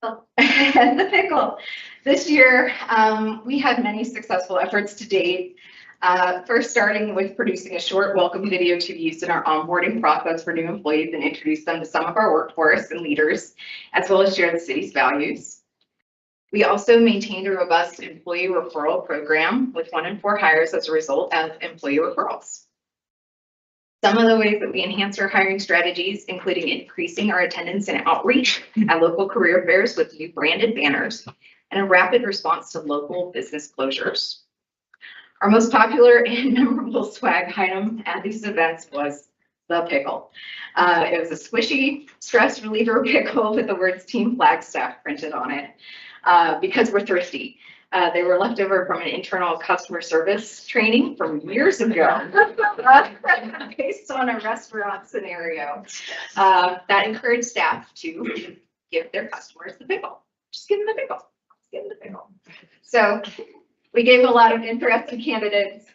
The pickle. This year, we had many successful efforts to date. First, starting with producing a short welcome video to be used in our onboarding process for new employees and introduce them to some of our workforce and leaders, as well as share the city's values. We also maintained a robust employee referral program with 1 in 4 hires as a result of employee referrals. Some of the ways that we enhance our hiring strategies, including increasing our attendance and outreach at local career fairs with new branded banners and a rapid response to local business closures. Our most popular and memorable swag item at these events was the pickle. It was a squishy stress reliever pickle with the words Team Flagstaff printed on it because we're thrifty. They were left over from an internal customer service training from years ago based on a restaurant scenario that encouraged staff to give their customers the pickle. Just give them the pickle. Just give them the pickle. So we gave a lot of interested candidates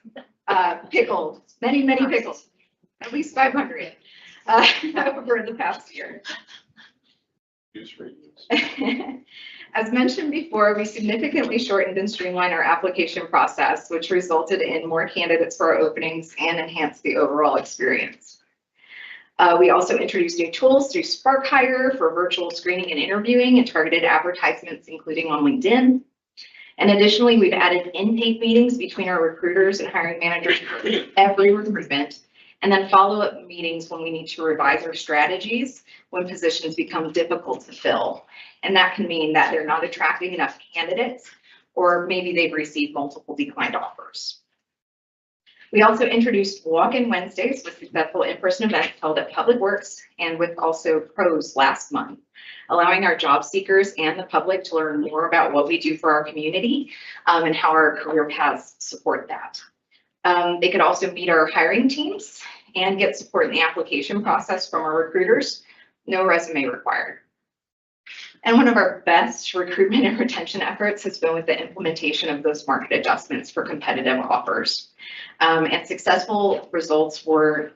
pickles, many pickles, at least 500 over the past year. As mentioned before, we significantly shortened and streamlined our application process, which resulted in more candidates for our openings and enhanced the overall experience. We also introduced new tools through Spark Hire for virtual screening and interviewing and targeted advertisements, including on LinkedIn. And additionally, we've added intake meetings between our recruiters and hiring managers for every recruitment, and then follow-up meetings when we need to revise our strategies when positions become difficult to fill. And that can mean that they're not attracting enough candidates, or maybe they've received multiple declined offers. We also introduced walk-in Wednesdays with successful in-person events held at Public Works and with also pros last month, allowing our job seekers and the public to learn more about what we do for our community and how our career paths support that. They could also meet our hiring teams and get support in the application process from our recruiters. No resume required. And one of our best recruitment and retention efforts has been with the implementation of those market adjustments for competitive offers. And successful results were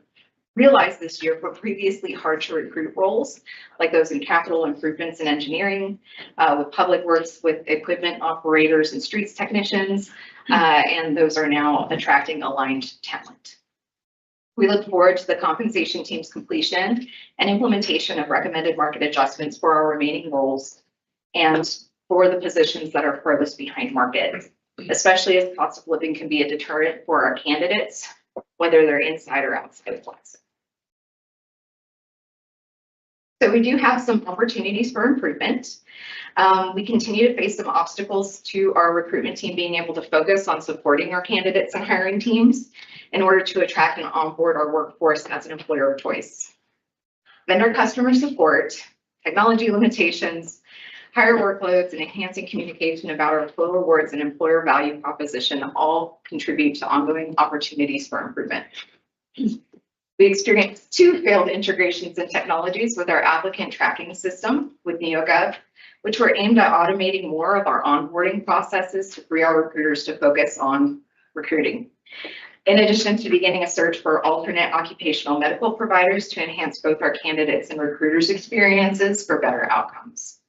realized this year for previously hard to recruit roles, like those in capital improvements and engineering, with public works, with equipment operators and streets technicians, and those are now attracting aligned talent. We look forward to the compensation team's completion and implementation of recommended market adjustments for our remaining roles and for the positions that are furthest behind market, especially as cost of living can be a deterrent for our candidates, whether they're inside or outside of Flagstaff. So we do have some opportunities for improvement. We continue to face some obstacles to our recruitment team being able to focus on supporting our candidates and hiring teams in order to attract and onboard our workforce as an employer of choice. Vendor customer support, technology limitations, higher workloads, and enhancing communication about our employer rewards and employer value proposition all contribute to ongoing opportunities for improvement. We experienced 2 failed integrations in technologies with our applicant tracking system with NeoGov, which were aimed at automating more of our onboarding processes to free our recruiters to focus on recruiting. In addition to beginning a search for alternate occupational medical providers to enhance both our candidates and recruiters' experiences for better outcomes.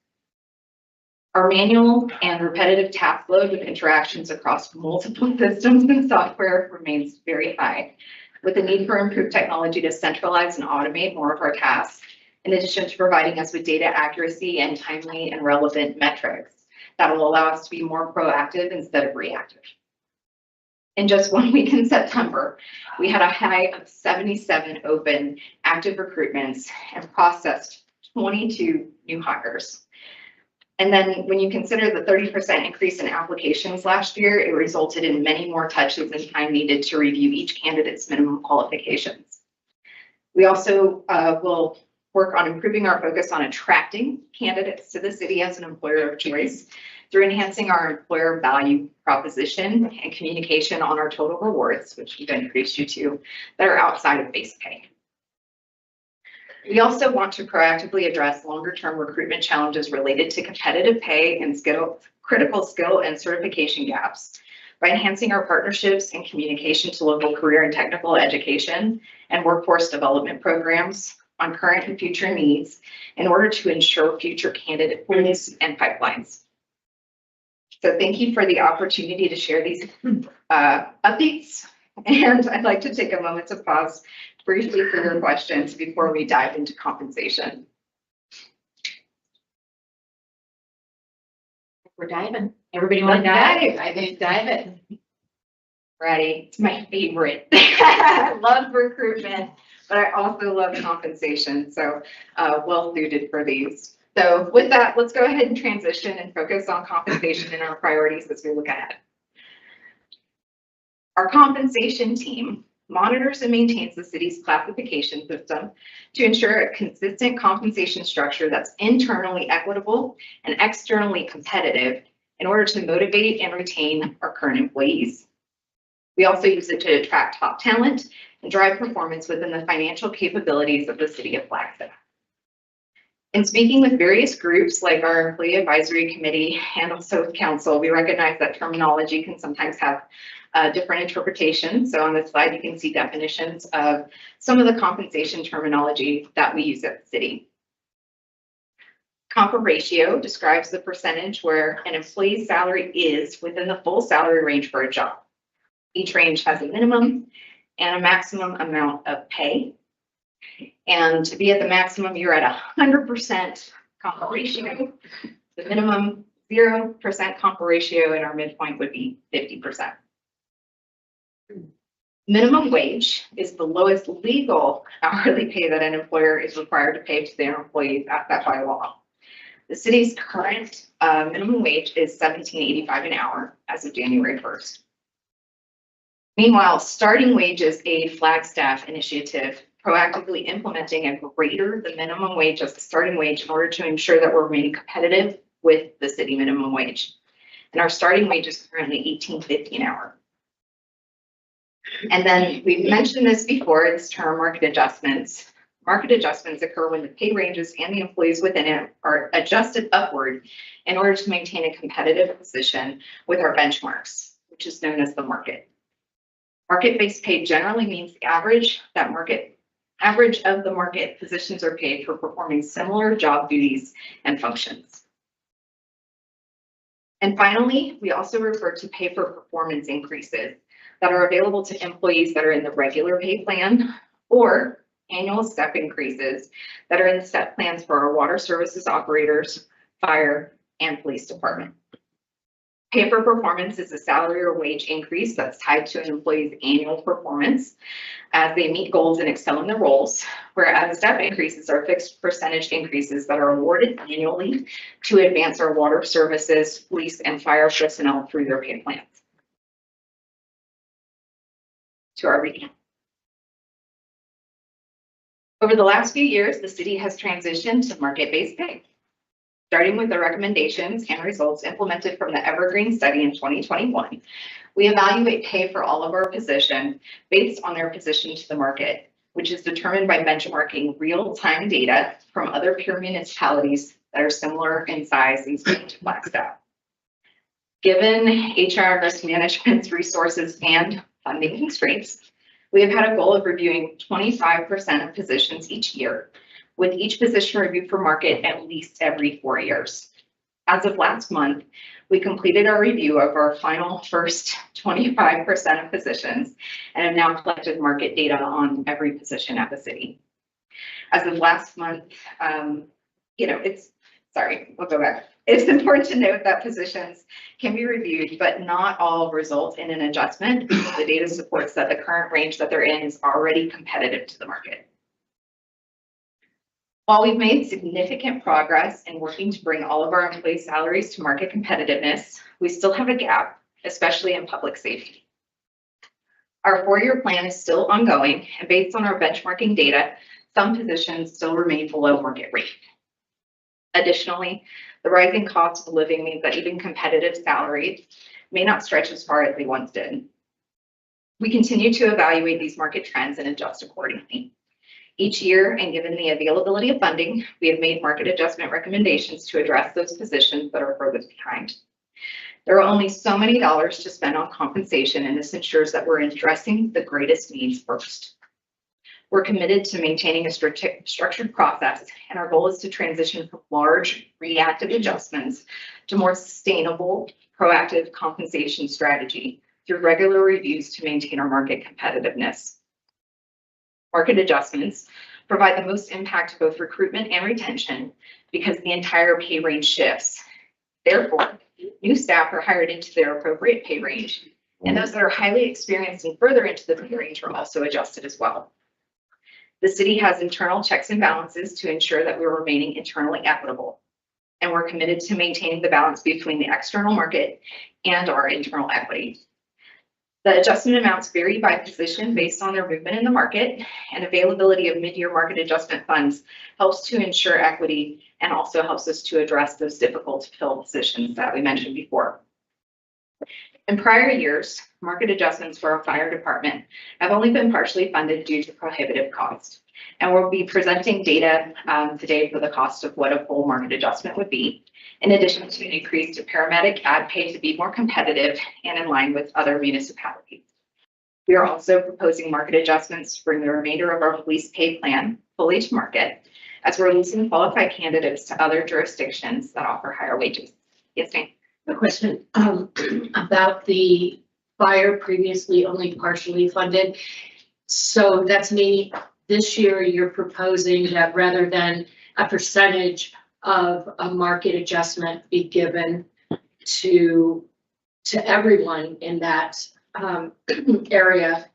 Our manual and repetitive task load with interactions across multiple systems and software remains very high, with the need for improved technology to centralize and automate more of our tasks, in addition to providing us with data accuracy and timely and relevant metrics that will allow us to be more proactive instead of reactive. In just 1 week in September, we had a high of 77 open active recruitments and processed 22 new hires. And then when you consider the 30% increase in applications last year, it resulted in many more touches and time needed to review each candidate's minimum qualifications. We also will work on improving our focus on attracting candidates to the city as an employer of choice through enhancing our employer value proposition and communication on our total rewards, which we've introduced you to, that are outside of base pay. We also want to proactively address longer-term recruitment challenges related to competitive pay and critical skill and certification gaps by enhancing our partnerships and communication to local career and technical education and workforce development programs on current and future needs in order to ensure future candidate pools and pipelines. So thank you for the opportunity to share these updates. And I'd like to take a moment to pause briefly for your questions before we dive into compensation. We're diving. Everybody want to dive? I think dive it. Ready? It's my favorite. I love recruitment, but I also love compensation. So well suited for these. So with that, let's go ahead and transition and focus on compensation and our priorities as we look ahead. Our compensation team monitors and maintains the city's classification system to ensure a consistent compensation structure that's internally equitable and externally competitive in order to motivate and retain our current employees. We also use it to attract top talent and drive performance within the financial capabilities of the city of Flagstaff. In speaking with various groups like our Employee Advisory Committee and also Council, we recognize that terminology can sometimes have different interpretations. So on this slide, you can see definitions of some of the compensation terminology that we use at the city. Comp ratio describes the percentage where an employee's salary is within the full salary range for a job. Each range has a minimum and a maximum amount of pay. And to be at the maximum, you're at 100% comp ratio. The minimum 0% comp ratio, and our midpoint would be 50%. Minimum wage is the lowest legal hourly pay that an employer is required to pay to their employees as set by law. The city's current minimum wage is $17.85 an hour as of January 1st. Meanwhile, Starting Wage is a Flagstaff initiative proactively implementing a greater than minimum wage as the starting wage in order to ensure that we're remaining competitive with the city minimum wage. And our starting wage is currently $18.50 an hour. And then we've mentioned this before, it's term market adjustments. Market adjustments occur when the pay ranges and the employees within it are adjusted upward in order to maintain a competitive position with our benchmarks, which is known as the market. Market-based pay generally means the average of the market positions are paid for performing similar job duties and functions. And finally, we also refer to pay for performance increases that are available to employees that are in the regular pay plan or annual step increases that are in the step plans for our water services operators, fire, and police department. Pay for performance is a salary or wage increase that's tied to an employee's annual performance as they meet goals and excel in their roles, whereas step increases are fixed percentage increases that are awarded annually to advance our water services, police, and fire personnel through their pay plans. To our recap. Over the last few years, the city has transitioned to market-based pay. Starting with the recommendations and results implemented from the Evergreen study in 2021, we evaluate pay for all of our positions based on their position to the market, which is determined by benchmarking real-time data from other peer municipalities that are similar in size and scale to Flagstaff. Given HR risk management's resources and funding constraints, we have had a goal of reviewing 25% of positions each year, with each position reviewed for market at least every 4 years. As of last month, we completed our review of our final first 25% of positions and have now collected market data on every position at the city. As of last month, we'll go back. It's important to note that positions can be reviewed, but not all result in an adjustment. The data supports that the current range that they're in is already competitive to the market. While we've made significant progress in working to bring all of our employee salaries to market competitiveness, we still have a gap, especially in public safety. Our 4-year plan is still ongoing, and based on our benchmarking data, some positions still remain below market rate. Additionally, the rising cost of living means that even competitive salaries may not stretch as far as they once did. We continue to evaluate these market trends and adjust accordingly. Each year, and given the availability of funding, we have made market adjustment recommendations to address those positions that are furthest behind. There are only so many dollars to spend on compensation, and this ensures that we're addressing the greatest needs first. We're committed to maintaining a structured process, and our goal is to transition from large reactive adjustments to more sustainable, proactive compensation strategy through regular reviews to maintain our market competitiveness. Market adjustments provide the most impact to both recruitment and retention because the entire pay range shifts. Therefore, new staff are hired into their appropriate pay range, and those that are highly experienced and further into the pay range are also adjusted as well. The city has internal checks and balances to ensure that we're remaining internally equitable, and we're committed to maintaining the balance between the external market and our internal equity. The adjustment amounts vary by position based on their movement in the market, and availability of mid-year market adjustment funds helps to ensure equity and also helps us to address those difficult to fill positions that we mentioned before. In prior years, market adjustments for our fire department have only been partially funded due to prohibitive cost. And we'll be presenting data today for the cost of what a full market adjustment would be, in addition to an increase to paramedic ad pay to be more competitive and in line with other municipalities. We are also proposing market adjustments to bring the remainder of our police pay plan fully to market, as we're losing qualified candidates to other jurisdictions that offer higher wages. Yes, ma'am. A question about the fire previously only partially funded. So that's meaning this year you're proposing that rather than a percentage of a market adjustment be given to everyone in that area,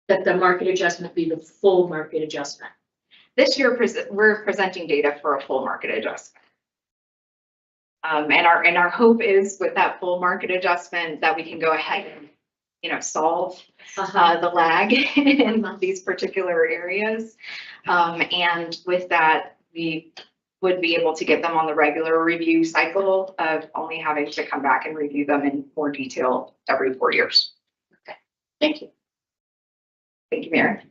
that the market adjustment be the full market adjustment. This year, we're presenting data for a full market adjustment. And our hope is with that full market adjustment that we can go ahead and, solve the lag in these particular areas. And with that, we would be able to get them on the regular review cycle of only having to come back and review them in more detail every 4 years. Okay, thank you. Thank you, Mayor.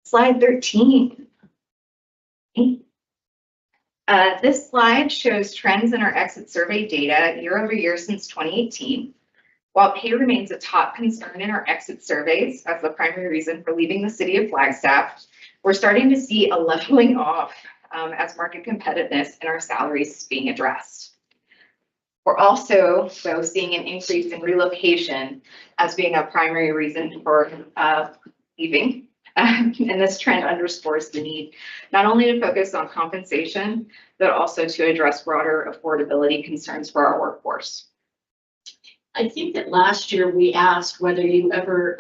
Slide 13. This slide shows trends in our exit survey data year over year since 2018. While pay remains a top concern in our exit surveys as the primary reason for leaving the city of Flagstaff, we're starting to see a leveling off as market competitiveness and our salaries is being addressed. We're also, though, seeing an increase in relocation as being a primary reason for leaving. And this trend underscores the need not only to focus on compensation, but also to address broader affordability concerns for our workforce. I think that last year we asked whether you ever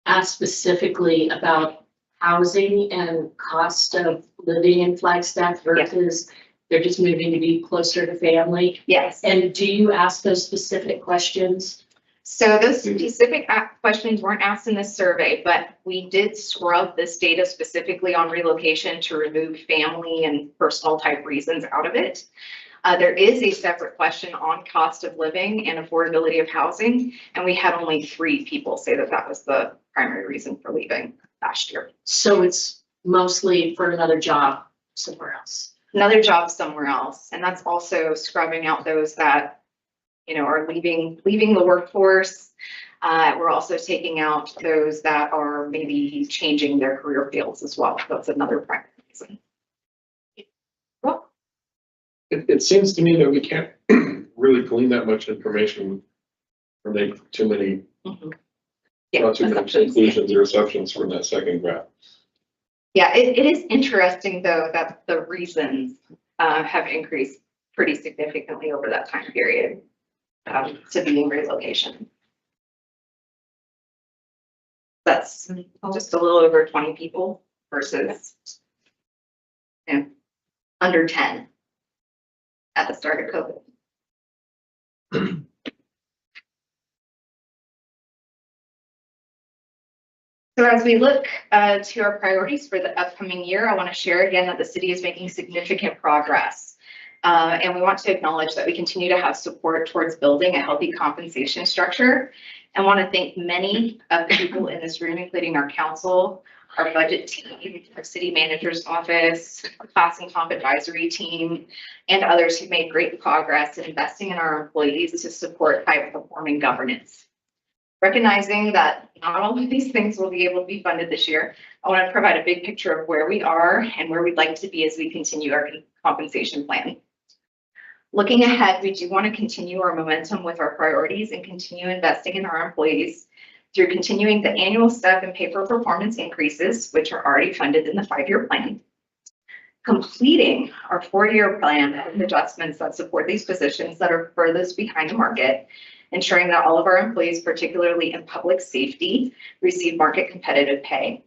asked specifically about housing and cost of living in Flagstaff versus they're just moving to be closer to family. Yes. And do you ask those specific questions? So those specific questions weren't asked in this survey, but we did scrub this data specifically on relocation to remove family and personal type reasons out of it. There is a separate question on cost of living and affordability of housing, and we had only 3 people say that that was the primary reason for leaving last year. So it's mostly for another job somewhere else. Another job somewhere else, and that's also scrubbing out those that are leaving the workforce. We're also taking out those that are maybe changing their career fields as well. That's another primary reason. It seems to me that we can't really glean that much information or make too many, not too many conclusions or assumptions from that second graph. Yeah, it is interesting though that the reasons have increased pretty significantly over that time period to be in relocation. That's just a little over 20 people versus under 10 at the start of COVID. So as we look to our priorities for the upcoming year, I want to share again that the city is making significant progress. And we want to acknowledge that we continue to have support towards building a healthy compensation structure. And want to thank many of the people in this room, including our council, our budget team, our city manager's office, our class and comp advisory team, and others who made great progress in investing in our employees to support high-performing governance. Recognizing that not all of these things will be able to be funded this year, I want to provide a big picture of where we are and where we'd like to be as we continue our compensation plan. Looking ahead, we do want to continue our momentum with our priorities and continue investing in our employees through continuing the annual step and pay for performance increases, which are already funded in the 5-year plan. Completing our 4-year plan with adjustments that support these positions that are furthest behind the market, ensuring that all of our employees, particularly in public safety, receive market competitive pay.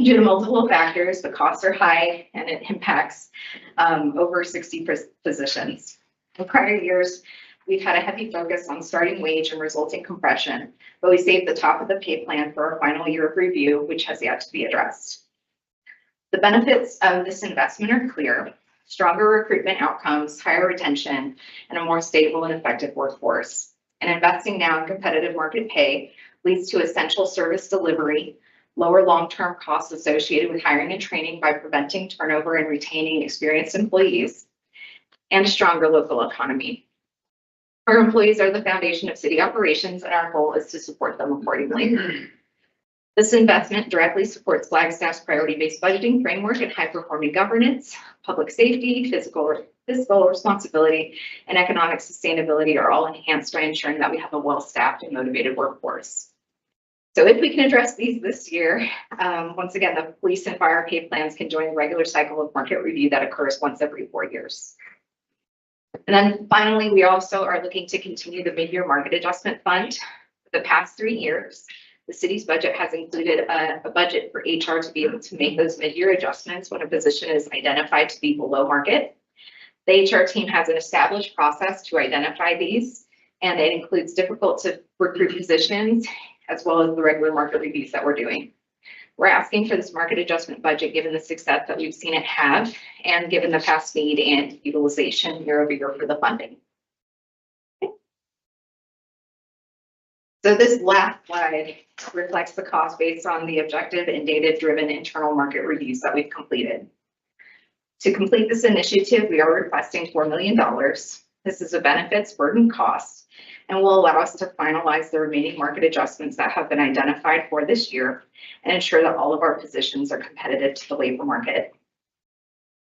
Due to multiple factors, the costs are high and it impacts over 60 positions. In prior years, we've had a heavy focus on starting wage and resulting compression, but we saved the top of the pay plan for our final year of review, which has yet to be addressed. The benefits of this investment are clear: stronger recruitment outcomes, higher retention, and a more stable and effective workforce. And investing now in competitive market pay leads to essential service delivery, lower long-term costs associated with hiring and training by preventing turnover and retaining experienced employees, and a stronger local economy. Our employees are the foundation of city operations, and our goal is to support them accordingly. This investment directly supports Flagstaff's priority-based budgeting framework and high-performing governance. Public safety, fiscal responsibility, and economic sustainability are all enhanced by ensuring that we have a well-staffed and motivated workforce. So if we can address these this year, once again, the police and fire pay plans can join the regular cycle of market review that occurs once every 4 years. And then finally, we also are looking to continue the mid-year market adjustment fund. For the past 3 years, the city's budget has included a budget for HR to be able to make those mid-year adjustments when a position is identified to be below market. The HR team has an established process to identify these, and it includes difficult to recruit positions, as well as the regular market reviews that we're doing. We're asking for this market adjustment budget given the success that we've seen it have, and given the past need and utilization year over year for the funding. So this last slide reflects the cost based on the objective and data-driven internal market reviews that we've completed. To complete this initiative, we are requesting $4 million. This is a benefits burden cost and will allow us to finalize the remaining market adjustments that have been identified for this year and ensure that all of our positions are competitive to the labor market.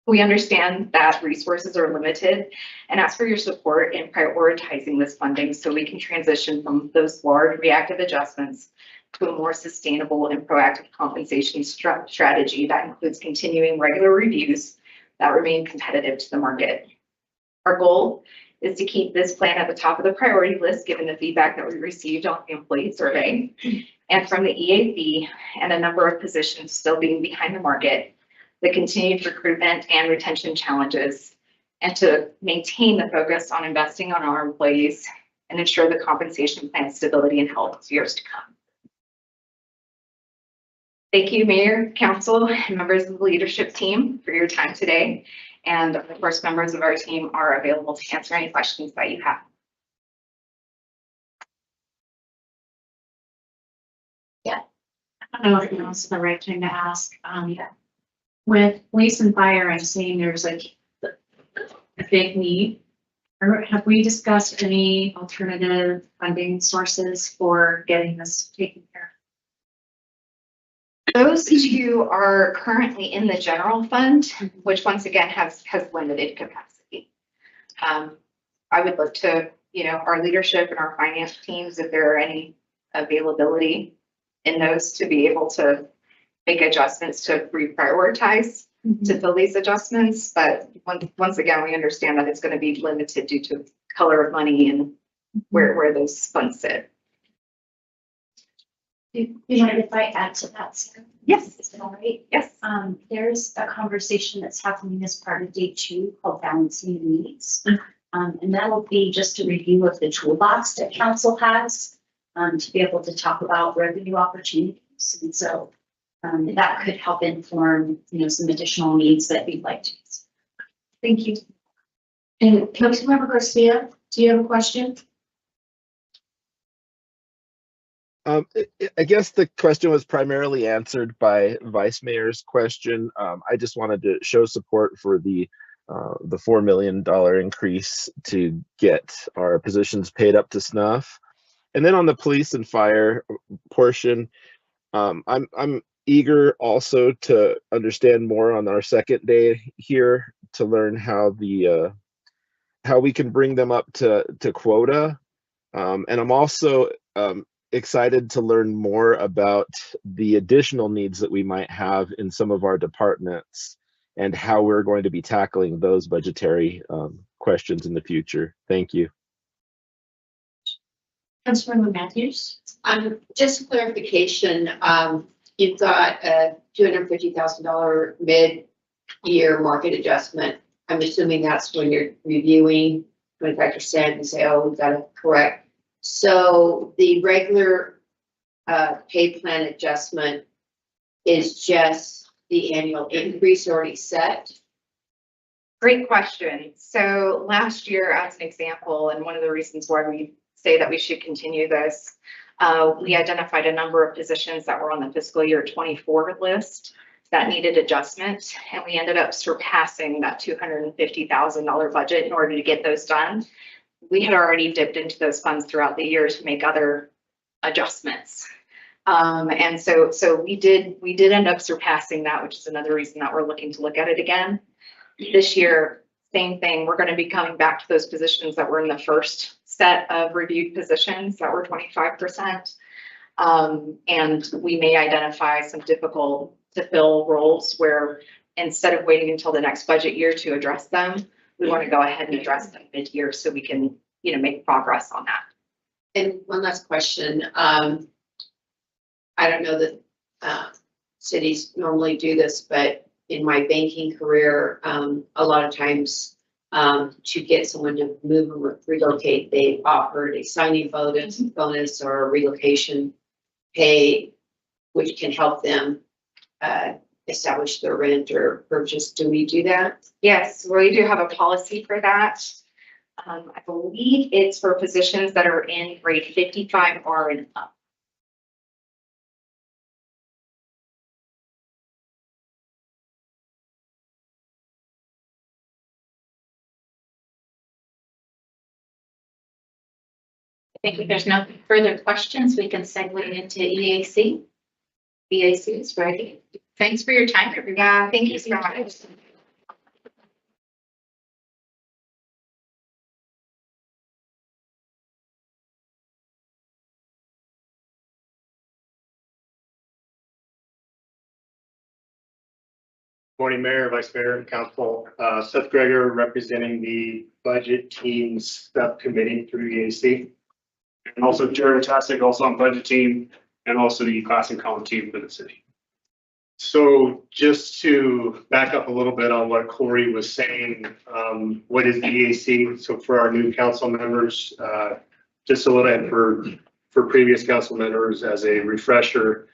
We understand that resources are limited and ask for your support in prioritizing this funding so we can transition from those large reactive adjustments to a more sustainable and proactive compensation strategy that includes continuing regular reviews that remain competitive to the market. Our goal is to keep this plan at the top of the priority list, given the feedback that we received on the employee survey and from the EAB and a number of positions still being behind the market, the continued recruitment and retention challenges, and to maintain the focus on investing on our employees and ensure the compensation plan stability and health years to come. Thank you, Mayor, Council, and members of the leadership team for your time today. And of course, members of our team are available to answer any questions that you have. Yeah, I don't know if now's the right time to ask. With police and fire, I'm seeing there's like a big need. Or have we discussed any alternative funding sources for getting this taken care of? Those two are currently in the general fund, which once again has limited capacity. I would look to, our leadership and our finance teams, if there are any availability in those to be able to make adjustments to reprioritize to fill these adjustments. But once again, we understand that it's going to be limited due to color of money and where those funds sit. Do you mind if I add to that, Sarah? Yes. Is it all right? Yes. There's a conversation that's happening as part of day 2 called balancing needs. And that'll be just a review of the toolbox that council has to be able to talk about revenue opportunities. And so that could help inform, some additional needs that we'd like to use. Thank you. And Councilmember Garcia, do you have a question? I guess the question was primarily answered by Vice Mayor's question. I just wanted to show support for the $4 million increase to get our positions paid up to snuff. And then on the police and fire portion, I'm eager also to understand more on our second day here to learn how we can bring them up to quota. And I'm also excited to learn more about the additional needs that we might have in some of our departments and how we're going to be tackling those budgetary questions in the future. Thank you. Councilmember Matthews. Just clarification, you've got a $250,000 mid-year market adjustment. I'm assuming that's when you're reviewing 25% and say, oh, we've got to correct. So the regular pay plan adjustment is just the annual increase already set? Great question. So last year, as an example, and one of the reasons why we say that we should continue this, we identified a number of positions that were on the fiscal year 24 list that needed adjustment, and we ended up surpassing that $250,000 budget in order to get those done. We had already dipped into those funds throughout the year to make other adjustments. And so we did end up surpassing that, which is another reason that we're looking to look at it again. This year, same thing. We're going to be coming back to those positions that were in the first set of reviewed positions that were 25%. And we may identify some difficult to fill roles where instead of waiting until the next budget year to address them, we want to go ahead and address them mid-year so we can, make progress on that. And one last question. I don't know that cities normally do this, but in my banking career, a lot of times to get someone to move or relocate, they offered a signing bonus or a relocation pay, which can help them establish their rent or purchase. Do we do that? Yes, we do have a policy for that. I believe it's for positions that are in grade 55 or and up. I think if there's no further questions, we can segue into EAC. EAC is ready. Thanks for your time, everyone. Yeah, thank you so much. Morning, Mayor, Vice Mayor, and Council. Seth Greger, representing the Budget Teams Subcommittee through EAC. And also Jared Tastic, also on Budget Team, and also the Class and Column Team for the city. So just to back up a little bit on what Corey was saying, what is the EAC? So for our new council members, just a little bit for previous council members as a refresher,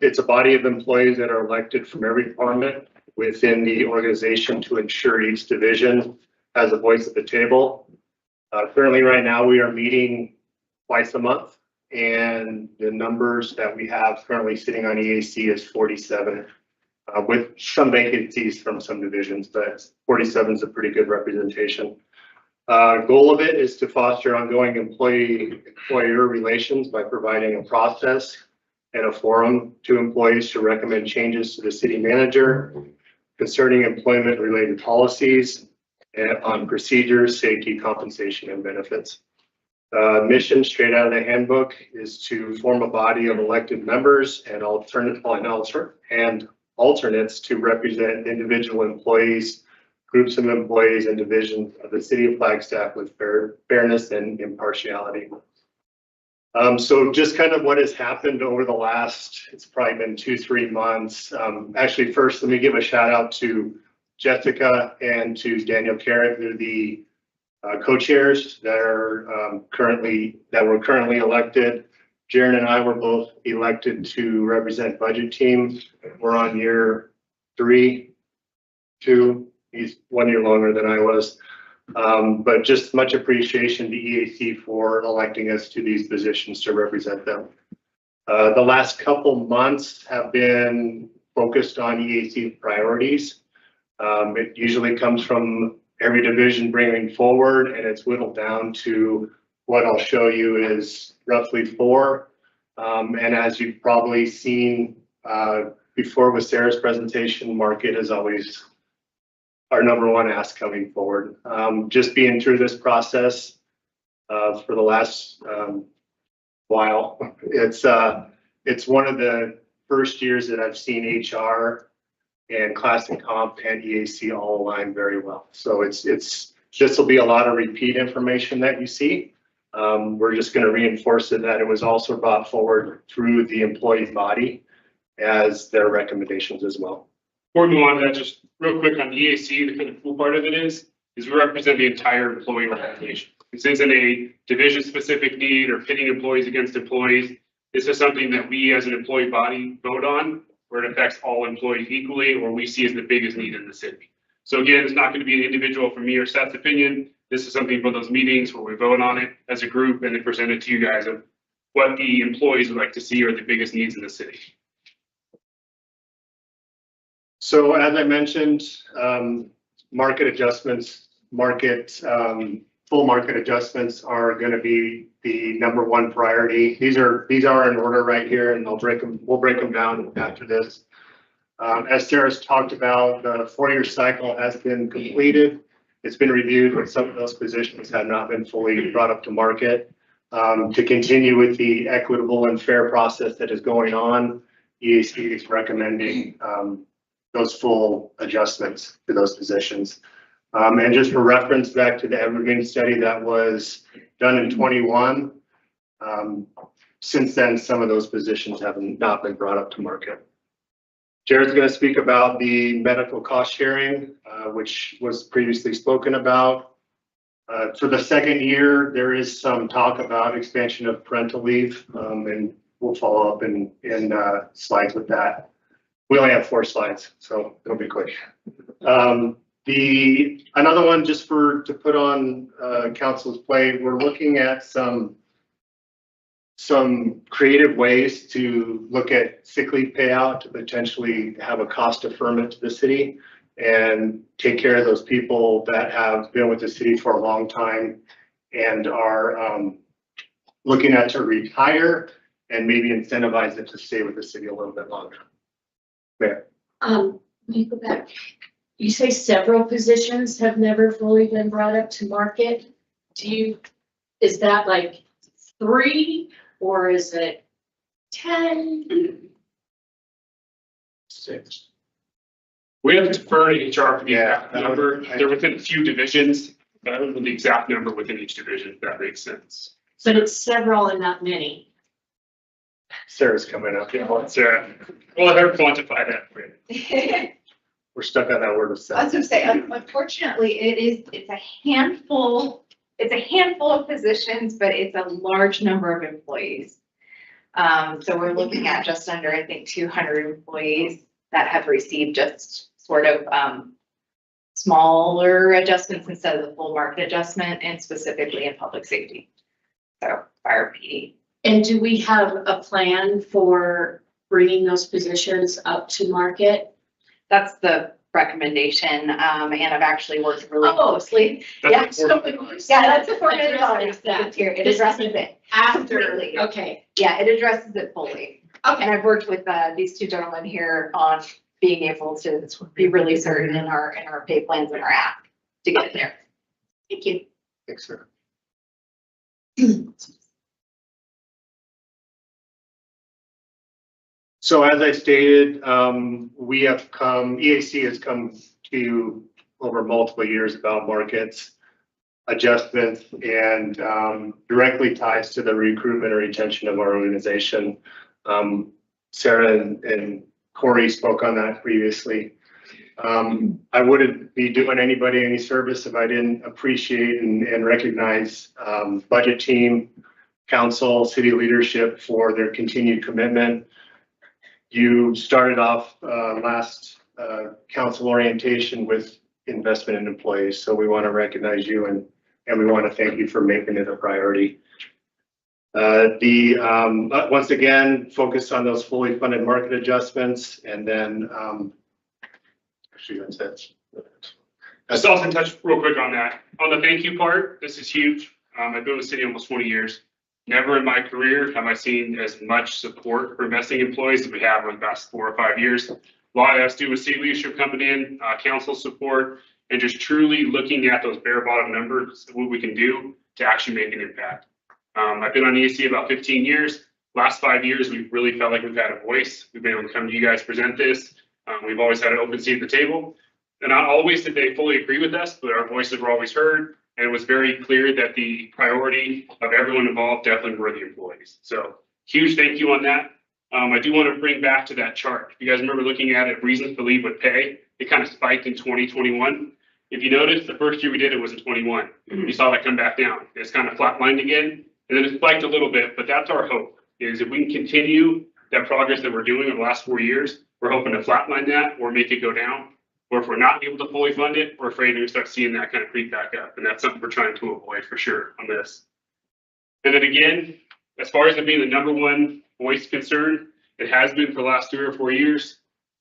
it's a body of employees that are elected from every department within the organization to ensure each division has a voice at the table. Currently, right now, we are meeting twice a month, and the numbers that we have currently sitting on EAC is 47, with some vacancies from some divisions, but 47 is a pretty good representation. Goal of it is to foster ongoing employer relations by providing a process and a forum to employees to recommend changes to the city manager concerning employment related policies and on procedures, safety, compensation, and benefits. Mission straight out of the handbook is to form a body of elected members and alternates to represent individual employees, groups of employees, and divisions of the city of Flagstaff with fairness and impartiality. So just kind of what has happened over the last, it's probably been 2-3 months. Actually, first, let me give a shout out to Jessica and to Daniel Carrot, who are the co-chairs that were currently elected. Jaron and I were both elected to represent Budget Team. We're on year 3, 2. He's 1 year longer than I was. But just much appreciation to EAC for electing us to these positions to represent them. The last couple months have been focused on EAC priorities. It usually comes from every division bringing forward, and it's whittled down to what I'll show you is roughly 4. And as you've probably seen before with Sarah's presentation, market is always our number one ask coming forward. Just being through this process for the last while, it's one of the first years that I've seen HR and Class and Comp and EAC all align very well. So this will be a lot of repeat information that you see. We're just going to reinforce it that it was also brought forward through the employee body as their recommendations as well. Before we move on to that, just real quick on EAC, the kind of cool part of it is we represent the entire employee organization. This isn't a division-specific need or pitting employees against employees. This is something that we as an employee body vote on, where it affects all employees equally, or we see as the biggest need in the city. So again, it's not going to be an individual from me or Seth's opinion. This is something for those meetings where we vote on it as a group and then present it to you guys of what the employees would like to see are the biggest needs in the city. So as I mentioned, market adjustments, full market adjustments are going to be the number one priority. These are in order right here, and we'll break them down after this. As Sarah's talked about, the 4-year cycle has been completed. It's been reviewed, but some of those positions have not been fully brought up to market. To continue with the equitable and fair process that is going on, EAC is recommending those full adjustments to those positions. And just for reference back to the Evergreen study that was done in 21, since then, some of those positions have not been brought up to market. Jared's going to speak about the medical cost sharing, which was previously spoken about. For the second year, there is some talk about expansion of parental leave, and we'll follow up in slides with that. We only have 4 slides, so it'll be quick. Another one just to put on council's plate, we're looking at some creative ways to look at sick leave payout to potentially have a cost deferment to the city and take care of those people that have been with the city for a long time and are looking at to retire and maybe incentivize them to stay with the city a little bit longer. Mayor. Let me go back. You say several positions have never fully been brought up to market. Is that like 3 or is it 10? 6. We have to defer to HR for the exact number. They're within a few divisions, but I don't know the exact number within each division, if that makes sense. But it's several and not many. Sarah's coming up. Yeah, well, Sarah, we'll let her quantify that for you. We're stuck on that word of I was gonna say, unfortunately, it's a handful of positions, but it's a large number of employees. So we're looking at just under, I think, 200 employees that have received just sort of smaller adjustments instead of the full market adjustment, and specifically in public safety. So fire PD. And do we have a plan for bringing those positions up to market? That's the recommendation, and I've actually worked really closely. That's yeah, that's a $400 here. It addresses it after. Okay. Yeah, it addresses it fully. Okay. And I've worked with these two gentlemen here on being able to be really certain in our pay plans and our app to get there. Thank you. Thanks, sir. So as I stated, EAC has come to over multiple years about markets adjustments and directly ties to the recruitment or retention of our organization. Sarah and Corey spoke on that previously. I wouldn't be doing anybody any service if I didn't appreciate and recognize budget team, council, city leadership for their continued commitment. You started off last council orientation with investment in employees, so we want to recognize you and we want to thank you for making it a priority. Once again, focus on those fully funded market adjustments, and then actually that's it. Just also touch real quick on that. On the thank you part, this is huge. I've been with the city almost 20 years. Never in my career have I seen as much support for investing employees as we have in the past 4 or 5 years. A lot of that has to do with city leadership coming in, council support, and just truly looking at those bare bottom numbers, what we can do to actually make an impact. I've been on EAC about 15 years. Last 5 years, we've really felt like we've had a voice. We've been able to come to you guys, present this. We've always had an open seat at the table. And not always did they fully agree with us, but our voices were always heard. And it was very clear that the priority of everyone involved definitely were the employees. So huge thank you on that. I do want to bring back to that chart. You guys remember looking at it, reasons to leave with pay. It kind of spiked in 2021. If you notice, the first year we did it was in 21. You saw that come back down. It's kind of flatlined again, and then it spiked a little bit, but that's our hope, is if we can continue that progress that we're doing over the last 4 years, we're hoping to flatline that or make it go down. Or if we're not able to fully fund it, we're afraid to start seeing that kind of creep back up. And that's something we're trying to avoid for sure on this. And then again, as far as it being the #1 voice concern, it has been for the last 3 or 4 years.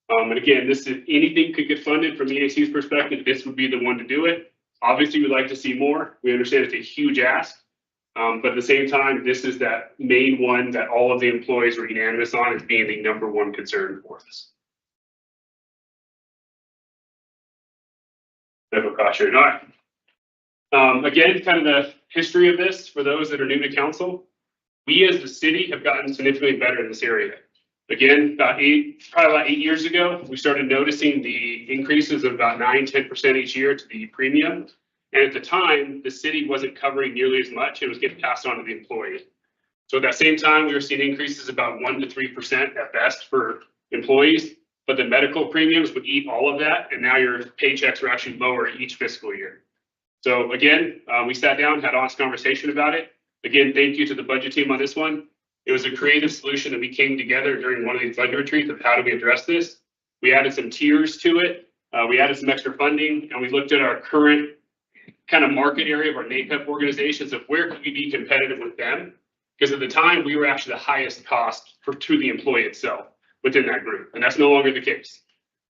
And again, if anything could get funded from EAC's perspective, this would be the one to do it. Obviously, we'd like to see more. We understand it's a huge ask. But at the same time, this is that main one that all of the employees were unanimous on as being the #1 concern for us. Never caution. All right. Again, kind of the history of this for those that are new to council. We as the city have gotten significantly better in this area. Again, probably about 8 years ago, we started noticing the increases of about 9–10% each year to the premium. And at the time, the city wasn't covering nearly as much. It was getting passed on to the employees. So at that same time, we were seeing increases about 1 to 3% at best for employees. But the medical premiums would eat all of that, and now your paychecks are actually lower each fiscal year. So again, we sat down, had an honest conversation about it. Again, thank you to the budget team on this one. It was a creative solution that we came together during one of these budget retreats of how do we address this. We added some tiers to it. We added some extra funding and we looked at our current kind of market area of our NAPEP organizations of where could we be competitive with them? Because at the time, we were actually the highest cost to the employee itself within that group, and that's no longer the case.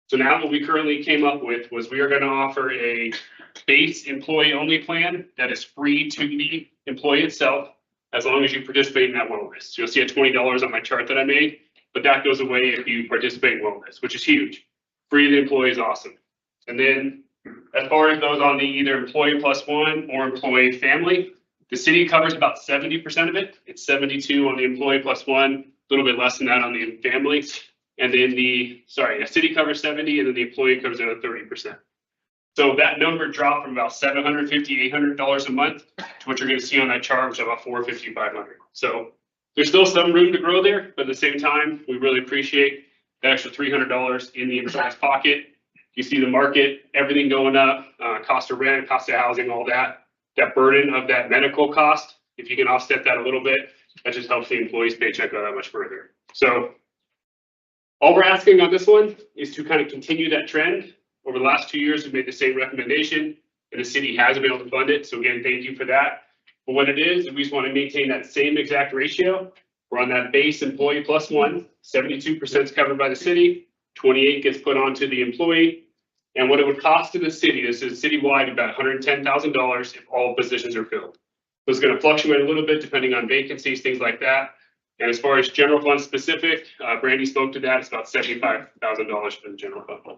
So now what we currently came up with was we are going to offer a base employee only plan that is free to the employee itself, as long as you participate in that wellness. So you'll see a $20 on my chart that I made, but that goes away if you participate in wellness, which is huge. Free to the employee is awesome. And then as far as those on the either employee plus one or employee family, the city covers about 70% of it. It's 72 on the employee plus one, a little bit less than that on the family. And then the city covers 70 and then the employee covers another 30%. So that number dropped from about $750, $800 a month to what you're going to see on that chart, which is about $450, $500. So there's still some room to grow there, but at the same time, we really appreciate that extra $300 in the employee's pocket. You see the market, everything going up, cost of rent, cost of housing, all that. That burden of that medical cost, if you can offset that a little bit, that just helps the employee's paycheck go that much further. So all we're asking on this one is to kind of continue that trend. Over the last 2 years, we've made the same recommendation and the city has been able to fund it. So again, thank you for that. But what it is, we just want to maintain that same exact ratio. We're on that base employee plus one, 72% is covered by the city, 28 gets put onto the employee. And what it would cost to the city, this is citywide, about $110,000 if all positions are filled. So it's going to fluctuate a little bit depending on vacancies, things like that. And as far as general fund specific, Brandy spoke to that, it's about $75,000 for the general fund.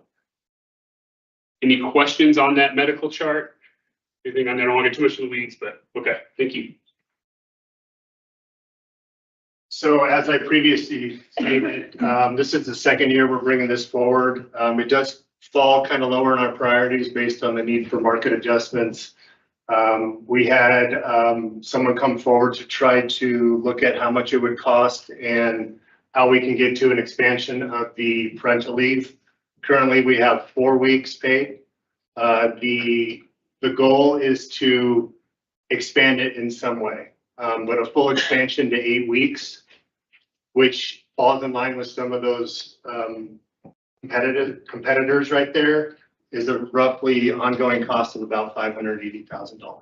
Any questions on that medical chart? Anything on there? I don't want to get too much in the weeds, but okay, thank you. So as I previously stated, this is the second year we're bringing this forward. It does fall kind of lower in our priorities based on the need for market adjustments. We had someone come forward to try to look at how much it would cost and how we can get to an expansion of the parental leave. Currently, we have 4 weeks paid. The goal is to expand it in some way, but a full expansion to 8 weeks, which falls in line with some of those competitors right there, is a roughly ongoing cost of about $580,000.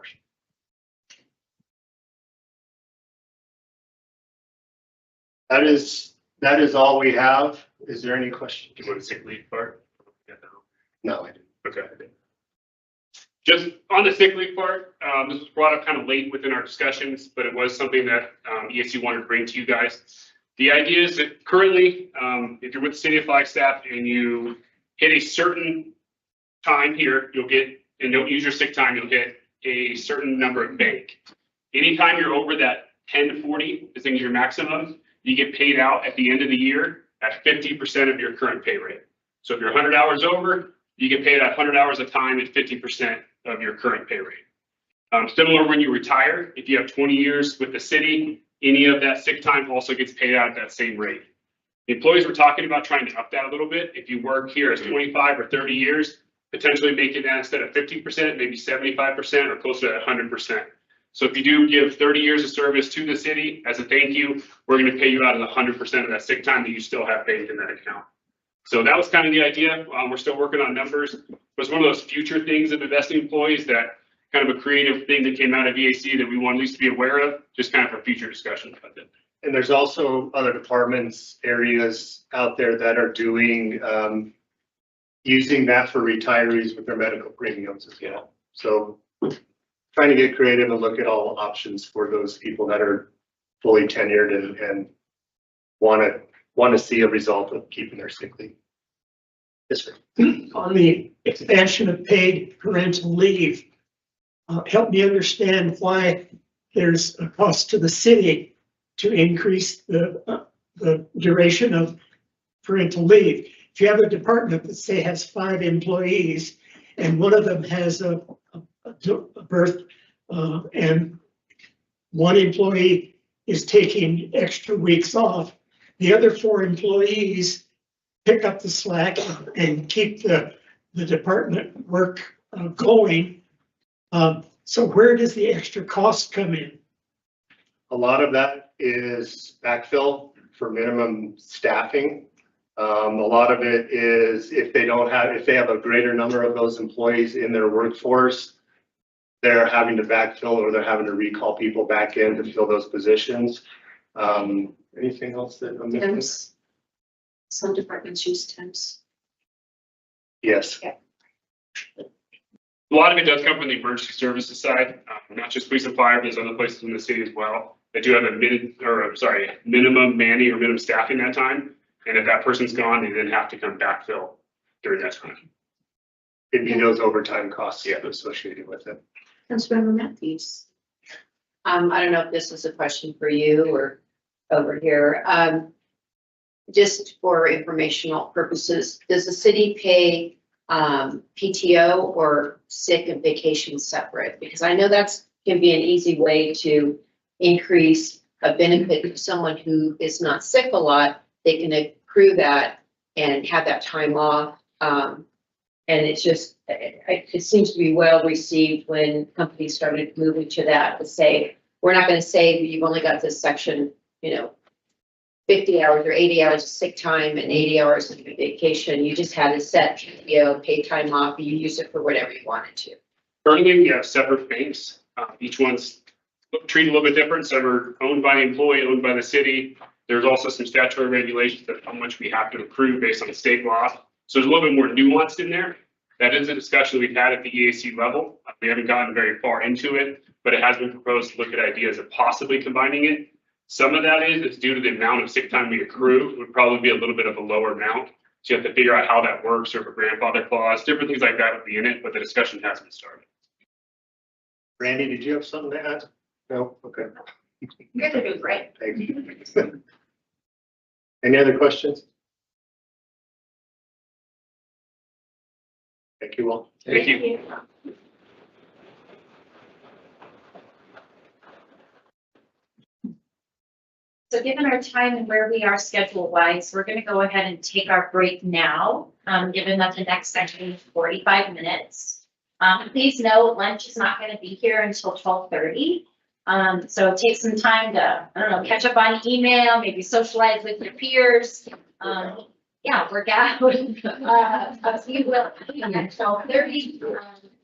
That is all we have. Is there any question? Do you want to sick leave part? No, I didn't. Okay. Just on the sick leave part, this was brought up kind of late within our discussions, but it was something that ESC wanted to bring to you guys. The idea is that currently, if you're with the city of Flagstaff and you hit a certain time here, you'll get, and don't use your sick time, you'll hit a certain number of bank. Anytime you're over that 10 to 40, I think is your maximum, you get paid out at the end of the year at 50% of your current pay rate. So if you're 100 hours over, you get paid at 100 hours of time at 50% of your current pay rate. Similar when you retire, if you have 20 years with the city, any of that sick time also gets paid out at that same rate. The employees were talking about trying to up that a little bit. If you work here as 25 or 30 years, potentially making that instead of 50%, maybe 75% or closer to 100%. So if you do give 30 years of service to the city as a thank you, we're going to pay you out of the 100% of that sick time that you still have banked in that account. So that was kind of the idea. We're still working on numbers. It was one of those future things of investing employees, that kind of a creative thing that came out of EAC that we want at least to be aware of, just kind of for future discussion about that. And there's also other departments, areas out there that are doing, using that for retirees with their medical premiums as well. So trying to get creative and look at all options for those people that are fully tenured and want to see a result of keeping their sick leave. Yes, sir. On the expansion of paid parental leave, help me understand why there's a cost to the city to increase the duration of parental leave. If you have a department that say has 5 employees and one of them has a birth and one employee is taking extra weeks off, the other 4 employees pick up the slack and keep the department work going. So where does the extra cost come in? A lot of that is backfill for minimum staffing. A lot of it is if they have a greater number of those employees in their workforce, they're having to backfill or they're having to recall people back in to fill those positions. Anything else that I'm missing? Temps. Some departments use temps. Yes. A lot of it does come from the emergency services side, not just police and fire, but there's other places in the city as well. They do have a minimum manning or minimum staffing that time. And if that person's gone, they then have to come backfill during that time. It'd be those overtime costs associated with it. Councilmember Matthews. I don't know if this is a question for you or over here. Just for informational purposes, does the city pay PTO or sick and vacation separate? Because I know that's can be an easy way to increase a benefit to someone who is not sick a lot. They can accrue that and have that time off. And it's just, it seems to be well received when companies started moving to that, to say, we're not going to say you've only got this section, 50 hours or 80 hours of sick time and 80 hours of vacation. You just had a set PTO, paid time off. You use it for whatever you wanted to. Currently, we have separate banks. Each one's treated a little bit different. Some are owned by the employee, owned by the city. There's also some statutory regulations that how much we have to accrue based on state law. So there's a little bit more nuanced in there. That is a discussion we've had at the EAC level. We haven't gotten very far into it, but it has been proposed to look at ideas of possibly combining it. Some of that is due to the amount of sick time we accrue. It would probably be a little bit of a lower amount. So you have to figure out how that works, or for grandfather clause, different things like that would be in it, but the discussion has been started. Randy, did you have something to add? No? Okay. You guys are doing great. Thank you. Any other questions? Thank you all. Thank you. So given our time and where we are schedule wise, we're going to go ahead and take our break now, given that the next section is 45 minutes. Please note lunch is not going to be here until 12:30. So take some time to, I don't know, catch up on email, maybe socialize with your peers. Yeah, work out. You will be at 12:30.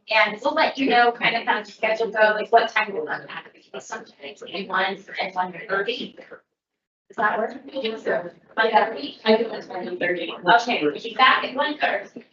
And we'll let you know kind of how the schedule goes, like what time we'll run back. Sometimes 1 and 1:30. Does that work? 1:30? I do it 1:30. Okay, we'll be back at 1:30.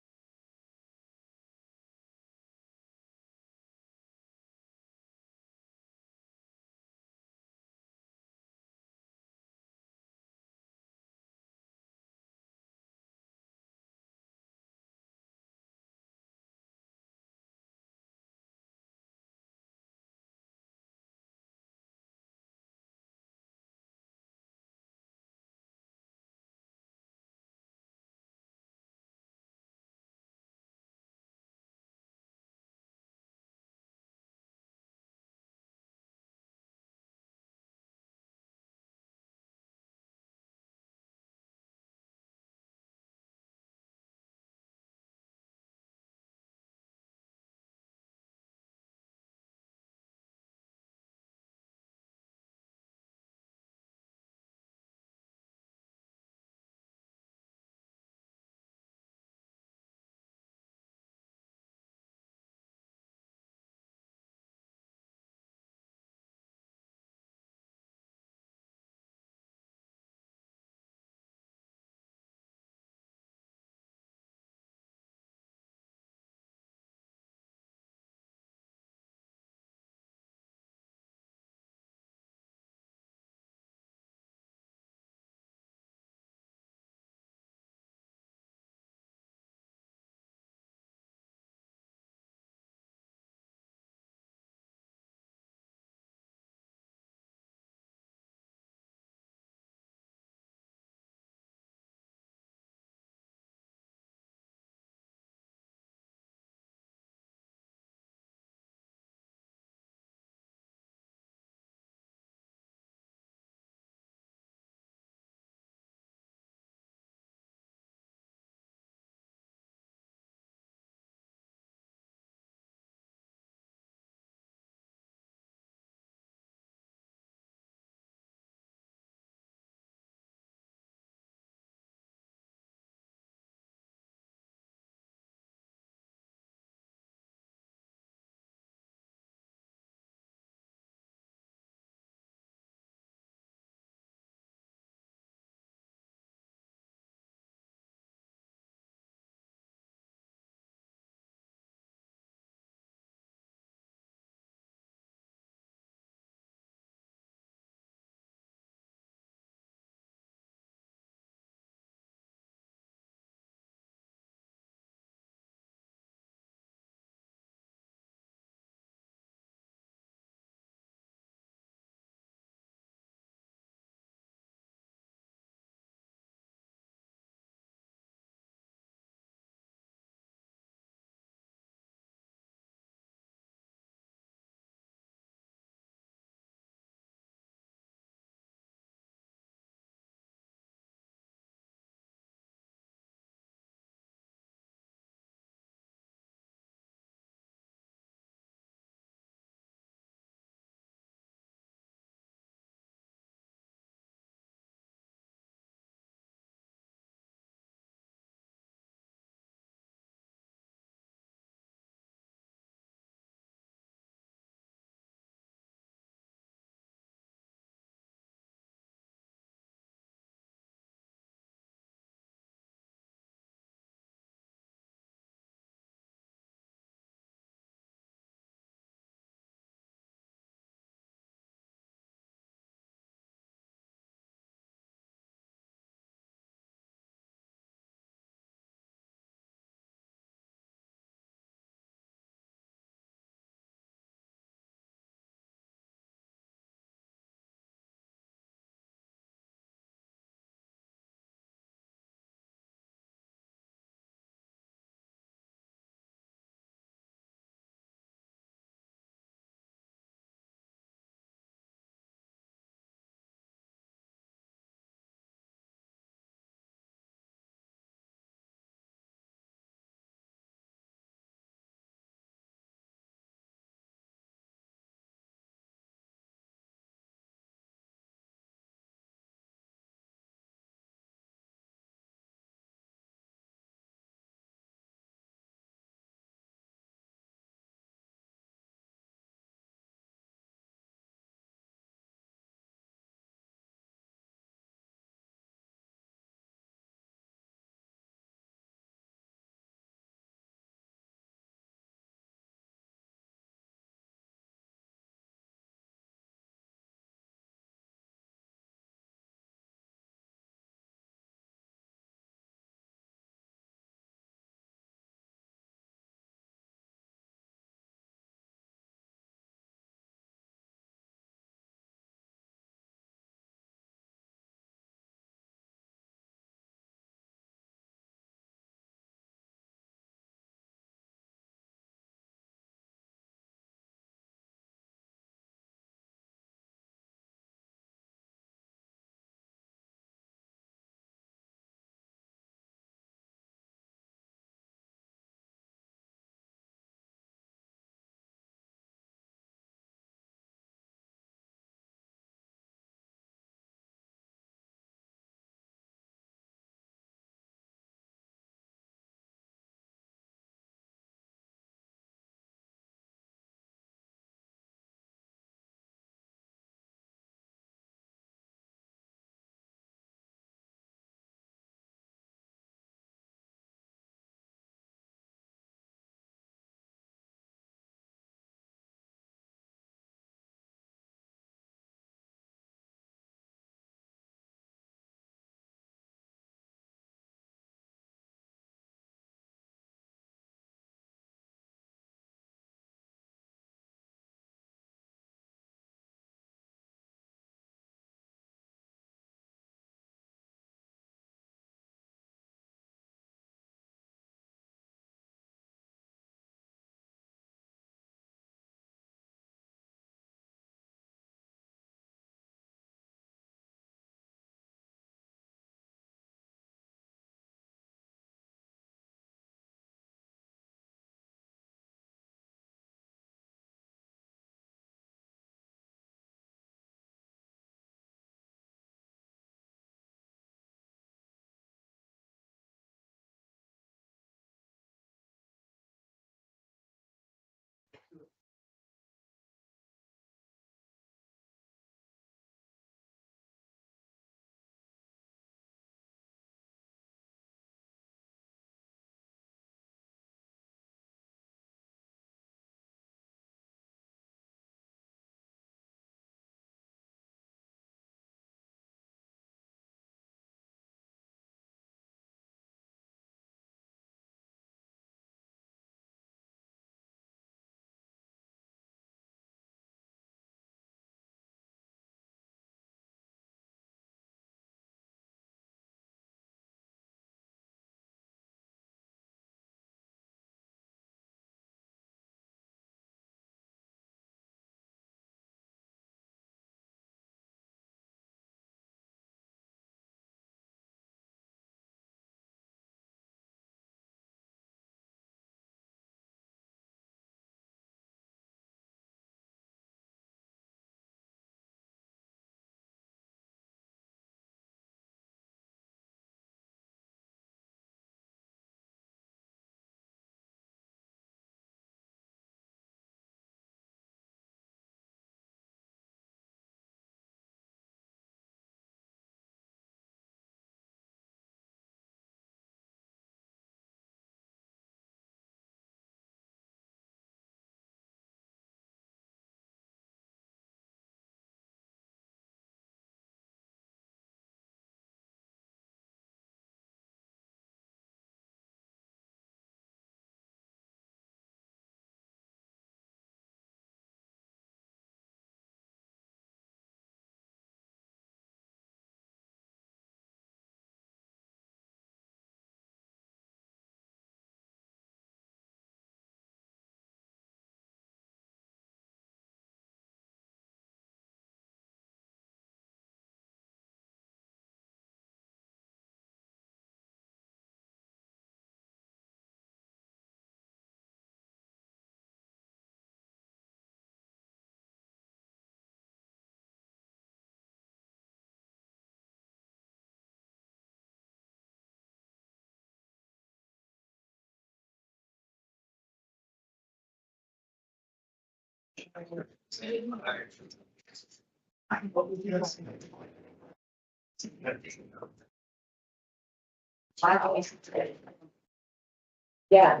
Yeah.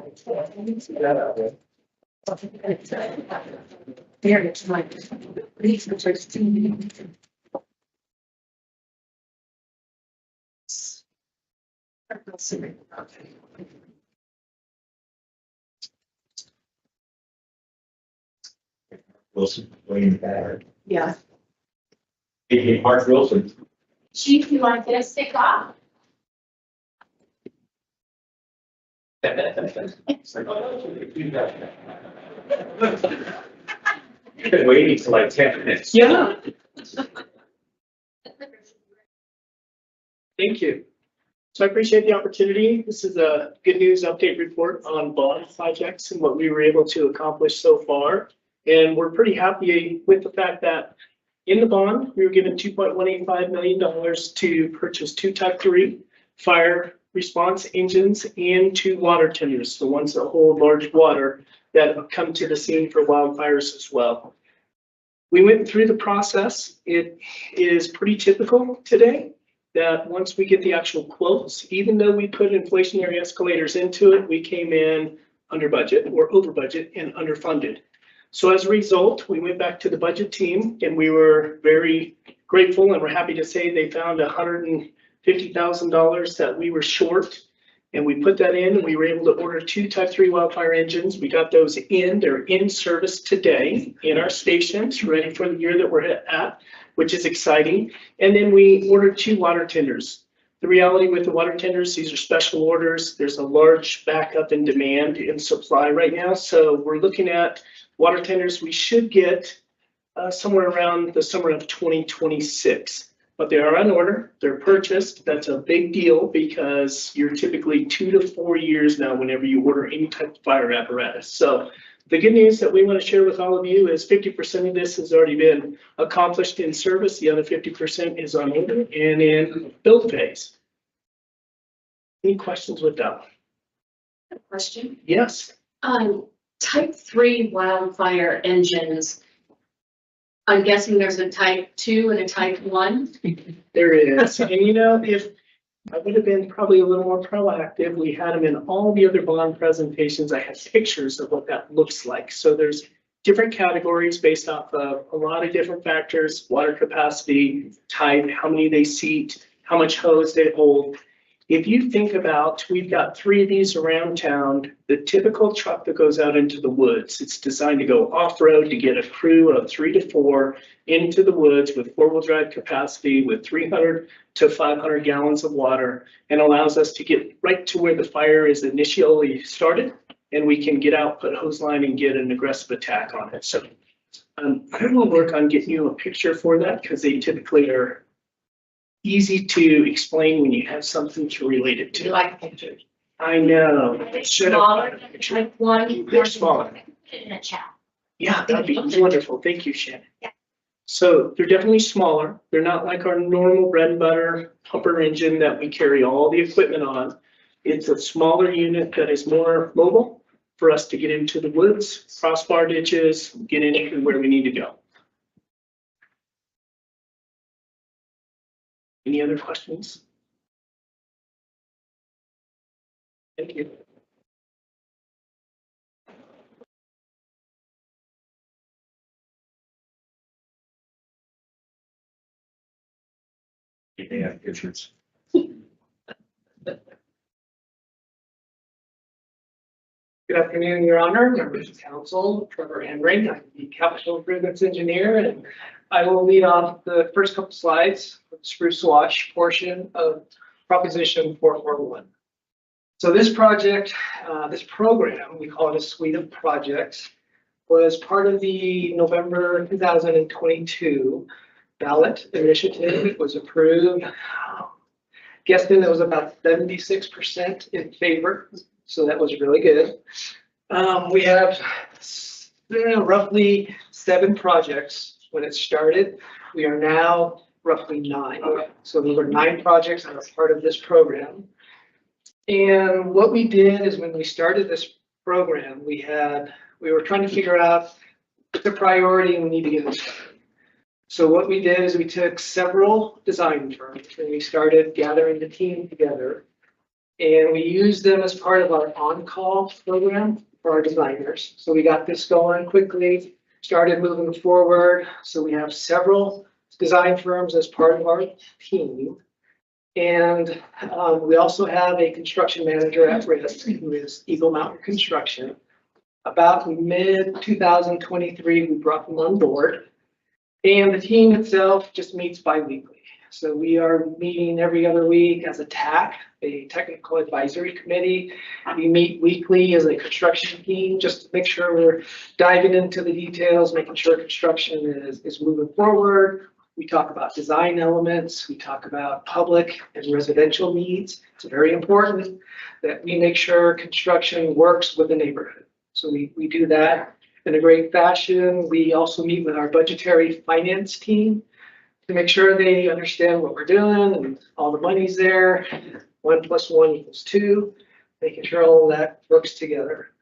Wilson, William Barrett. Yeah. Hey, Mark Wilson. Chief, you want to get us kicked off? You've been waiting for like 10 minutes. Yeah. Thank you. So I appreciate the opportunity. This is a good news update report on bond projects and what we were able to accomplish so far. And we're pretty happy with the fact that in the bond, we were given $2.185 million to purchase 2 Type 3 fire response engines and 2 water tenders, the ones that hold large water that come to the scene for wildfires as well. We went through the process. It is pretty typical today that once we get the actual quotes, even though we put inflationary escalators into it, we came in under budget or over budget and underfunded. So as a result, we went back to the budget team and we were very grateful and we're happy to say they found $150,000 that we were short. And we put that in and we were able to order 2 Type 3 wildfire engines. We got those in, they're in service today in our stations, ready for the year that we're at, which is exciting. And then we ordered 2 water tenders. The reality with the water tenders, these are special orders. There's a large backup in demand in supply right now. So we're looking at water tenders we should get somewhere around the summer of 2026. But they are on order, they're purchased. That's a big deal because you're typically 2 to 4 years now whenever you order any type of fire apparatus. So the good news that we want to share with all of you is 50% of this has already been accomplished in service. The other 50% is on order and in build phase. Any questions with that? Question? Yes. Type 3 wildfire engines. I'm guessing there's a Type 2 and a Type 1. There is. And you know, if I would have been probably a little more proactive, we had them in all the other bond presentations. I had pictures of what that looks like. So there's different categories based off of a lot of different factors: water capacity, type, how many they seat, how much hose they hold. If you think about, we've got 3 of these around town, the typical truck that goes out into the woods, it's designed to go off-road to get a crew of 3 to 4 into the woods with 4-wheel drive capacity with 300 to 500 gallons of water, and allows us to get right to where the fire is initially started, and we can get out, put hose line and get an aggressive attack on it. So I will work on getting you a picture for that because they typically are easy to explain when you have something to relate it to. You like pictures? I know. Should have. Smaller, Type 1. They're smaller. In a chat. Yeah, that'd be wonderful. Thank you, Shannon. Yeah. So they're definitely smaller. They're not like our normal bread and butter pumper engine that we carry all the equipment on. It's a smaller unit that is more mobile for us to get into the woods, crossbar ditches, get in where we need to go. Any other questions? Thank you. Yeah, pictures. Good afternoon, Your Honor, members of council, Trevor Henry, I'm the capital improvements engineer, and I will lead off the first couple slides with the Spruce Watch portion of Proposition 441. So this project, this program, we call it a suite of projects, was part of the November 2022 ballot initiative. It was approved. Guessing it was about 76% in favor. So that was really good. We have roughly 7 projects when it started. We are now roughly 9. So there were 9 projects that are part of this program. And what we did is when we started this program, we were trying to figure out it's a priority and we need to get it started. So what we did is we took several design firms and we started gathering the team together. And we used them as part of our on-call program for our designers. So we got this going quickly, started moving forward. So we have several design firms as part of our team. And we also have a construction manager at risk who is Eagle Mountain Construction. About mid-2023, we brought them on board. And the team itself just meets bi-weekly. So we are meeting every other week as a TAC, a technical advisory committee. We meet weekly as a construction team just to make sure we're diving into the details, making sure construction is moving forward. We talk about design elements. We talk about public and residential needs. It's very important that we make sure construction works with the neighborhood. So we do that in a great fashion. We also meet with our budgetary finance team to make sure they understand what we're doing and all the money's there. 1 + 1 = 2, making sure all of that works together.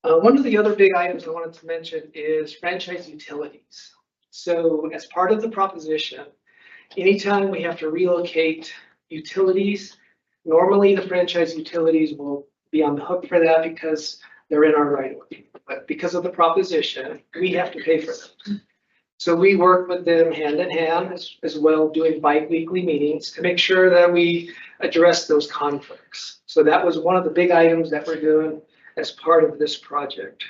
One of the other big items I wanted to mention is franchise utilities. So as part of the proposition, anytime we have to relocate utilities, normally the franchise utilities will be on the hook for that because they're in our right of way. But because of the proposition, we have to pay for them. So we work with them hand in hand as well, doing bi-weekly meetings to make sure that we address those conflicts. So that was one of the big items that we're doing as part of this project.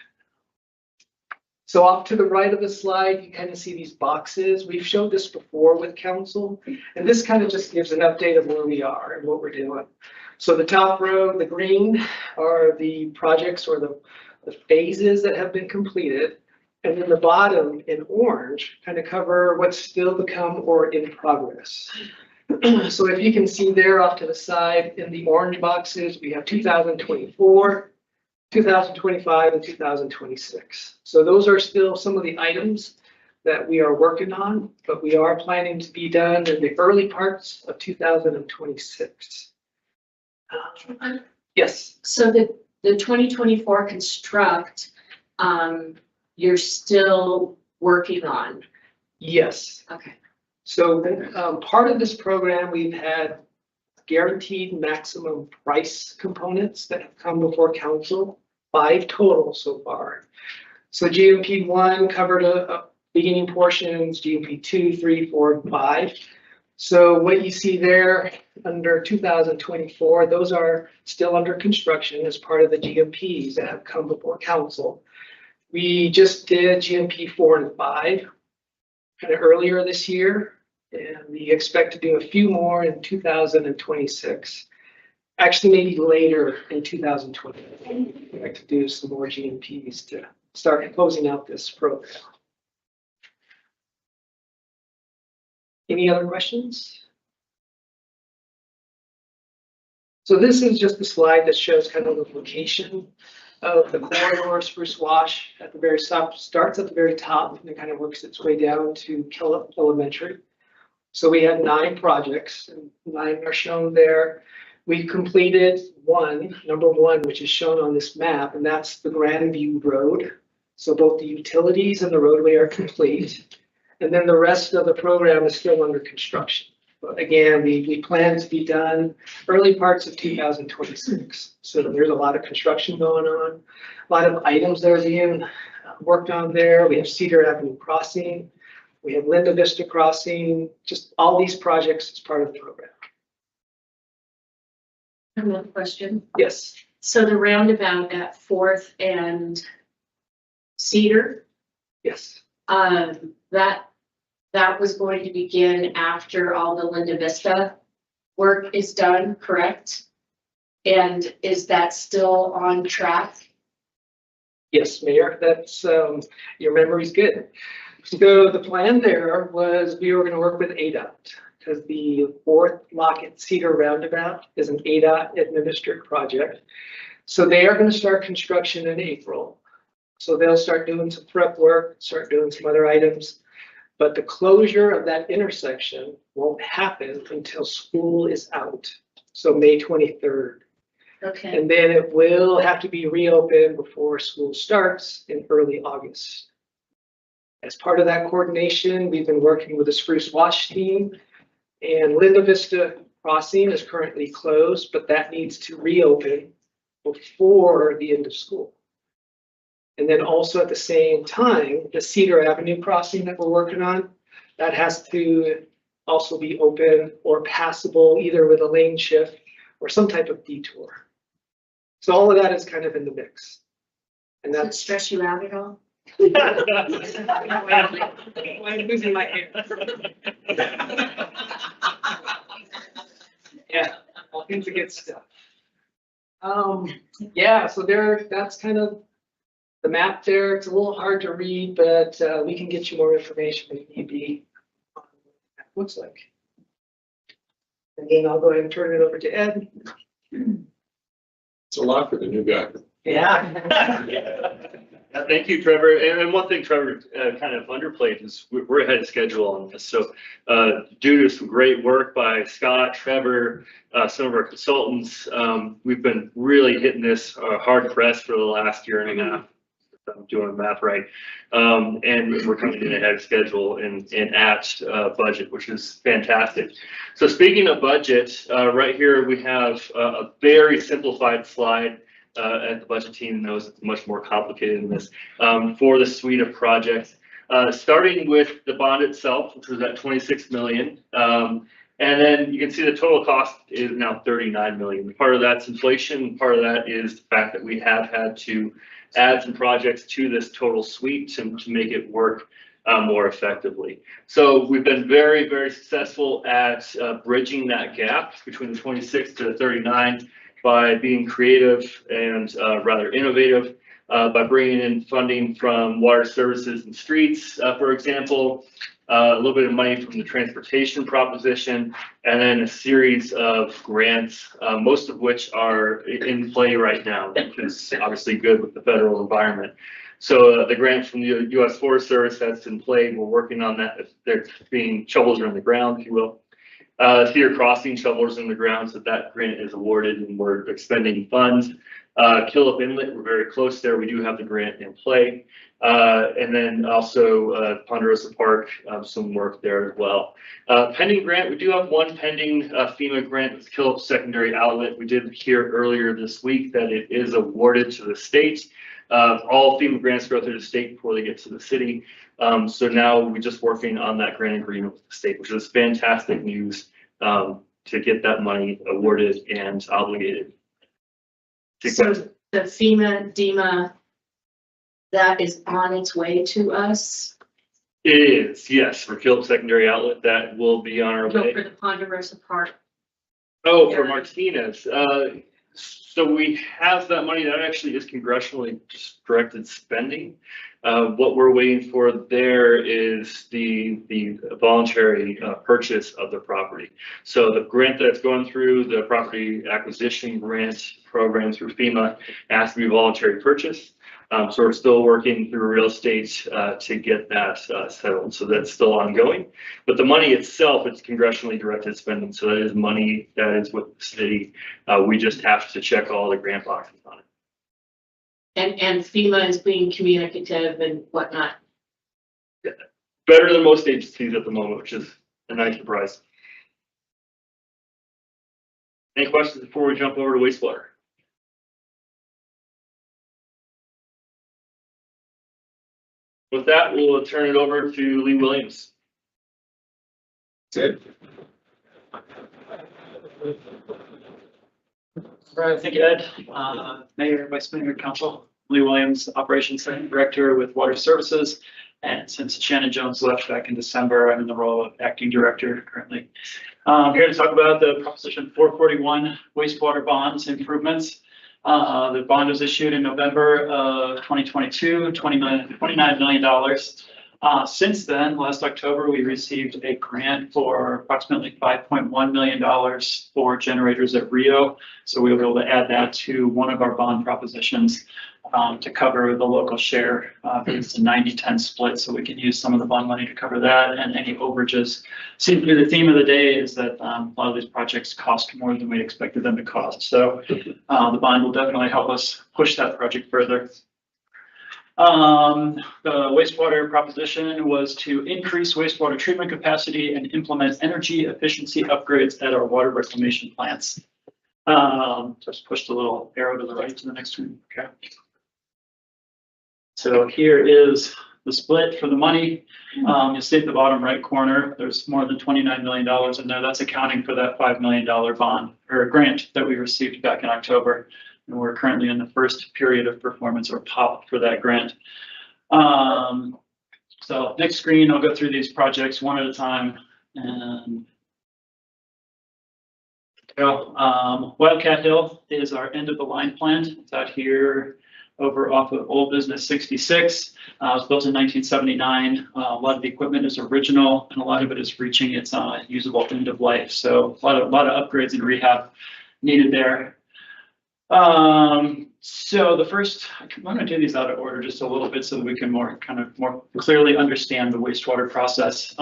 So off to the right of the slide, you kind of see these boxes. We've showed this before with council, and this kind of just gives an update of where we are and what we're doing. So the top row, the green, are the projects or the phases that have been completed. And then the bottom in orange kind of cover what's still to come or in progress. So if you can see there off to the side in the orange boxes, we have 2024, 2025, and 2026. So those are still some of the items that we are working on, but we are planning to be done in the early parts of 2026. Yes. So the 2024 construct, you're still working on? Yes. Okay. So part of this program, we've had guaranteed maximum price components that have come before council, 5 total so far. So GMP 1 covered a beginning portions, GMP 2, 3, 4, and 5. So what you see there under 2024, those are still under construction as part of the GMPs that have come before council. We just did GMP 4 and 5 kind of earlier this year, and we expect to do a few more in 2026. Actually, maybe later in 2020. We'd like to do some more GMPs to start closing out this program. Any other questions? So this is just a slide that shows kind of the location of the corridor. Spruce Wash at the very top, starts at the very top and it kind of works its way down to Kellogg Elementary. So we had 9 projects and 9 are shown there. We completed number one, which is shown on this map, and that's the Grandview Road. So both the utilities and the roadway are complete. And then the rest of the program is still under construction. But again, we plan to be done early parts of 2026. So there's a lot of construction going on, a lot of items that are being worked on there. We have Cedar Avenue Crossing, we have Linda Vista Crossing, just all these projects as part of the program. I have a question. Yes. So the roundabout at 4th and Cedar? Yes. That was going to begin after all the Linda Vista work is done, correct? And is that still on track? Yes, Mayor, that's, your memory's good. So the plan there was we were going to work with ADOT because the 4th Lockett Cedar Roundabout is an ADOT administered project. So they are going to start construction in April. So they'll start doing some prep work, start doing some other items. But the closure of that intersection won't happen until school is out. So May 23rd. Okay. And then it will have to be reopened before school starts in early August. As part of that coordination, we've been working with the Spruce Wash team, and Linda Vista Crossing is currently closed, but that needs to reopen before the end of school. And then also at the same time, the Cedar Avenue crossing that we're working on, that has to also be open or passable either with a lane shift or some type of detour. So all of that is kind of in the mix. And Does it that's stress you out at all? I'm losing my hair. Yeah, all kinds of good stuff. Yeah, so that's kind of the map there. It's a little hard to read, but we can get you more information if need be on what that looks like. And then I'll go ahead and turn it over to Ed. It's a lot for the new guy. Yeah. Thank you, Trevor. And one thing Trevor kind of underplayed is we're ahead of schedule on this. So due to some great work by Scott, Trevor, some of our consultants, we've been really hitting this hard press for the last year and a half. If I'm doing the math right. And we're coming in ahead of schedule and at budget, which is fantastic. So speaking of budget, right here we have a very simplified slide. And the budget team knows it's much more complicated than this for the suite of projects. Starting with the bond itself, which was at 26 million. And then you can see the total cost is now 39 million. Part of that's inflation. Part of that is the fact that we have had to add some projects to this total suite to make it work more effectively. So we've been very, very successful at bridging that gap between the 26 to the 39 by being creative and rather innovative, by bringing in funding from water services and streets, for example, a little bit of money from the transportation proposition, and then a series of grants, most of which are in play right now, which is obviously good with the federal environment. So the grant from the U.S. Forest Service that's in play, we're working on that. They're being shovels are in the ground, if you will. Cedar Crossing shovels in the ground, so that grant is awarded and we're expending funds. Killip Inlet, we're very close there. We do have the grant in play. And then also Ponderosa Park, some work there as well. Pending grant, we do have one pending FEMA grant with Killip Secondary Outlet. We did hear earlier this week that it is awarded to the state. All FEMA grants go through the state before they get to the city. So now we're just working on that grant agreement with the state, which is fantastic news to get that money awarded and obligated. So the FEMA, DEMA, that is on its way to us. It is, yes, for Killip Secondary Outlet, that will be on our Go way. for the Ponderosa Park. Oh, for Martinez. So we have that money that actually is congressionally directed spending. What we're waiting for there is the voluntary purchase of the property. So the grant that's going through the property acquisition grant program through FEMA has to be voluntary purchase. So we're still working through real estate to get that settled. So that's still ongoing. But the money itself, it's congressionally directed spending. So that is money that is with the city. We just have to check all the grant boxes on it. And FEMA is being communicative and whatnot. Better than most agencies at the moment, which is a nice surprise. Any questions before we jump over to wastewater? With that, we'll turn it over to Lee Williams. Ted. Right, thank you, Ed. Mayor, Vice Mayor, Council, Lee Williams, Operations Director with Water Services. And since Shannon Jones left back in December, I'm in the role of Acting Director currently. I'm here to talk about the Proposition 441 wastewater bonds improvements. The bond was issued in November of 2022, $29 million. Since then, last October, we received a grant for approximately $5.1 million for generators at Rio. So we were able to add that to one of our bond propositions to cover the local share. It's a 90-10 split, so we can use some of the bond money to cover that and any overages. Seems to be the theme of the day is that a lot of these projects cost more than we expected them to cost. So the bond will definitely help us push that project further. The wastewater proposition was to increase wastewater treatment capacity and implement energy efficiency upgrades at our water reclamation plants. Just push the little arrow to the right to the next one. Okay. So here is the split for the money. You'll see at the bottom right corner, there's more than $29 million in there. That's accounting for that $5 million bond or grant that we received back in October. And we're currently in the first period of performance or POP for that grant. So next screen, I'll go through these projects one at a time. And Wildcat Hill is our end of the line plant. It's out here over off of Old Business 66. It was built in 1979. A lot of the equipment is original and a lot of it is reaching its usable end of life. So a lot of upgrades and rehab needed there. So the first, I'm going to do these out of order just a little bit so that we can more clearly understand the wastewater process.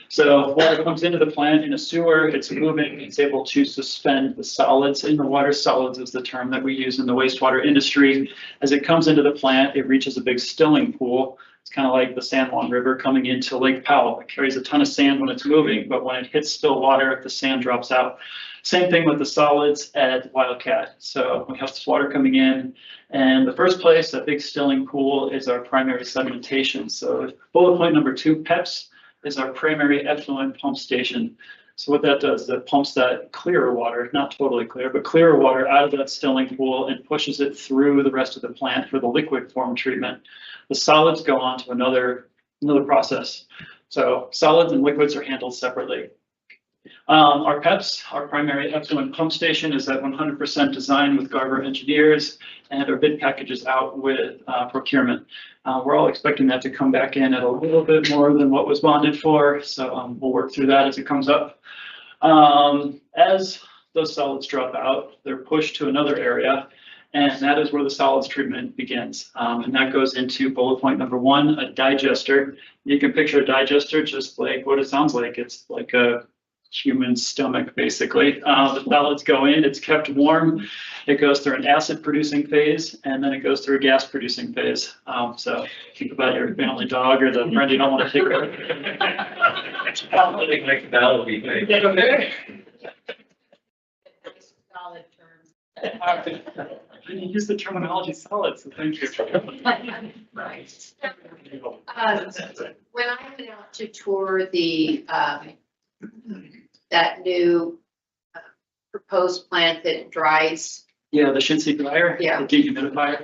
So water comes into the plant in a sewer, it's moving, it's able to suspend the solids in the water. Solids is the term that we use in the wastewater industry. As it comes into the plant, it reaches a big stilling pool. It's kind of like the San Juan River coming into Lake Powell. It carries a ton of sand when it's moving, but when it hits still water, the sand drops out. Same thing with the solids at Wildcat. So we have this water coming in, and the first place, that big stilling pool, is our primary sedimentation. So bullet point number 2, PEPS, is our primary effluent pump station. So what that does, that pumps that clearer water, not totally clear, but clearer water out of that stilling pool and pushes it through the rest of the plant for the liquid form treatment. The solids go on to another process. So solids and liquids are handled separately. Our PEPS, our primary effluent pump station, is at 100% designed with Garver engineers, and our bid package is out with procurement. We're all expecting that to come back in at a little bit more than what was bonded for, so we'll work through that as it comes up. As those solids drop out, they're pushed to another area, and that is where the solids treatment begins. And that goes into bullet point number 1, a digester. You can picture a digester just like what it sounds like. It's like a human stomach, basically. The solids go in, it's kept warm, it goes through an acid producing phase, and then it goes through a gas producing phase. So think about your family dog or the friend you don't want to take care of. You use the terminology solid, so thank you. Right. When I went out to tour the that new proposed plant that dries. Yeah, the Shinsi dryer. Yeah. The dehumidifier.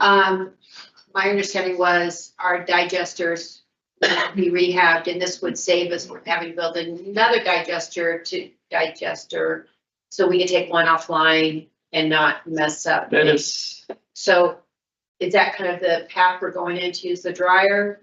My understanding was our digesters would be rehabbed, and this would save us from having to build another digester, so we can take one offline and not mess up. That is. So is that kind of the path we're going into, use the dryer?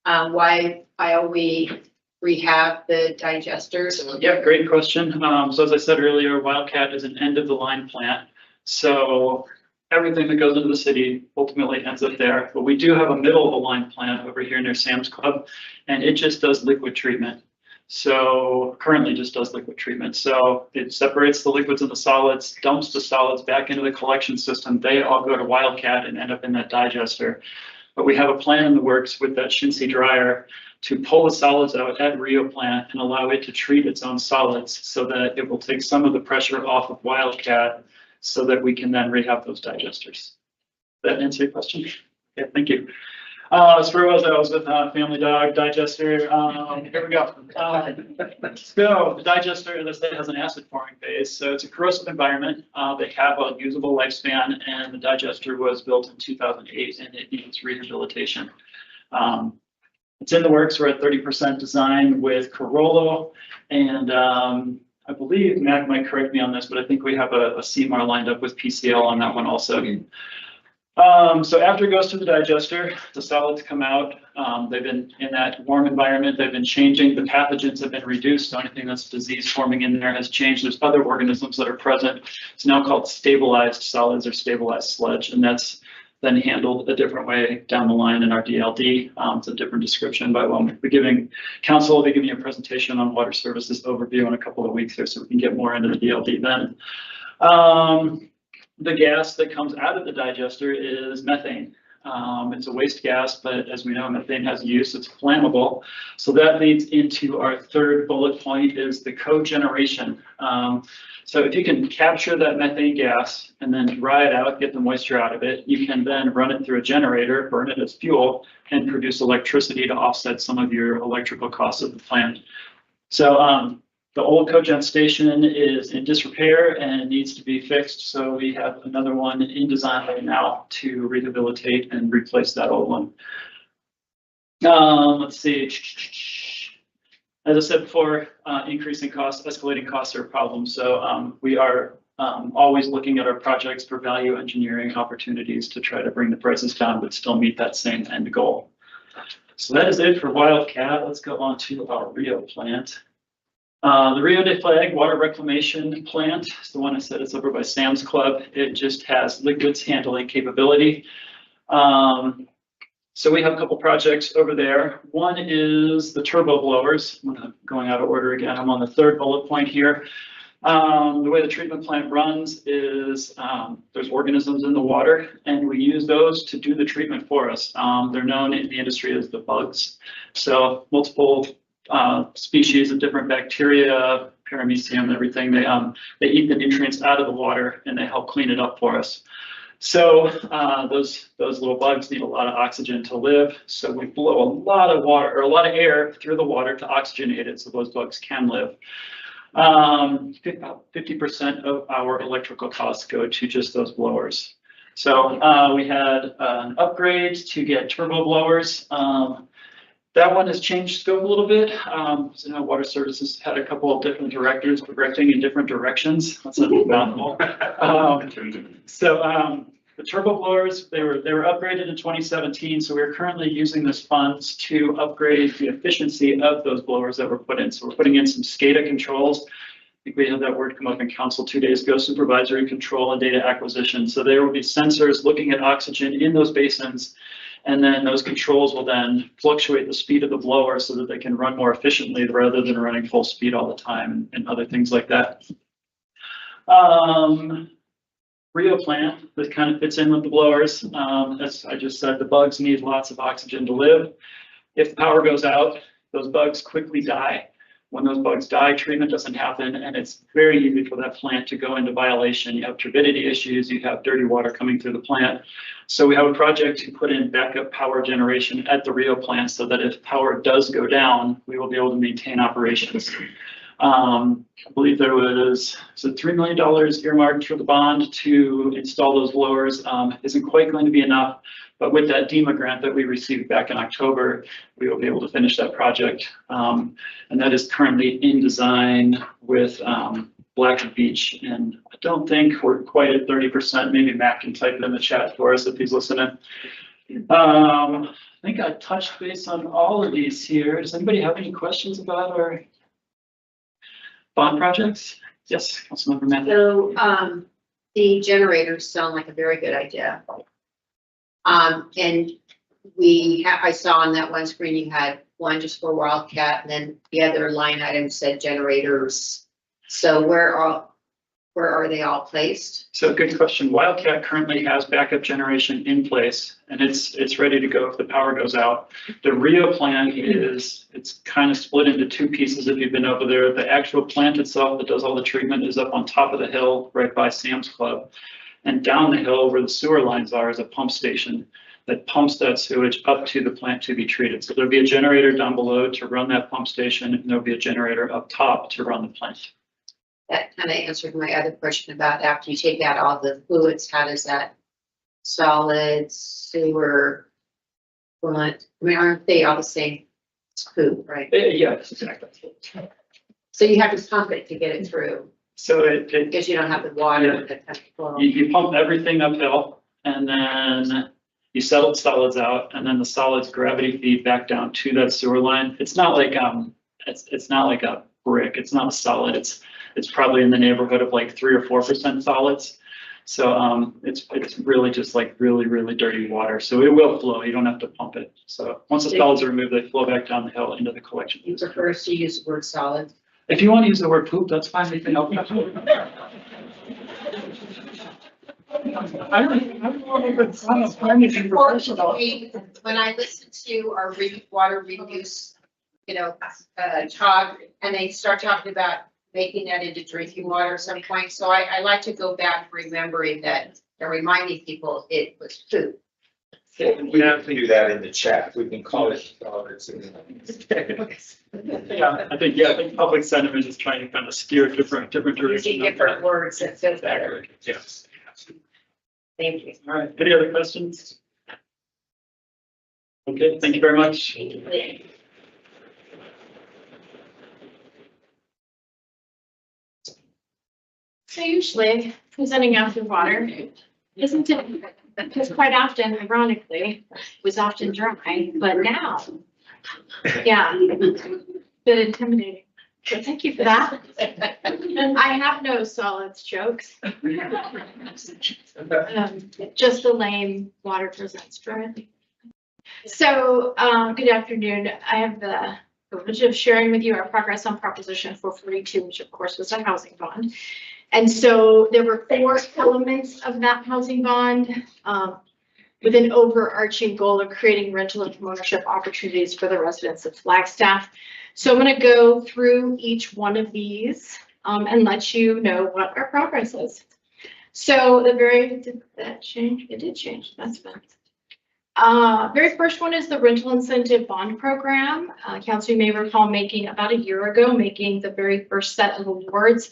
Why are we rehab the digesters? Yeah, great question. So as I said earlier, Wildcat is an end of the line plant. So everything that goes into the city ultimately ends up there. But we do have a middle of the line plant over here near Sam's Club, and it just does liquid treatment. So currently just does liquid treatment. So it separates the liquids and the solids, dumps the solids back into the collection system. They all go to Wildcat and end up in that digester. But we have a plan in the works with that Shinsi dryer to pull the solids out at Rio plant and allow it to treat its own solids so that it will take some of the pressure off of Wildcat so that we can then rehab those digesters. Does that answer your question? Okay, thank you. As far as I was with family dog digester, here we go. So the digester, as I said, has an acid forming phase. So it's a corrosive environment. They have a usable lifespan, and the digester was built in 2008 and it needs rehabilitation. It's in the works. We're at 30% design with Carollo, and I believe Mac might correct me on this, but I think we have a CMAR lined up with PCL on that one also. So after it goes to the digester, the solids come out. They've been in that warm environment. They've been changing. The pathogens have been reduced. So anything that's disease forming in there has changed. There's other organisms that are present. It's now called stabilized solids or stabilized sludge, and that's then handled a different way down the line in our DLD. It's a different description, but we'll be giving council will be giving you a presentation on water services overview in a couple of weeks here, so we can get more into the DLD then. The gas that comes out of the digester is methane. It's a waste gas, but as we know, methane has use, it's flammable. So that leads into our third bullet point is the cogeneration. So if you can capture that methane gas and then dry it out, get the moisture out of it, you can then run it through a generator, burn it as fuel, and produce electricity to offset some of your electrical costs of the plant. So the old cogen station is in disrepair and needs to be fixed. So we have another one in design right now to rehabilitate and replace that old one. Let's see. As I said before, increasing costs, escalating costs are a problem. So we are always looking at our projects for value engineering opportunities to try to bring the prices down, but still meet that same end goal. So that is it for Wildcat. Let's go on to our Rio plant. The Rio de Flag water reclamation plant is the one I said it's over by Sam's Club. It just has liquids handling capability. So we have a couple projects over there. One is the turbo blowers. I'm going out of order again. I'm on the third bullet point here. The way the treatment plant runs is there's organisms in the water, and we use those to do the treatment for us. They're known in the industry as the bugs. So multiple species of different bacteria, paramecium, everything. They eat the nutrients out of the water, and they help clean it up for us. So those little bugs need a lot of oxygen to live. So we blow a lot of water or a lot of air through the water to oxygenate it so those bugs can live. 50% of our electrical costs go to just those blowers. So we had an upgrade to get turbo blowers. That one has changed scope a little bit. So now Water Services had a couple of different directors directing in different directions. That's a mouthful. The turbo blowers, they were upgraded in 2017. So we're currently using those funds to upgrade the efficiency of those blowers that were put in. So we're putting in some SCADA controls. I think we had that word come up in council 2 days ago, supervisory control and data acquisition. So there will be sensors looking at oxygen in those basins. And then those controls will then fluctuate the speed of the blower so that they can run more efficiently rather than running full speed all the time and other things like that. Rio plant, that kind of fits in with the blowers. As I just said, the bugs need lots of oxygen to live. If the power goes out, those bugs quickly die. When those bugs die, treatment doesn't happen, and it's very easy for that plant to go into violation. You have turbidity issues, you have dirty water coming through the plant. So we have a project to put in backup power generation at the Rio plant so that if power does go down, we will be able to maintain operations. I believe there was $3 million earmarked for the bond to install those blowers. Isn't quite going to be enough, but with that DEMA grant that we received back in October, we will be able to finish that project. And that is currently in design with Black Beach. And I don't think we're quite at 30%. Maybe Matt can type it in the chat for us if he's listening. I think I touched base on all of these here. Does anybody have any questions about our bond projects? Yes, Councilmember Matt. So the generators sound like a very good idea. And I saw on that one screen you had one just for Wildcat, and then the other line item said generators. So where are they all placed? So good question. Wildcat currently has backup generation in place, and it's ready to go if the power goes out. The Rio plant it's kind of split into two pieces if you've been over there. The actual plant itself that does all the treatment is up on top of the hill right by Sam's Club. And down the hill where the sewer lines are is a pump station that pumps that sewage up to the plant to be treated. So there'll be a generator down below to run that pump station, and there'll be a generator up top to run the plant. That kind of answered my other question about after you take out all the fluids, how does that solids, sewer, blunt, I mean, aren't they all the same? It's poop, right? Yes, exactly. So you have to pump it to get it through. So because you don't have the water that kind of flow. You pump everything uphill, and then you settle the solids out, and then the solids gravity feed back down to that sewer line. It's not like it's not like a brick. It's not a solid. It's probably in the neighborhood of like 3 or 4% solids. So it's really just like really dirty water. So it will flow. You don't have to pump it. So once the solids are removed, they flow back down the hill into the collection. You prefer to use the word solid? If you want to use the word poop, that's fine. We can help. I don't know if it's on a planning professional. When I listen to our water reuse, talk, and they start talking about making that into drinking water at some point, so I like to go back remembering that and reminding people it was food. We have to do that in the chat. We can call it. Yeah, I think public sentiment is trying to kind of steer different directions. Using different words that fit better. Yes. Thank you. All right, any other questions? Okay, thank you very much. So usually presenting after water, isn't it? Because quite often, ironically, was often dry, but now, yeah, bit intimidating. So thank you for that. I have no solids jokes. Just the lame water presents dry. So, good afternoon. I have the privilege of sharing with you our progress on Proposition 442, which of course was a housing bond. And so there were 4 elements of that housing bond with an overarching goal of creating rental and homeownership opportunities for the residents of Flagstaff. So I'm going to go through each one of these and let you know what our progress is. So did that change? It did change. That's fine. Very first one is the rental incentive bond program. Council, you may recall making about a year ago, making the very first set of awards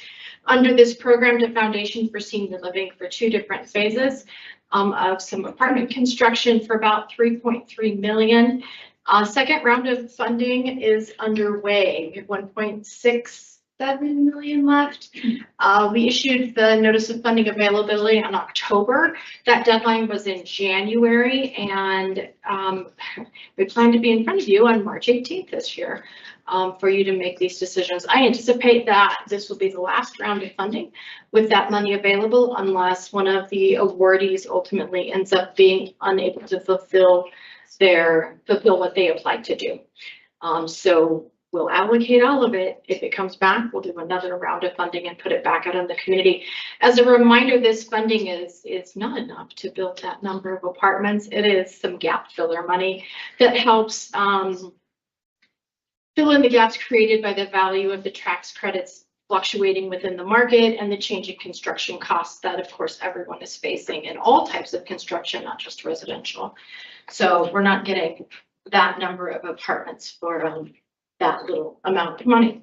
under this program to Foundation for Senior Living for 2 different phases of some apartment construction for about $3.3 million. Second round of funding is underway. We have $1.67 million left. We issued the notice of funding availability in October. That deadline was in January, and we plan to be in front of you on March 18th this year for you to make these decisions. I anticipate that this will be the last round of funding with that money available unless one of the awardees ultimately ends up being unable to fulfill what they applied to do. So we'll allocate all of it. If it comes back, we'll do another round of funding and put it back out in the community. As a reminder, this funding is not enough to build that number of apartments. It is some gap filler money that helps fill in the gaps created by the value of the tax credits fluctuating within the market and the changing construction costs that, of course, everyone is facing in all types of construction, not just residential. So we're not getting that number of apartments for that little amount of money.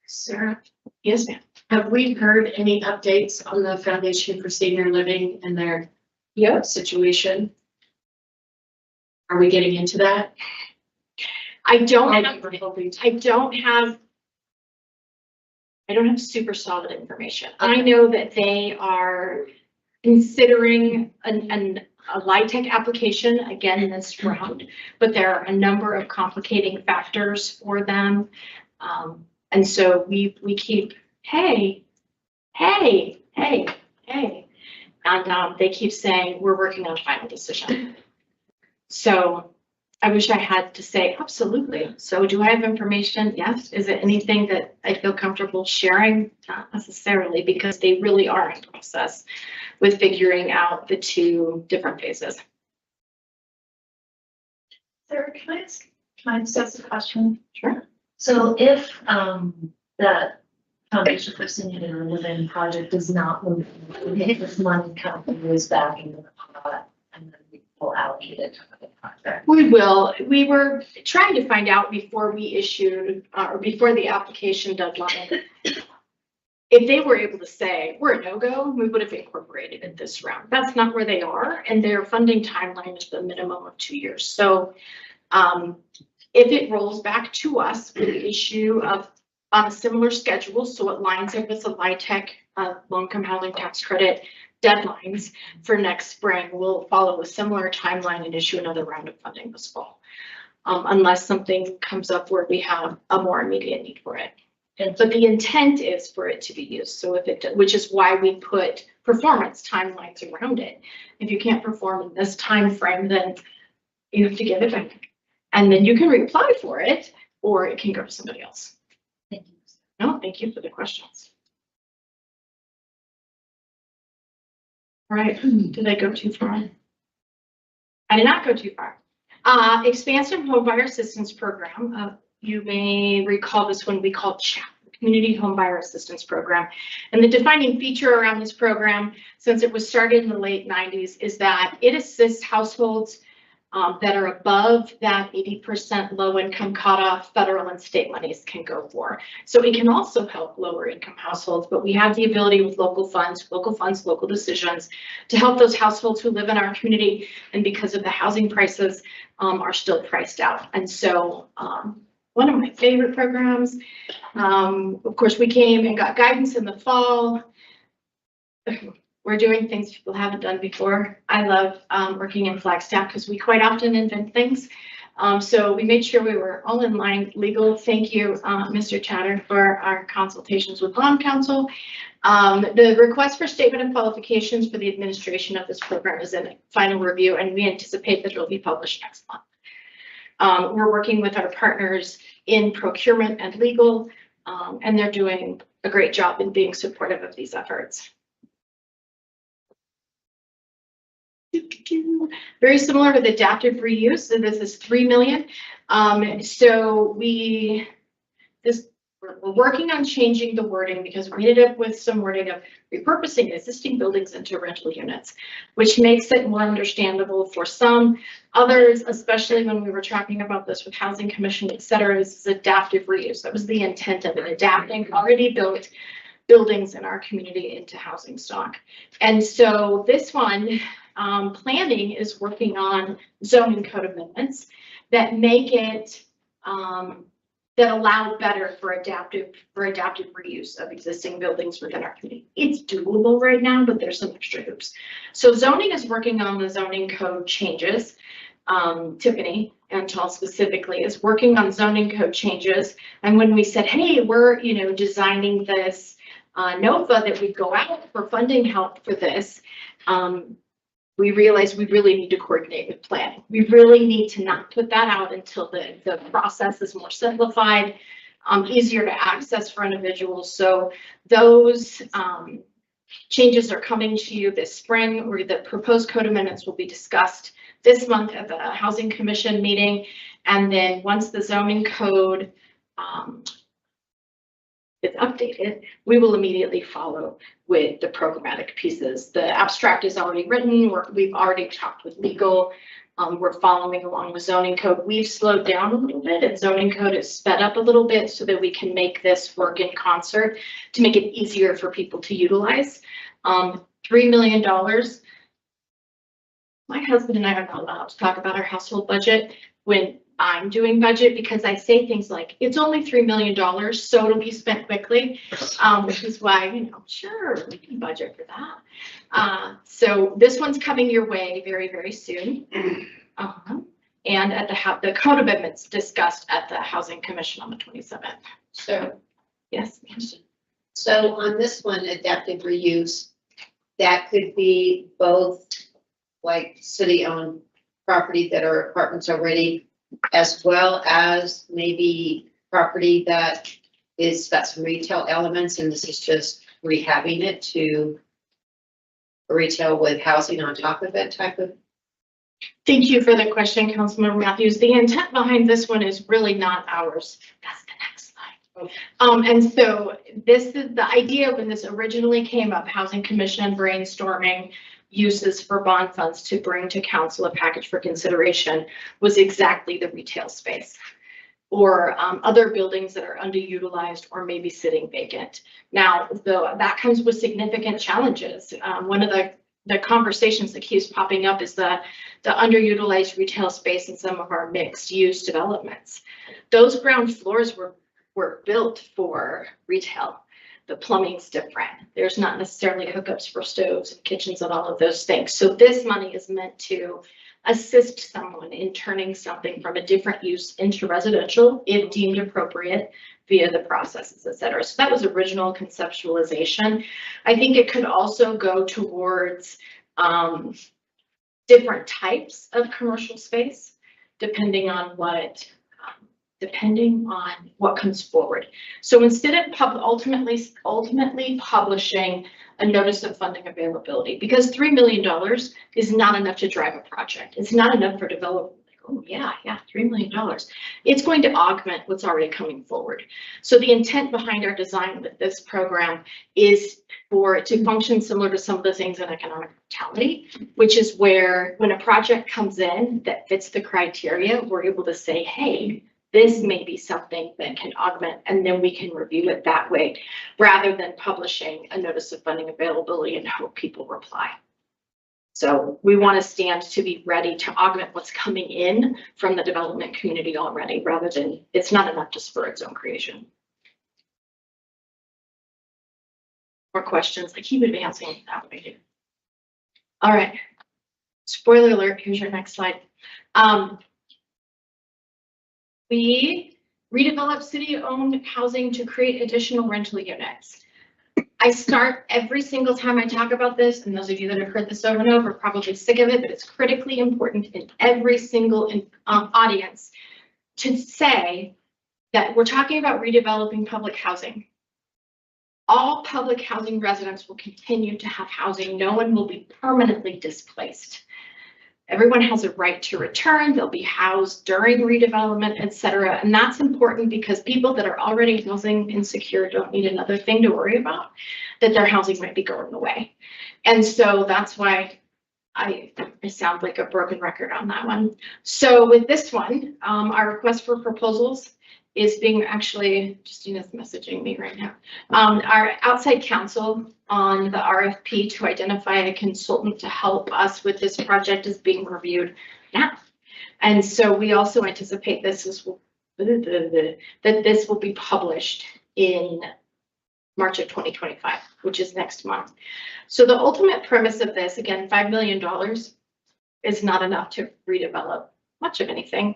Sarah? Yes, ma'am. Have we heard any updates on the Foundation for Senior Living and their situation? Are we getting into that? I don't have super solid information. I know that they are considering a LIHTC application again in this round, but there are a number of complicating factors for them. And so we keep, hey. And they keep saying, we're working on a final decision. So I wish I had to say absolutely. So do I have information? Yes. Is it anything that I feel comfortable sharing? Not necessarily, because they really are in process with figuring out the 2 different phases. Sarah, can I ask a question? Sure. So if the Foundation for Senior Living project does not move, this money kind of goes back into the pot and then we will allocate it to the project. We will. We were trying to find out before we issued or before the application deadline. If they were able to say we're a no-go, we would have incorporated it this round. That's not where they are, and their funding timeline is the minimum of 2 years. So if it rolls back to us with the issue of on a similar schedule, so it lines up with the LIHTC low-income housing tax credit deadlines for next spring, we'll follow a similar timeline and issue another round of funding this fall, unless something comes up where we have a more immediate need for it. But the intent is for it to be used. So which is why we put performance timelines around it. If you can't perform in this time frame, then you have to give it back. And then you can reapply for it, or it can go to somebody else. Thank you. No, thank you for the questions. All right, did I go too far? I did not go too far. Expansive Home Buyer Assistance Program. You may recall this one we called CHAP, Community Home Buyer Assistance Program. And the defining feature around this program, since it was started in the late 90s, is that it assists households that are above that 80% low income cutoff federal and state monies can go for. So it can also help lower income households, but we have the ability with local funds, local decisions to help those households who live in our community and because of the housing prices are still priced out. And so one of my favorite programs, of course, we came and got guidance in the fall. We're doing things people haven't done before. I love working in Flagstaff because we quite often invent things. So we made sure we were all in line legal. Thank you, Mr. Chatter, for our consultations with bond counsel. The request for statement of qualifications for the administration of this program is in final review, and we anticipate that it will be published next month. We're working with our partners in procurement and legal, and they're doing a great job in being supportive of these efforts. Very similar with adaptive reuse. So this is 3 million. So we're working on changing the wording because we ended up with some wording of repurposing existing buildings into rental units, which makes it more understandable for some. Others, especially when we were talking about this with Housing Commission, et cetera, this is adaptive reuse. That was the intent of it, adapting already built buildings in our community into housing stock. And so this one, planning is working on zoning code amendments that make it that allow better for adaptive reuse of existing buildings within our community. It's doable right now, but there's some extra hoops. So zoning is working on the zoning code changes. Tiffany Antal specifically is working on zoning code changes. And when we said, hey, we're designing this NOFA that we go out for funding help for this, we realized we really need to coordinate with planning. We really need to not put that out until the process is more simplified, easier to access for individuals. So those changes are coming to you this spring, or the proposed code amendments will be discussed this month at the Housing Commission meeting. And then once the zoning code is updated, we will immediately follow with the programmatic pieces. The abstract is already written. We've already talked with legal. We're following along with zoning code. We've slowed down a little bit, and zoning code is sped up a little bit so that we can make this work in concert to make it easier for people to utilize. $3 million. My husband and I are not allowed to talk about our household budget when I'm doing budget, because I say things like, it's only $3 million, so it'll be spent quickly, which is why, sure, we can budget for that. So this one's coming your way very, very soon. And at the code amendments discussed at the Housing Commission on the 27th. So, yes. So on this one, adaptive reuse, that could be both like city-owned property that are apartments already, as well as maybe property that is got some retail elements, and this is just rehabbing it to retail with housing on top of it type of. Thank you for the question, Councilmember Matthews. The intent behind this one is really not ours. That's the next slide. And so this is the idea when this originally came up, Housing Commission brainstorming uses for bond funds to bring to council a package for consideration, was exactly the retail space or other buildings that are underutilized or maybe sitting vacant. Now, though, that comes with significant challenges. One of the conversations that keeps popping up is the underutilized retail space in some of our mixed use developments. Those ground floors were built for retail. The plumbing's different. There's not necessarily hookups for stoves and kitchens and all of those things. So this money is meant to assist someone in turning something from a different use into residential, if deemed appropriate, via the processes, et cetera. So that was original conceptualization. I think it could also go towards different types of commercial space, depending on what depending on what comes forward. So instead of ultimately publishing a notice of funding availability, because $3 million is not enough to drive a project. It's not enough for development. Oh yeah, $3 million. It's going to augment what's already coming forward. So the intent behind our design with this program is for it to function similar to some of the things in economic vitality, which is where when a project comes in that fits the criteria, we're able to say, hey, this may be something that can augment, and then we can review it that way, rather than publishing a notice of funding availability and hope people reply. So we want to stand to be ready to augment what's coming in from the development community already, rather than it's not enough to spur its own creation. More questions? I keep advancing that way. All right. Spoiler alert, here's your next slide. We redevelop city-owned housing to create additional rental units. I start every single time I talk about this, and those of you that have heard this over and over are probably sick of it, but it's critically important in every single audience to say that we're talking about redeveloping public housing. All public housing residents will continue to have housing. No one will be permanently displaced. Everyone has a right to return. They'll be housed during redevelopment, et cetera. And that's important because people that are already housing insecure don't need another thing to worry about, that their housing might be going away. And so that's why I sound like a broken record on that one. So with this one, our request for proposals is being actually, Justina's messaging me right now. Our outside counsel on the RFP to identify a consultant to help us with this project is being reviewed now. And so we also anticipate that this will be published in March of 2025, which is next month. So the ultimate premise of this, again, $5 million is not enough to redevelop much of anything.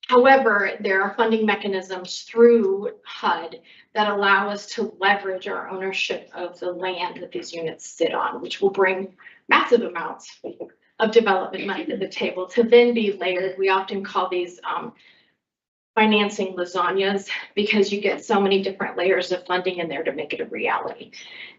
However, there are funding mechanisms through HUD that allow us to leverage our ownership of the land that these units sit on, which will bring massive amounts of development money to the table to then be layered. We often call these financing lasagnas because you get so many different layers of funding in there to make it a reality.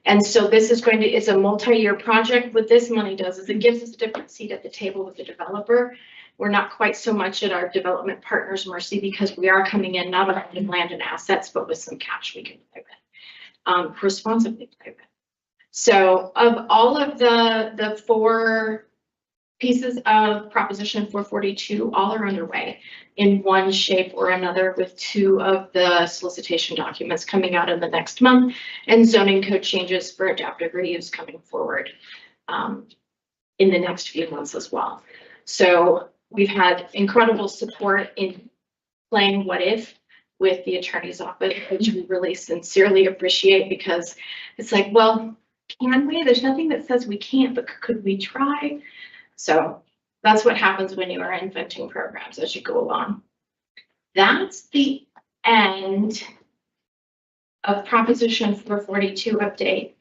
And so this is it's a multi-year project. What this money does is it gives us a different seat at the table with the developer. We're not quite so much at our development partners' mercy because we are coming in not only with land and assets, but with some cash we can play with, responsibly play with. So of all of the 4 pieces of Proposition 442, all are underway in one shape or another, with 2 of the solicitation documents coming out in the next month and zoning code changes for adaptive reuse coming forward in the next few months as well. So we've had incredible support in playing what if with the attorney's office, which we really sincerely appreciate, because it's like, well, can we? There's nothing that says we can't, but could we try? So that's what happens when you are inventing programs as you go along. That's the end of Proposition 442 update.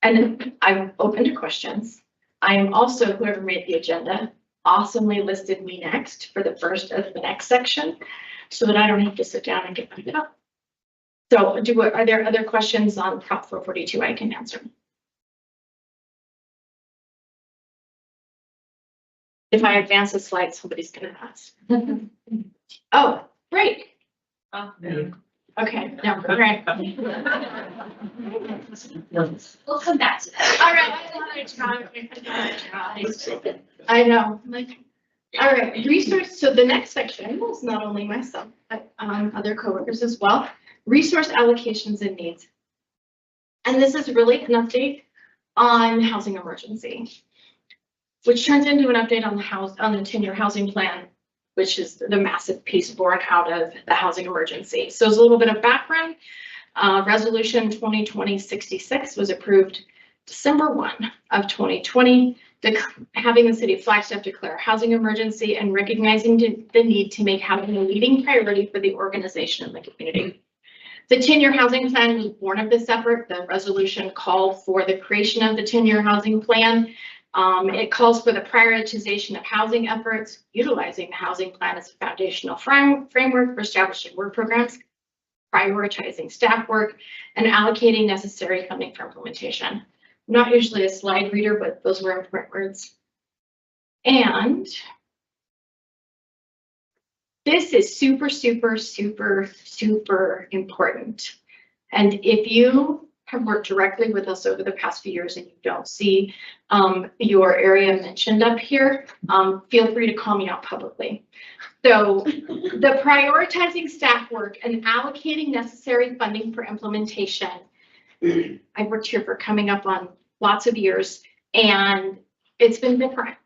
And I'm open to questions. I am also, whoever made the agenda, awesomely listed me next for the first of the next section so that I don't have to sit down and get back up. So are there other questions on Prop 442 I can answer? If I advance the slide, somebody's gonna ask. Oh, great. Okay, no, great. We'll come back to that. All right, I try. I know, like, all right, resource. So the next section is not only myself, but other coworkers as well. Resource allocations and needs. And this is really an update on housing emergency, which turns into an update on the 10-year housing plan, which is the massive piece born out of the housing emergency. So as a little bit of background, Resolution 2020-66 was approved December 1 of 2020, having the city of Flagstaff declare housing emergency and recognizing the need to make housing a leading priority for the organization and the community. The 10-year housing plan was born of this effort. The resolution called for the creation of the 10-year housing plan It calls for the prioritization of housing efforts, utilizing the housing plan as a foundational framework for establishing work programs, prioritizing staff work, and allocating necessary funding for implementation. I'm not usually a slide reader, but those were important words. And this is super, super, super, super important. And if you have worked directly with us over the past few years and you don't see your area mentioned up here, feel free to call me out publicly. So the prioritizing staff work and allocating necessary funding for implementation. I've worked here for coming up on lots of years, and it's been different.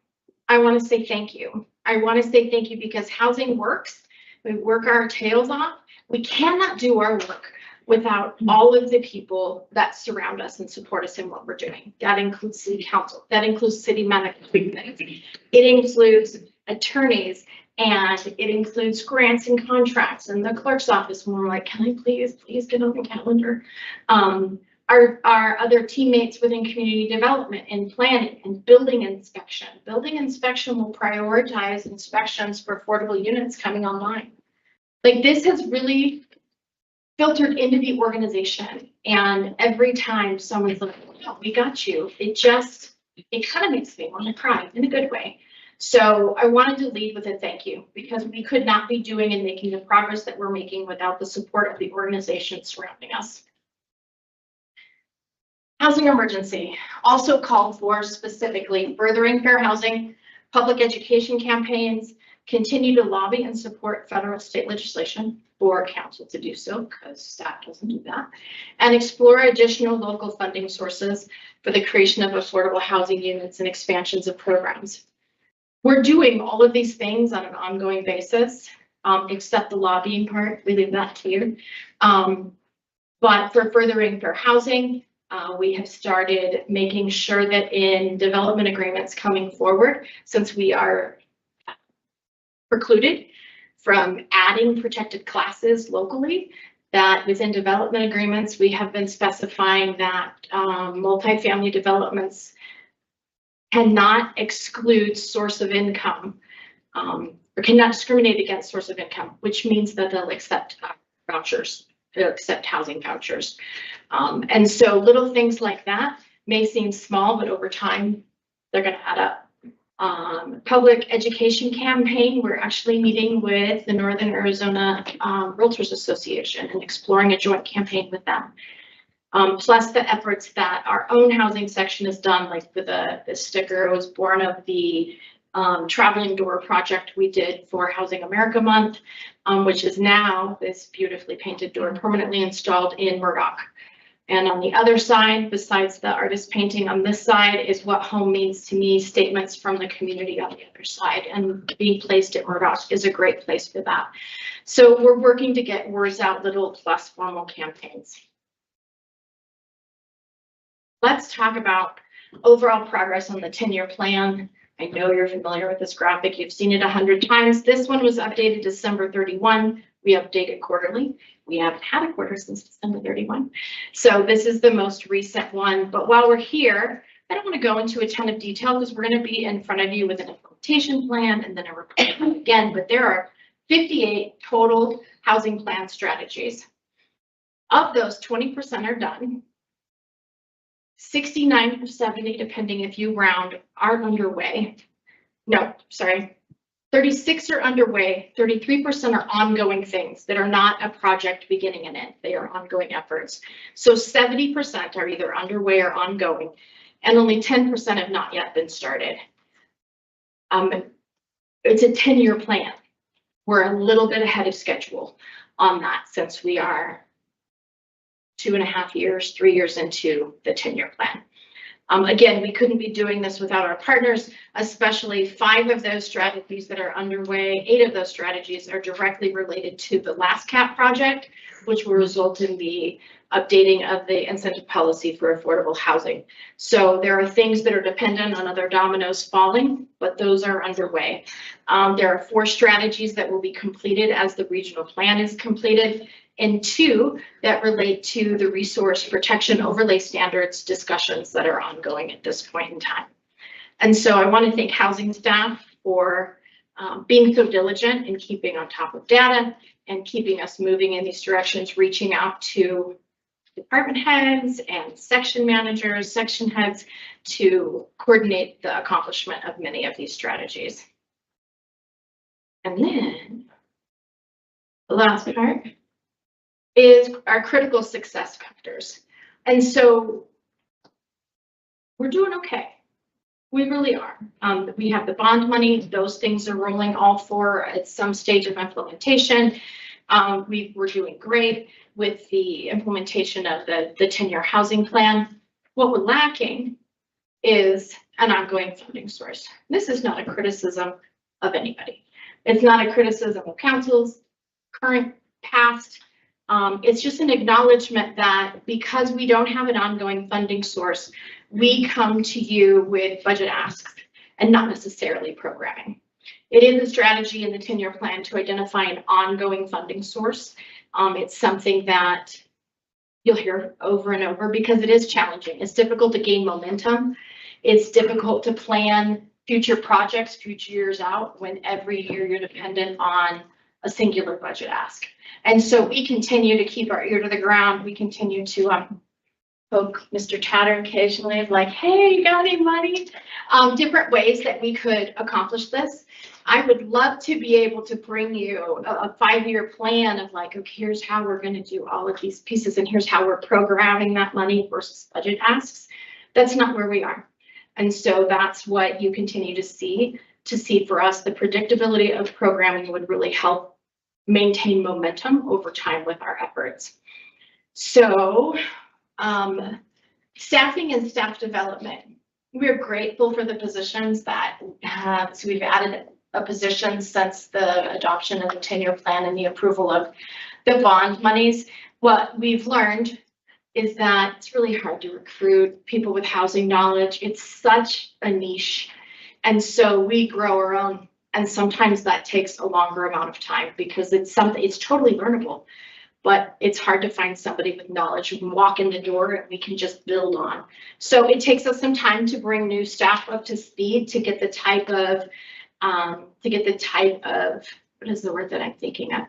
I want to say thank you. I want to say thank you because housing works. We work our tails off. We cannot do our work without all of the people that surround us and support us in what we're doing. That includes city council, that includes city management, it includes attorneys, and it includes grants and contracts and the clerk's office when we're like, can I please get on the calendar? Our other teammates within community development and planning and building inspection. Building inspection will prioritize inspections for affordable units coming online. Like, this has really filtered into the organization, and every time someone's like, oh, we got you, it kind of makes me want to cry in a good way. So I wanted to lead with a thank you, because we could not be doing and making the progress that we're making without the support of the organization surrounding us. Housing emergency, also called for specifically furthering fair housing, public education campaigns, continue to lobby and support federal state legislation for council to do so, because staff doesn't do that, and explore additional local funding sources for the creation of affordable housing units and expansions of programs. We're doing all of these things on an ongoing basis, except the lobbying part, we leave that to you. But for furthering fair housing, we have started making sure that in development agreements coming forward, since we are precluded from adding protected classes locally, that within development agreements, we have been specifying that multifamily developments cannot exclude source of income, or cannot discriminate against source of income, which means that they'll accept vouchers, they'll accept housing vouchers. And so little things like that may seem small, but over time, they're going to add up. Public education campaign, we're actually meeting with the Northern Arizona Realtors Association and exploring a joint campaign with them. Plus the efforts that our own housing section has done, like with the sticker was born of the traveling door project we did for Housing America Month, which is now this beautifully painted door permanently installed in Murdoch. And on the other side, besides the artist painting on this side, is what home means to me, statements from the community on the other side. And being placed at Murdoch is a great place for that. So we're working to get words out, little plus formal campaigns. Let's talk about overall progress on the 10-year plan. I know you're familiar with this graphic. You've seen it 100 times. This one was updated December 31. We update it quarterly. We haven't had a quarter since December 31. So this is the most recent one. But while we're here, I don't want to go into a ton of detail because we're going to be in front of you with an implementation plan and then a report again. But there are 58 total housing plan strategies. Of those, 20% are done. 69 or 70, depending if you round, are underway. No, sorry. 36 are underway, 33% are ongoing things that are not a project beginning and end. They are ongoing efforts. So 70% are either underway or ongoing, and only 10% have not yet been started. It's a 10-year plan. We're a little bit ahead of schedule on that since we are 2.5 years, 3 years into the 10-year plan. Again, we couldn't be doing this without our partners, especially 5 of those strategies that are underway. 8 of those strategies are directly related to the last CAP project, which will result in the updating of the incentive policy for affordable housing. So there are things that are dependent on other dominoes falling, but those are underway. There are 4 strategies that will be completed as the regional plan is completed, and 2 that relate to the resource protection overlay standards discussions that are ongoing at this point in time. And so I want to thank housing staff for being so diligent in keeping on top of data and keeping us moving in these directions, reaching out to department heads and section managers, section heads to coordinate the accomplishment of many of these strategies. And then the last part is our critical success factors. And so we're doing okay. We really are. We have the bond money. Those things are rolling all four at some stage of implementation. We're doing great with the implementation of the 10-year housing plan. What we're lacking is an ongoing funding source. This is not a criticism of anybody. It's not a criticism of councils, current, past. It's just an acknowledgement that because we don't have an ongoing funding source, we come to you with budget asks and not necessarily programming. It is a strategy in the 10-year plan to identify an ongoing funding source. It's something that you'll hear over and over because it is challenging. It's difficult to gain momentum. It's difficult to plan future projects, future years out, when every year you're dependent on a singular budget ask. And so we continue to keep our ear to the ground. We continue to poke Mr. Tatter occasionally of like, hey, you got any money? Different ways that we could accomplish this. I would love to be able to bring you a 5-year plan of like, okay, here's how we're going to do all of these pieces and here's how we're programming that money versus budget asks. That's not where we are. And so that's what you continue to see for us. The predictability of programming would really help maintain momentum over time with our efforts. So staffing and staff development. We're grateful for the positions that so we've added a position since the adoption of the 10-year plan and the approval of the bond monies. What we've learned is that it's really hard to recruit people with housing knowledge. It's such a niche. And so we grow our own. And sometimes that takes a longer amount of time because it's totally learnable. But it's hard to find somebody with knowledge who can walk in the door and we can just build on. So it takes us some time to bring new staff up to speed to get the type of, what is the word that I'm thinking of?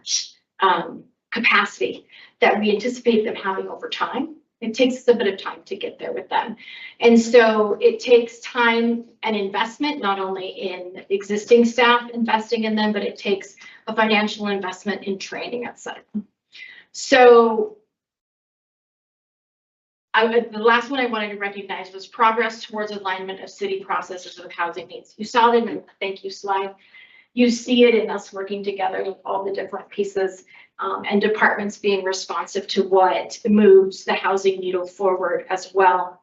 Capacity that we anticipate them having over time. It takes us a bit of time to get there with them. And so it takes time and investment, not only in existing staff investing in them, but it takes a financial investment in training, etc. So the last one I wanted to recognize was progress towards alignment of city processes with housing needs. You saw it in the thank you slide. You see it in us working together with all the different pieces and departments being responsive to what moves the housing needle forward as well.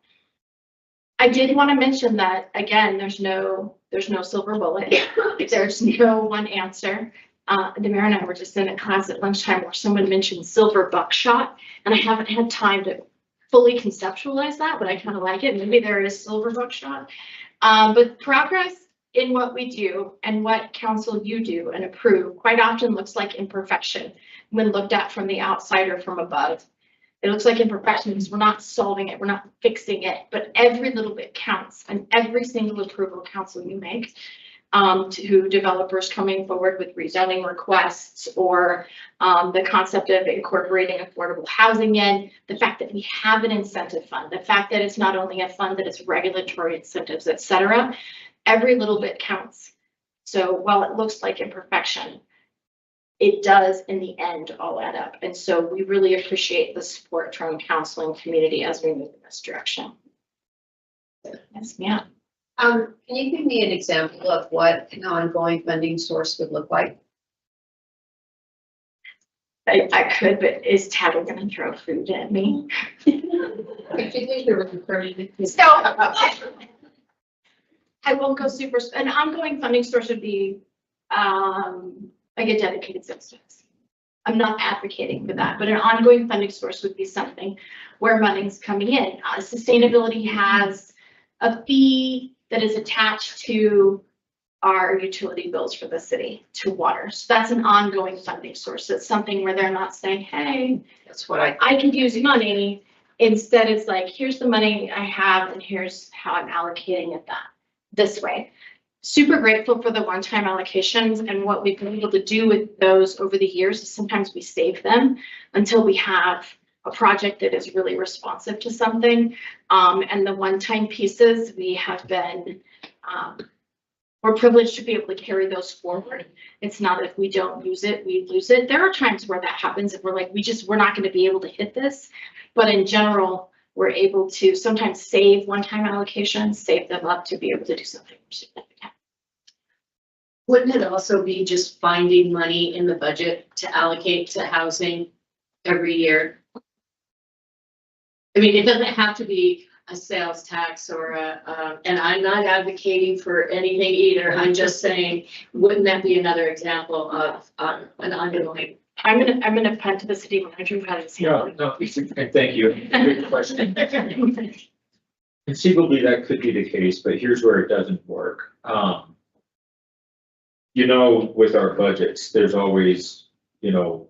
I did want to mention that, again, there's no silver bullet. There's no one answer. The mayor and I were just in a class at lunchtime where someone mentioned silver buckshot, and I haven't had time to fully conceptualize that, but I kind of like it. Maybe there is silver buckshot. But progress in what we do and what council you do and approve quite often looks like imperfection when looked at from the outside or from above. It looks like imperfection because we're not solving it, we're not fixing it, but every little bit counts, and every single approval council you make to developers coming forward with rezoning requests or the concept of incorporating affordable housing in, the fact that we have an incentive fund, the fact that it's not only a fund, that it's regulatory incentives, etc. Every little bit counts. So while it looks like imperfection, it does in the end all add up. And so we really appreciate the support from council and community as we move in this direction. Yes, ma'am. Can you give me an example of what an ongoing funding source would look like? I could, but is Tatter going to throw food at me? So I won't go super. An ongoing funding source would be like a dedicated substance. I'm not advocating for that, but an ongoing funding source would be something where money's coming in. Sustainability has a fee that is attached to our utility bills for the city, to water. So that's an ongoing funding source. It's something where they're not saying, hey, that's what I could use money. Instead, it's like, here's the money I have and here's how I'm allocating it. this way. Super grateful for the one-time allocations, and what we've been able to do with those over the years is sometimes we save them until we have a project that is really responsive to something. And the one-time pieces, we have been, we're privileged to be able to carry those forward. It's not if we don't use it, we lose it. There are times where that happens and we're like, we're not going to be able to hit this. But in general, we're able to sometimes save one-time allocations, save them up to be able to do something more significant. Wouldn't it also be just finding money in the budget to allocate to housing every year? I mean, it doesn't have to be a sales tax or and I'm not advocating for anything either. I'm just saying, wouldn't that be another example of an ongoing? I'm gonna punt to the city manager who has. No, thank you. Good question. Conceivably, that could be the case, but here's where it doesn't work. You know, with our budgets, there's always, you know,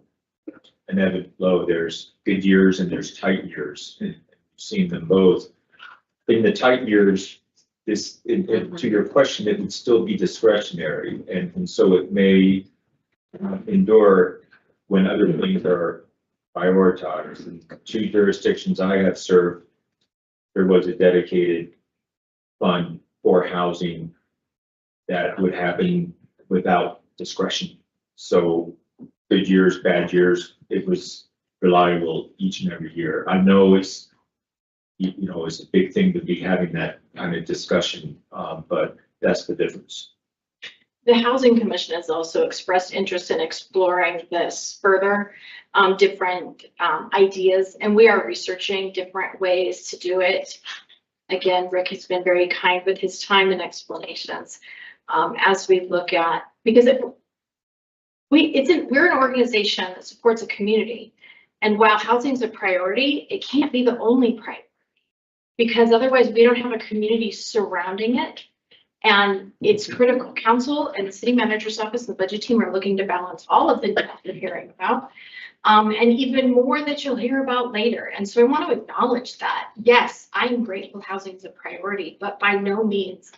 an ebb and flow. There's good years and there's tight years, and we've seen them both. In the tight years, to your question, it would still be discretionary, and so it may endure when other things are prioritized. In 2 jurisdictions I have served, there was a dedicated fund for housing that would happen without discretion. So good years, bad years, it was reliable each and every year. I know it's, you know, it's a big thing to be having that kind of discussion, but that's the difference. The Housing Commission has also expressed interest in exploring this further, different ideas, and we are researching different ways to do it. Again, Rick has been very kind with his time and explanations as we look at, because we're an organization that supports a community, and while housing is a priority, it can't be the only priority, because otherwise we don't have a community surrounding it. And it's critical. Council and the city manager's office, the budget team are looking to balance all of the things you're hearing about, and even more that you'll hear about later. And so I want to acknowledge that. Yes, I'm grateful housing is a priority, but by no means,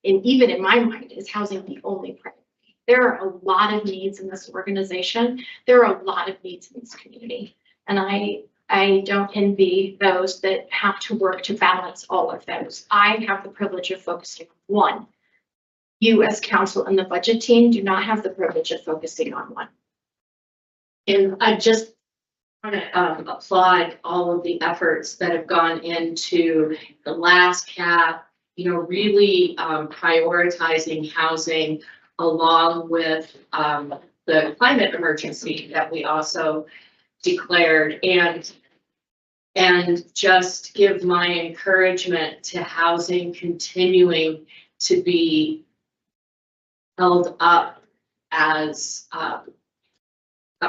and even in my mind, is housing the only priority. There are a lot of needs in this organization. There are a lot of needs in this community. And I don't envy those that have to work to balance all of those. I have the privilege of focusing on one. You as council and the budget team do not have the privilege of focusing on one. And I just want to applaud all of the efforts that have gone into the last cap, you know, really prioritizing housing along with the climate emergency that we also declared, and just give my encouragement to housing continuing to be held up as a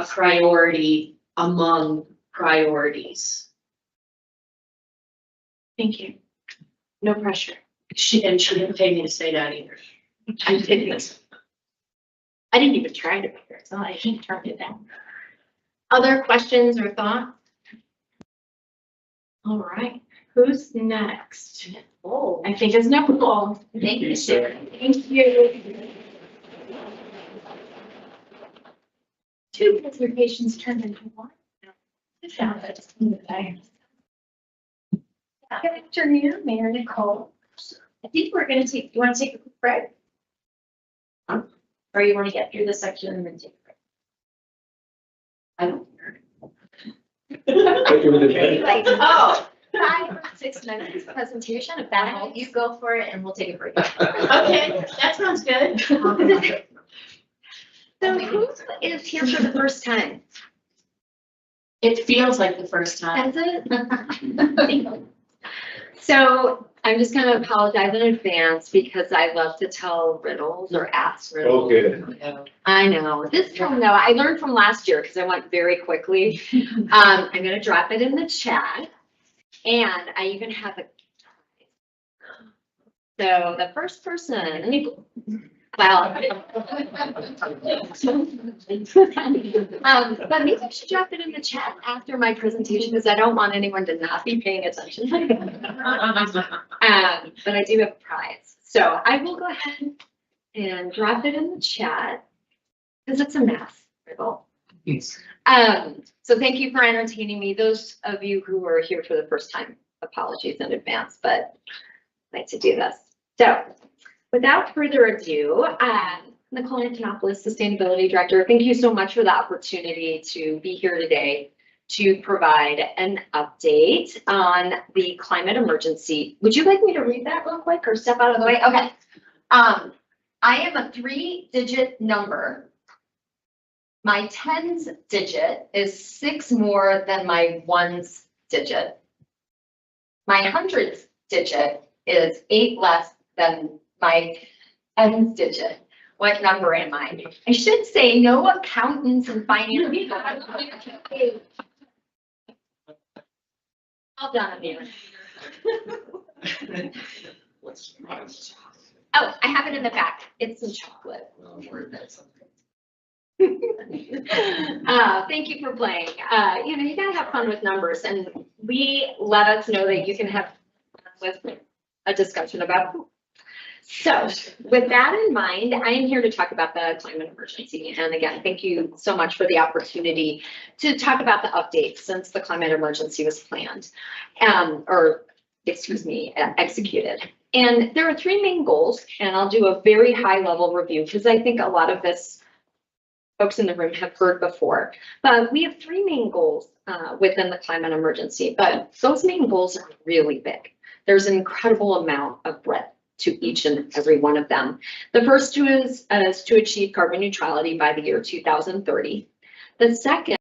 priority among priorities. Thank you. No pressure. She didn't pay me to say that either. I didn't even try to be here, so I turned it down. Other questions or thoughts? All right, who's next? Oh, I think it's Nicole. Thank you, Sarah. Thank you. 2 presentations turned into 1. Good afternoon, Mayor Nicole. I think we're going to take, you want to take a quick break? Or you want to get through this section and then take a break? I don't Oh, 5 or 6 minutes presentation. If that helps, you go for it and we'll take a break. Okay, that sounds good. So who is here for the first time? It feels like the first time. Has it? So I'm just gonna apologize in advance because I love to tell riddles or ask riddles. Oh, good. I know, this time though, I learned from last year because I went very quickly. I'm gonna drop it in the chat. And I even have a. So the first person, well. But maybe I should drop it in the chat after my presentation because I don't want anyone to not be paying attention. But I do have a prize. So I will go ahead and drop it in the chat because it's a math riddle. So thank you for entertaining me. Those of you who are here for the first time, apologies in advance, but I like to do this. So without further ado, Nicole Antonopoulos, Sustainability Director, thank you so much for the opportunity to be here today to provide an update on the climate emergency. Would you like me to read that real quick or step out of the way? Okay. I am a 3-digit number. My tens digit is 6 more than my ones digit. My hundreds digit is 8 less than my tens digit. What number am I? I should say no accountants and finance people. Well done, Amir. Oh, I have it in the back. It's some chocolate. Thank you for playing. You gotta have fun with numbers, and we let us know that you can have fun with a discussion about food. So with that in mind, I am here to talk about the climate emergency. And again, thank you so much for the opportunity to talk about the updates since the climate emergency was planned, executed. And there are 3 main goals, and I'll do a very high level review because I think a lot of this folks in the room have heard before. But we have 3 main goals within the climate emergency, but those main goals are really big. There's an incredible amount of breadth to each and every one of them. The first is to achieve carbon neutrality by the year 2030. The second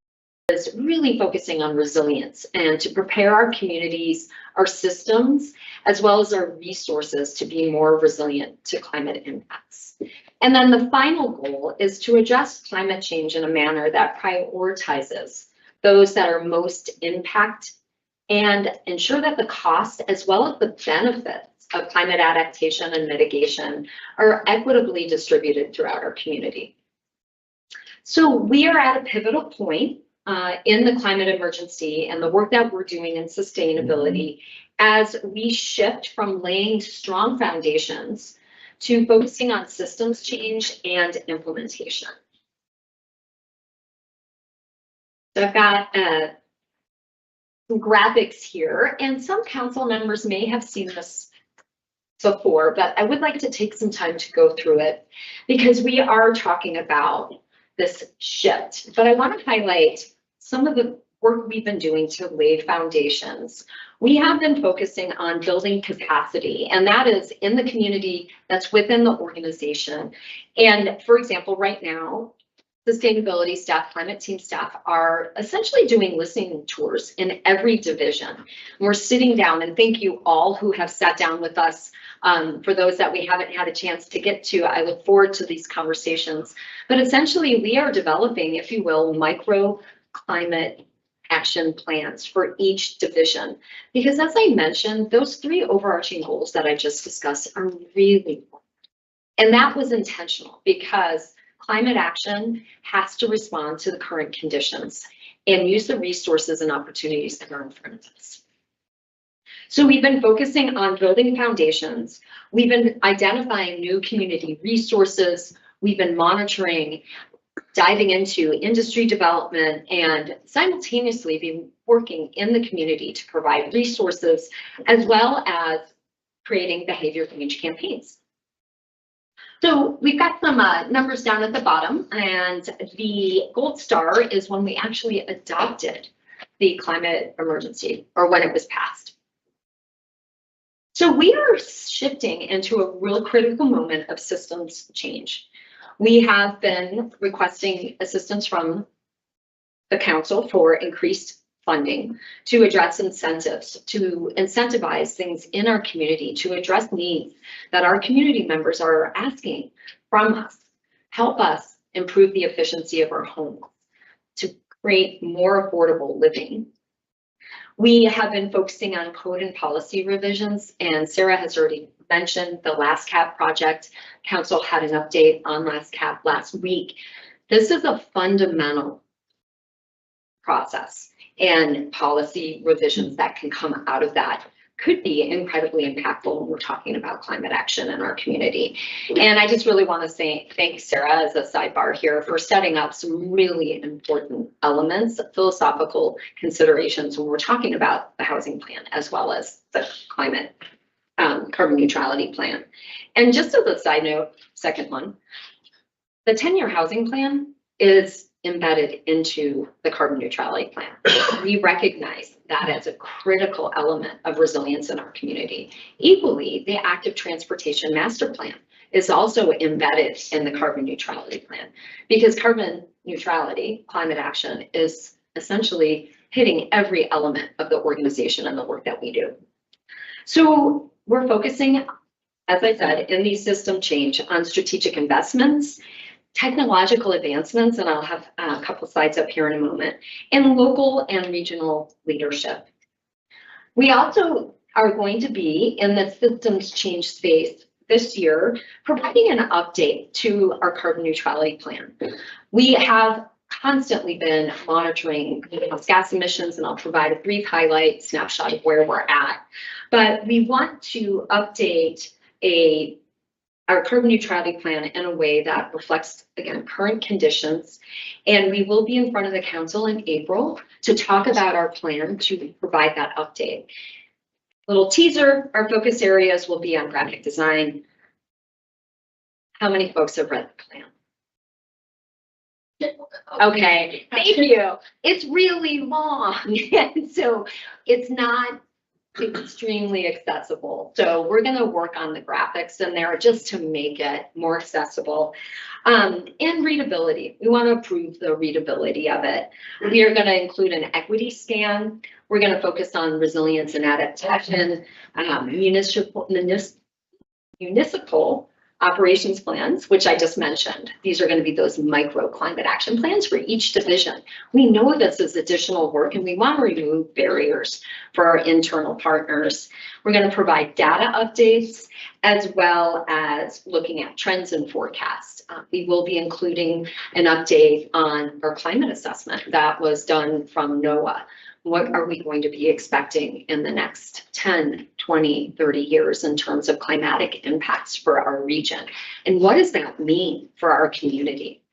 is really focusing on resilience and to prepare our communities, our systems, as well as our resources to be more resilient to climate impacts. And then the final goal is to address climate change in a manner that prioritizes those that are most impact and ensure that the cost as well as the benefits of climate adaptation and mitigation are equitably distributed throughout our community. So we are at a pivotal point in the climate emergency and the work that we're doing in sustainability as we shift from laying strong foundations to focusing on systems change and implementation. So I've got some graphics here, and some council members may have seen this before, but I would like to take some time to go through it because we are talking about this shift. But I want to highlight some of the work we've been doing to lay foundations. We have been focusing on building capacity, and that is in the community that's within the organization. And for example, right now, sustainability staff, climate team staff are essentially doing listening tours in every division. And we're sitting down, and thank you all who have sat down with us. For those that we haven't had a chance to get to, I look forward to these conversations. But essentially, we are developing, if you will, micro climate action plans for each division. Because as I mentioned, those 3 overarching goals that I just discussed are really important. And that was intentional because climate action has to respond to the current conditions and use the resources and opportunities that are in front of us. So we've been focusing on building foundations. We've been identifying new community resources. We've been monitoring, diving into industry development, and simultaneously been working in the community to provide resources as well as creating behavior change campaigns. So we've got some numbers down at the bottom, and the gold star is when we actually adopted the climate emergency or when it was passed. So we are shifting into a real critical moment of systems change. We have been requesting assistance from the council for increased funding to address incentives, to incentivize things in our community, to address needs that our community members are asking from us, help us improve the efficiency of our homes, to create more affordable living. We have been focusing on code and policy revisions, and Sarah has already mentioned the Last Cap project. Council had an update on Last Cap last week. This is a fundamental process and policy revisions that can come out of that could be incredibly impactful when we're talking about climate action in our community. And I just really want to say thank Sarah as a sidebar here for setting up some really important elements, philosophical considerations when we're talking about the housing plan as well as the climate carbon neutrality plan. And just as a side note, second one, the 10-year housing plan is embedded into the carbon neutrality plan. We recognize that as a critical element of resilience in our community. Equally, the active transportation master plan is also embedded in the carbon neutrality plan, because carbon neutrality, climate action, is essentially hitting every element of the organization and the work that we do. So we're focusing, as I said, in these system change on strategic investments, technological advancements, and I'll have a couple slides up here in a moment, and local and regional leadership. We also are going to be in the systems change space this year, providing an update to our carbon neutrality plan. We have constantly been monitoring greenhouse gas emissions, and I'll provide a brief highlight snapshot of where we're at. But we want to update our carbon neutrality plan in a way that reflects, again, current conditions. And we will be in front of the council in April to talk about our plan to provide that update. Little teaser, our focus areas will be on graphic design. How many folks have read the plan? Okay, thank you. It's really long, and so it's not extremely accessible. So we're going to work on the graphics in there just to make it more accessible. And readability. We want to improve the readability of it. We are going to include an equity scan. We're going to focus on resilience and adaptation, municipal operations plans, which I just mentioned. These are going to be those micro climate action plans for each division. We know this is additional work, and we want to remove barriers for our internal partners. We're going to provide data updates as well as looking at trends and forecasts. We will be including an update on our climate assessment that was done from NOAA. What are we going to be expecting in the next 10, 20, 30 years in terms of climatic impacts for our region? And what does that mean for our community?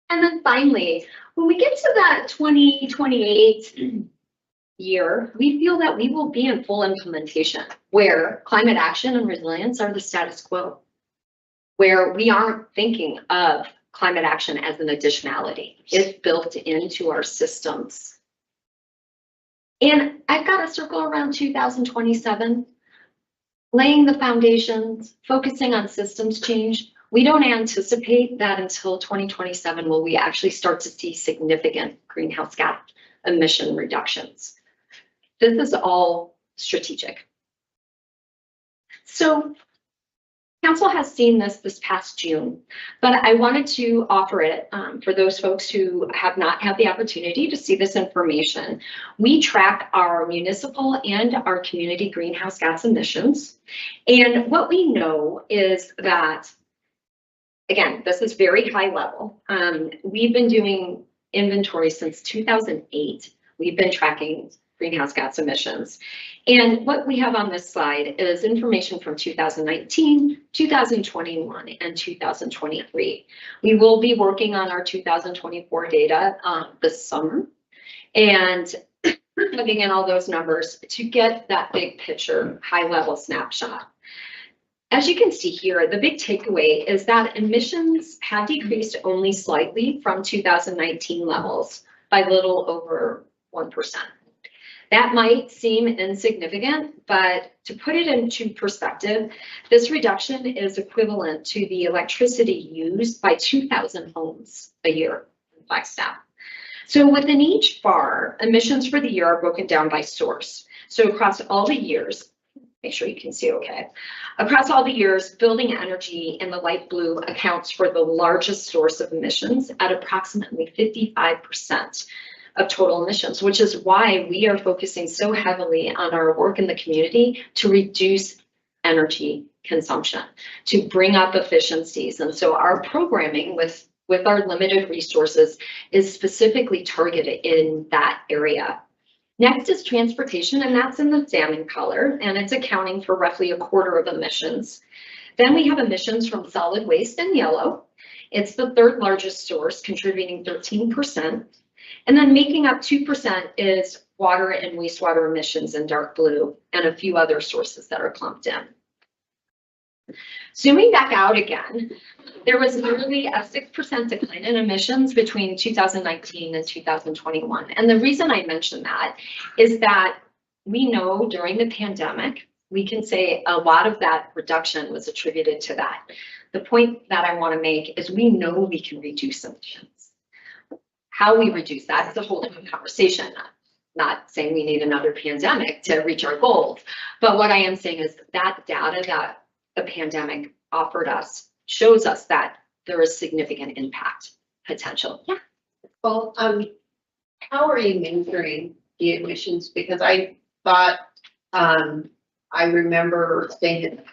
And then finally, when we get to that 2028 year, we feel that we will be in full implementation, where climate action and resilience are the status quo, where we aren't thinking of climate action as an additionality. It's built into our systems. And I've got a circle around 2027, laying the foundations, focusing on systems change. We don't anticipate that until 2027 will we actually start to see significant greenhouse gas emission reductions. This is all strategic. So Council has seen this past June, but I wanted to offer it for those folks who have not had the opportunity to see this information. We track our municipal and our community greenhouse gas emissions. And what we know is that, again, this is very high level. We've been doing inventory since 2008. We've been tracking greenhouse gas emissions. And what we have on this slide is information from 2019, 2021, and 2023. We will be working on our 2024 data this summer and plugging in all those numbers to get that big picture, high-level snapshot. As you can see here, the big takeaway is that emissions have decreased only slightly from 2019 levels by a little over 1%. That might seem insignificant, but to put it into perspective, this reduction is equivalent to the electricity used by 2,000 homes a year in Flagstaff. So within each bar, emissions for the year are broken down by source. So across all the years, make sure you can see okay. Across all the years, building energy in the light blue accounts for the largest source of emissions at approximately 55% of total emissions, which is why we are focusing so heavily on our work in the community to reduce energy consumption, to bring up efficiencies. And so our programming with our limited resources is specifically targeted in that area. Next is transportation, and that's in the salmon color, and it's accounting for roughly 1/4 of emissions. Then we have emissions from solid waste in yellow. It's the 3rd largest source, contributing 13%. And then making up 2% is water and wastewater emissions in dark blue, and a few other sources that are clumped in. Zooming back out again, there was nearly a 6% decline in emissions between 2019 and 2021. And the reason I mention that is that we know during the pandemic, we can say a lot of that reduction was attributed to that. The point that I want to make is we know we can reduce emissions. How we reduce that is a whole different conversation. Not saying we need another pandemic to reach our goals, but what I am saying is that data that the pandemic offered us shows us that there is significant impact potential. Yeah. Well, how are you measuring the emissions? Because I thought, I remember saying that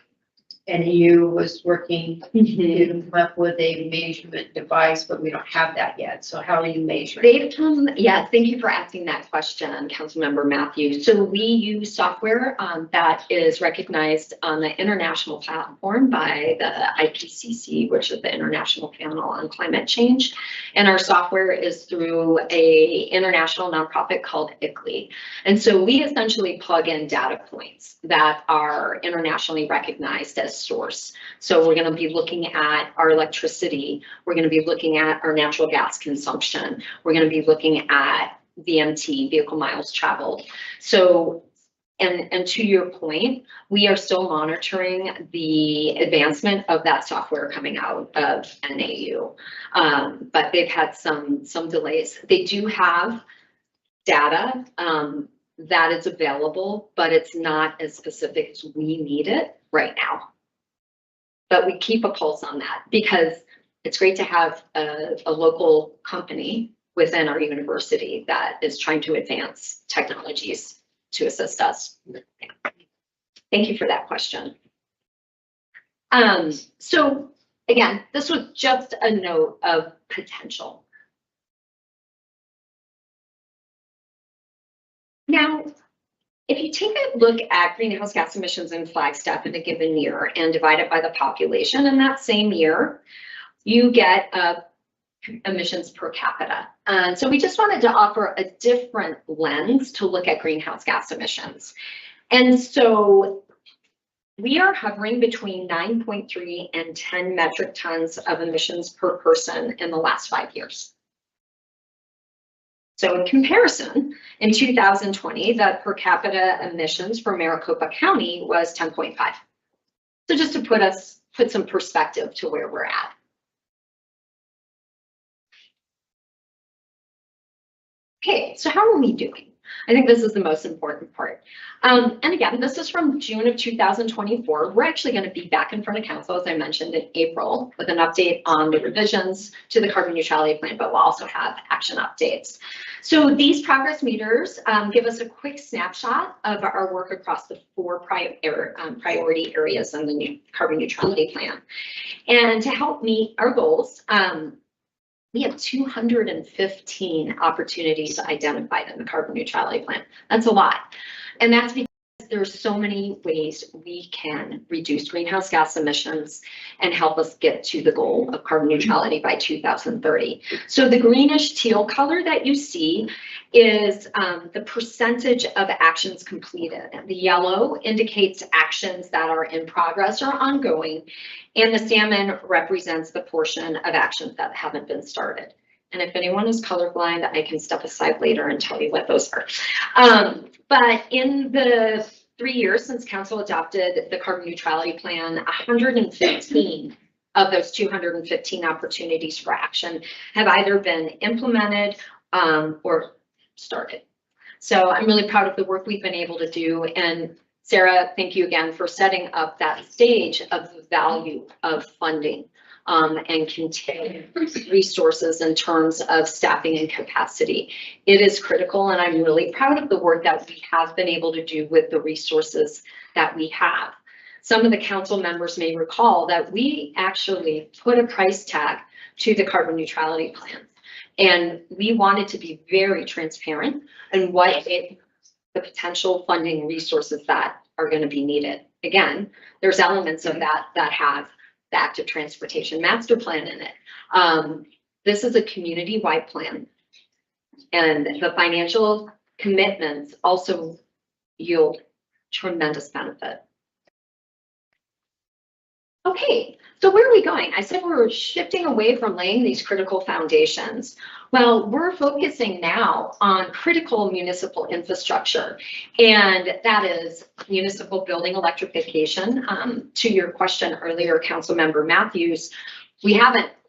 NEU was working to come up with a measurement device, but we don't have that yet. So how are you measuring? Yeah, thank you for asking that question, Councilmember Matthew. So we use software that is recognized on the international platform by the IPCC, which is the International Panel on Climate Change. And our software is through a international nonprofit called ICLEI. And so we essentially plug in data points that are internationally recognized as source. So we're going to be looking at our electricity. We're going to be looking at our natural gas consumption. We're going to be looking at VMT, vehicle miles traveled. So, and to your point, we are still monitoring the advancement of that software coming out of NAU, but they've had some delays. They do have data that is available, but it's not as specific as we need it right now. But we keep a pulse on that because it's great to have a local company within our university that is trying to advance technologies to assist us. Thank you for that question. So again, this was just a note of potential. Now, if you take a look at greenhouse gas emissions in Flagstaff in a given year and divide it by the population in that same year, you get emissions per capita. And so we just wanted to offer a different lens to look at greenhouse gas emissions. And so we are hovering between 9.3 and 10 metric tons of emissions per person in the last 5 years. So in comparison, in 2020, the per capita emissions for Maricopa County was 10.5. So just to put some perspective to where we're at. Okay, so how are we doing? I think this is the most important part. And again, this is from June of 2024. We're actually going to be back in front of council, as I mentioned, in April with an update on the revisions to the carbon neutrality plan, but we'll also have action updates. So these progress meters give us a quick snapshot of our work across the 4 priority areas in the new carbon neutrality plan. And to help meet our goals, we have 215 opportunities identified in the carbon neutrality plan. That's a lot. And that's because there's so many ways we can reduce greenhouse gas emissions and help us get to the goal of carbon neutrality by 2030. So the greenish teal color that you see is the percentage of actions completed. The yellow indicates actions that are in progress or ongoing, and the salmon represents the portion of actions that haven't been started. And if anyone is colorblind, I can step aside later and tell you what those are. But in the 3 years since council adopted the carbon neutrality plan, 115 of those 215 opportunities for action have either been implemented or started. So I'm really proud of the work we've been able to do. And Sarah, thank you again for setting up that stage of the value of funding and continued resources in terms of staffing and capacity. It is critical, and I'm really proud of the work that we have been able to do with the resources that we have. Some of the council members may recall that we actually put a price tag to the carbon neutrality plan, and we wanted to be very transparent in what it the potential funding resources that are going to be needed. Again, there's elements of that have the active transportation master plan in it. This is a community-wide plan, and the financial commitments also yield tremendous benefit. Okay, so where are we going? I said we're shifting away from laying these critical foundations. Well, we're focusing now on critical municipal infrastructure, and that is municipal building electrification. To your question earlier, Councilmember Matthews,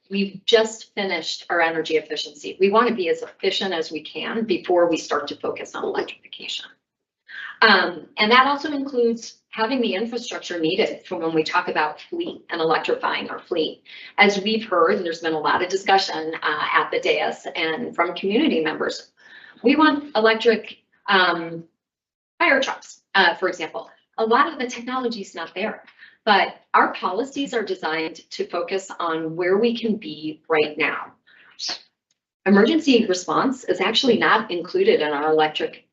we've just finished our energy efficiency. We want to be as efficient as we can before we start to focus on electrification. And that also includes having the infrastructure needed for when we talk about fleet and electrifying our fleet. As we've heard, and there's been a lot of discussion at the dais and from community members, we want electric fire trucks, for example. A lot of the technology is not there, but our policies are designed to focus on where we can be right now. Emergency response is actually not included in our electric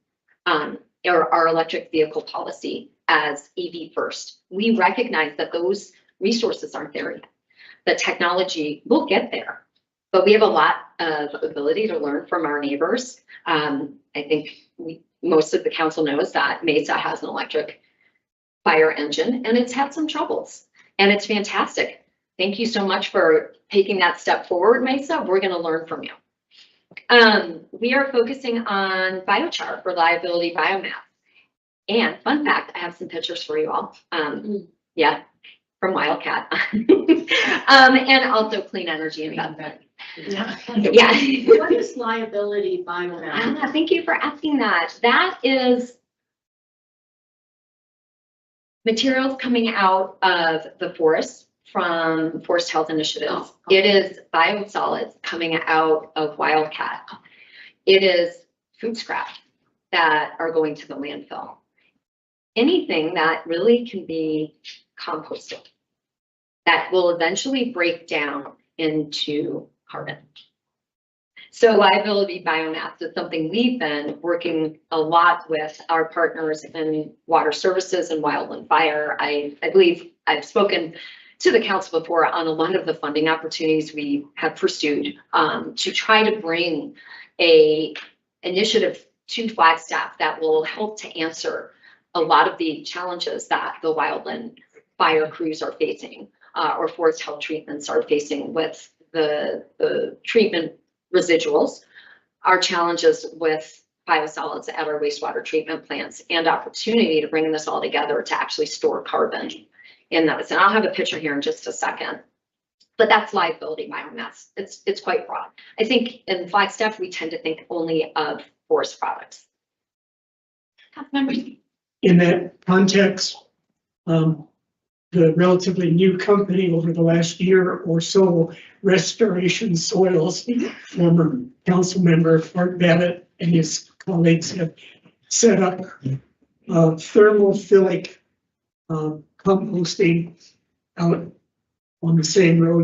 vehicle policy as EV first. We recognize that those resources aren't there yet. The technology will get there, but we have a lot of ability to learn from our neighbors. I think most of the council knows that Mesa has an electric fire engine and it's had some troubles, and it's fantastic. Thank you so much for taking that step forward, Mesa. We're going to learn from you. We are focusing on biochar, reliability biomass. And fun fact, I have some pictures for you all. Yeah, from Wildcat. And also clean energy investment. Yeah. Yeah. What is liability biomass? Thank you for asking that. That is materials coming out of the forest from Forest Health Initiatives. It is biosolids coming out of Wildcat. It is food scrap that are going to the landfill. Anything that really can be composted that will eventually break down into carbon. So liability biomass is something we've been working a lot with our partners in water services and wildland fire. I believe I've spoken to the council before on a lot of the funding opportunities we have pursued to try to bring a initiative to Flagstaff that will help to answer a lot of the challenges that the wildland fire crews are facing or forest health treatments are facing with the treatment residuals, our challenges with biosolids at our wastewater treatment plants, and opportunity to bring this all together to actually store carbon in those. And I'll have a picture here in just a second, but that's liability biomass. It's quite broad. I think in Flagstaff, we tend to think only of forest products. Councilmembers? In that context, the relatively new company over the last year or so, Restoration Soils, former council member Art Babbitt and his colleagues have set up thermophilic composting out on the same road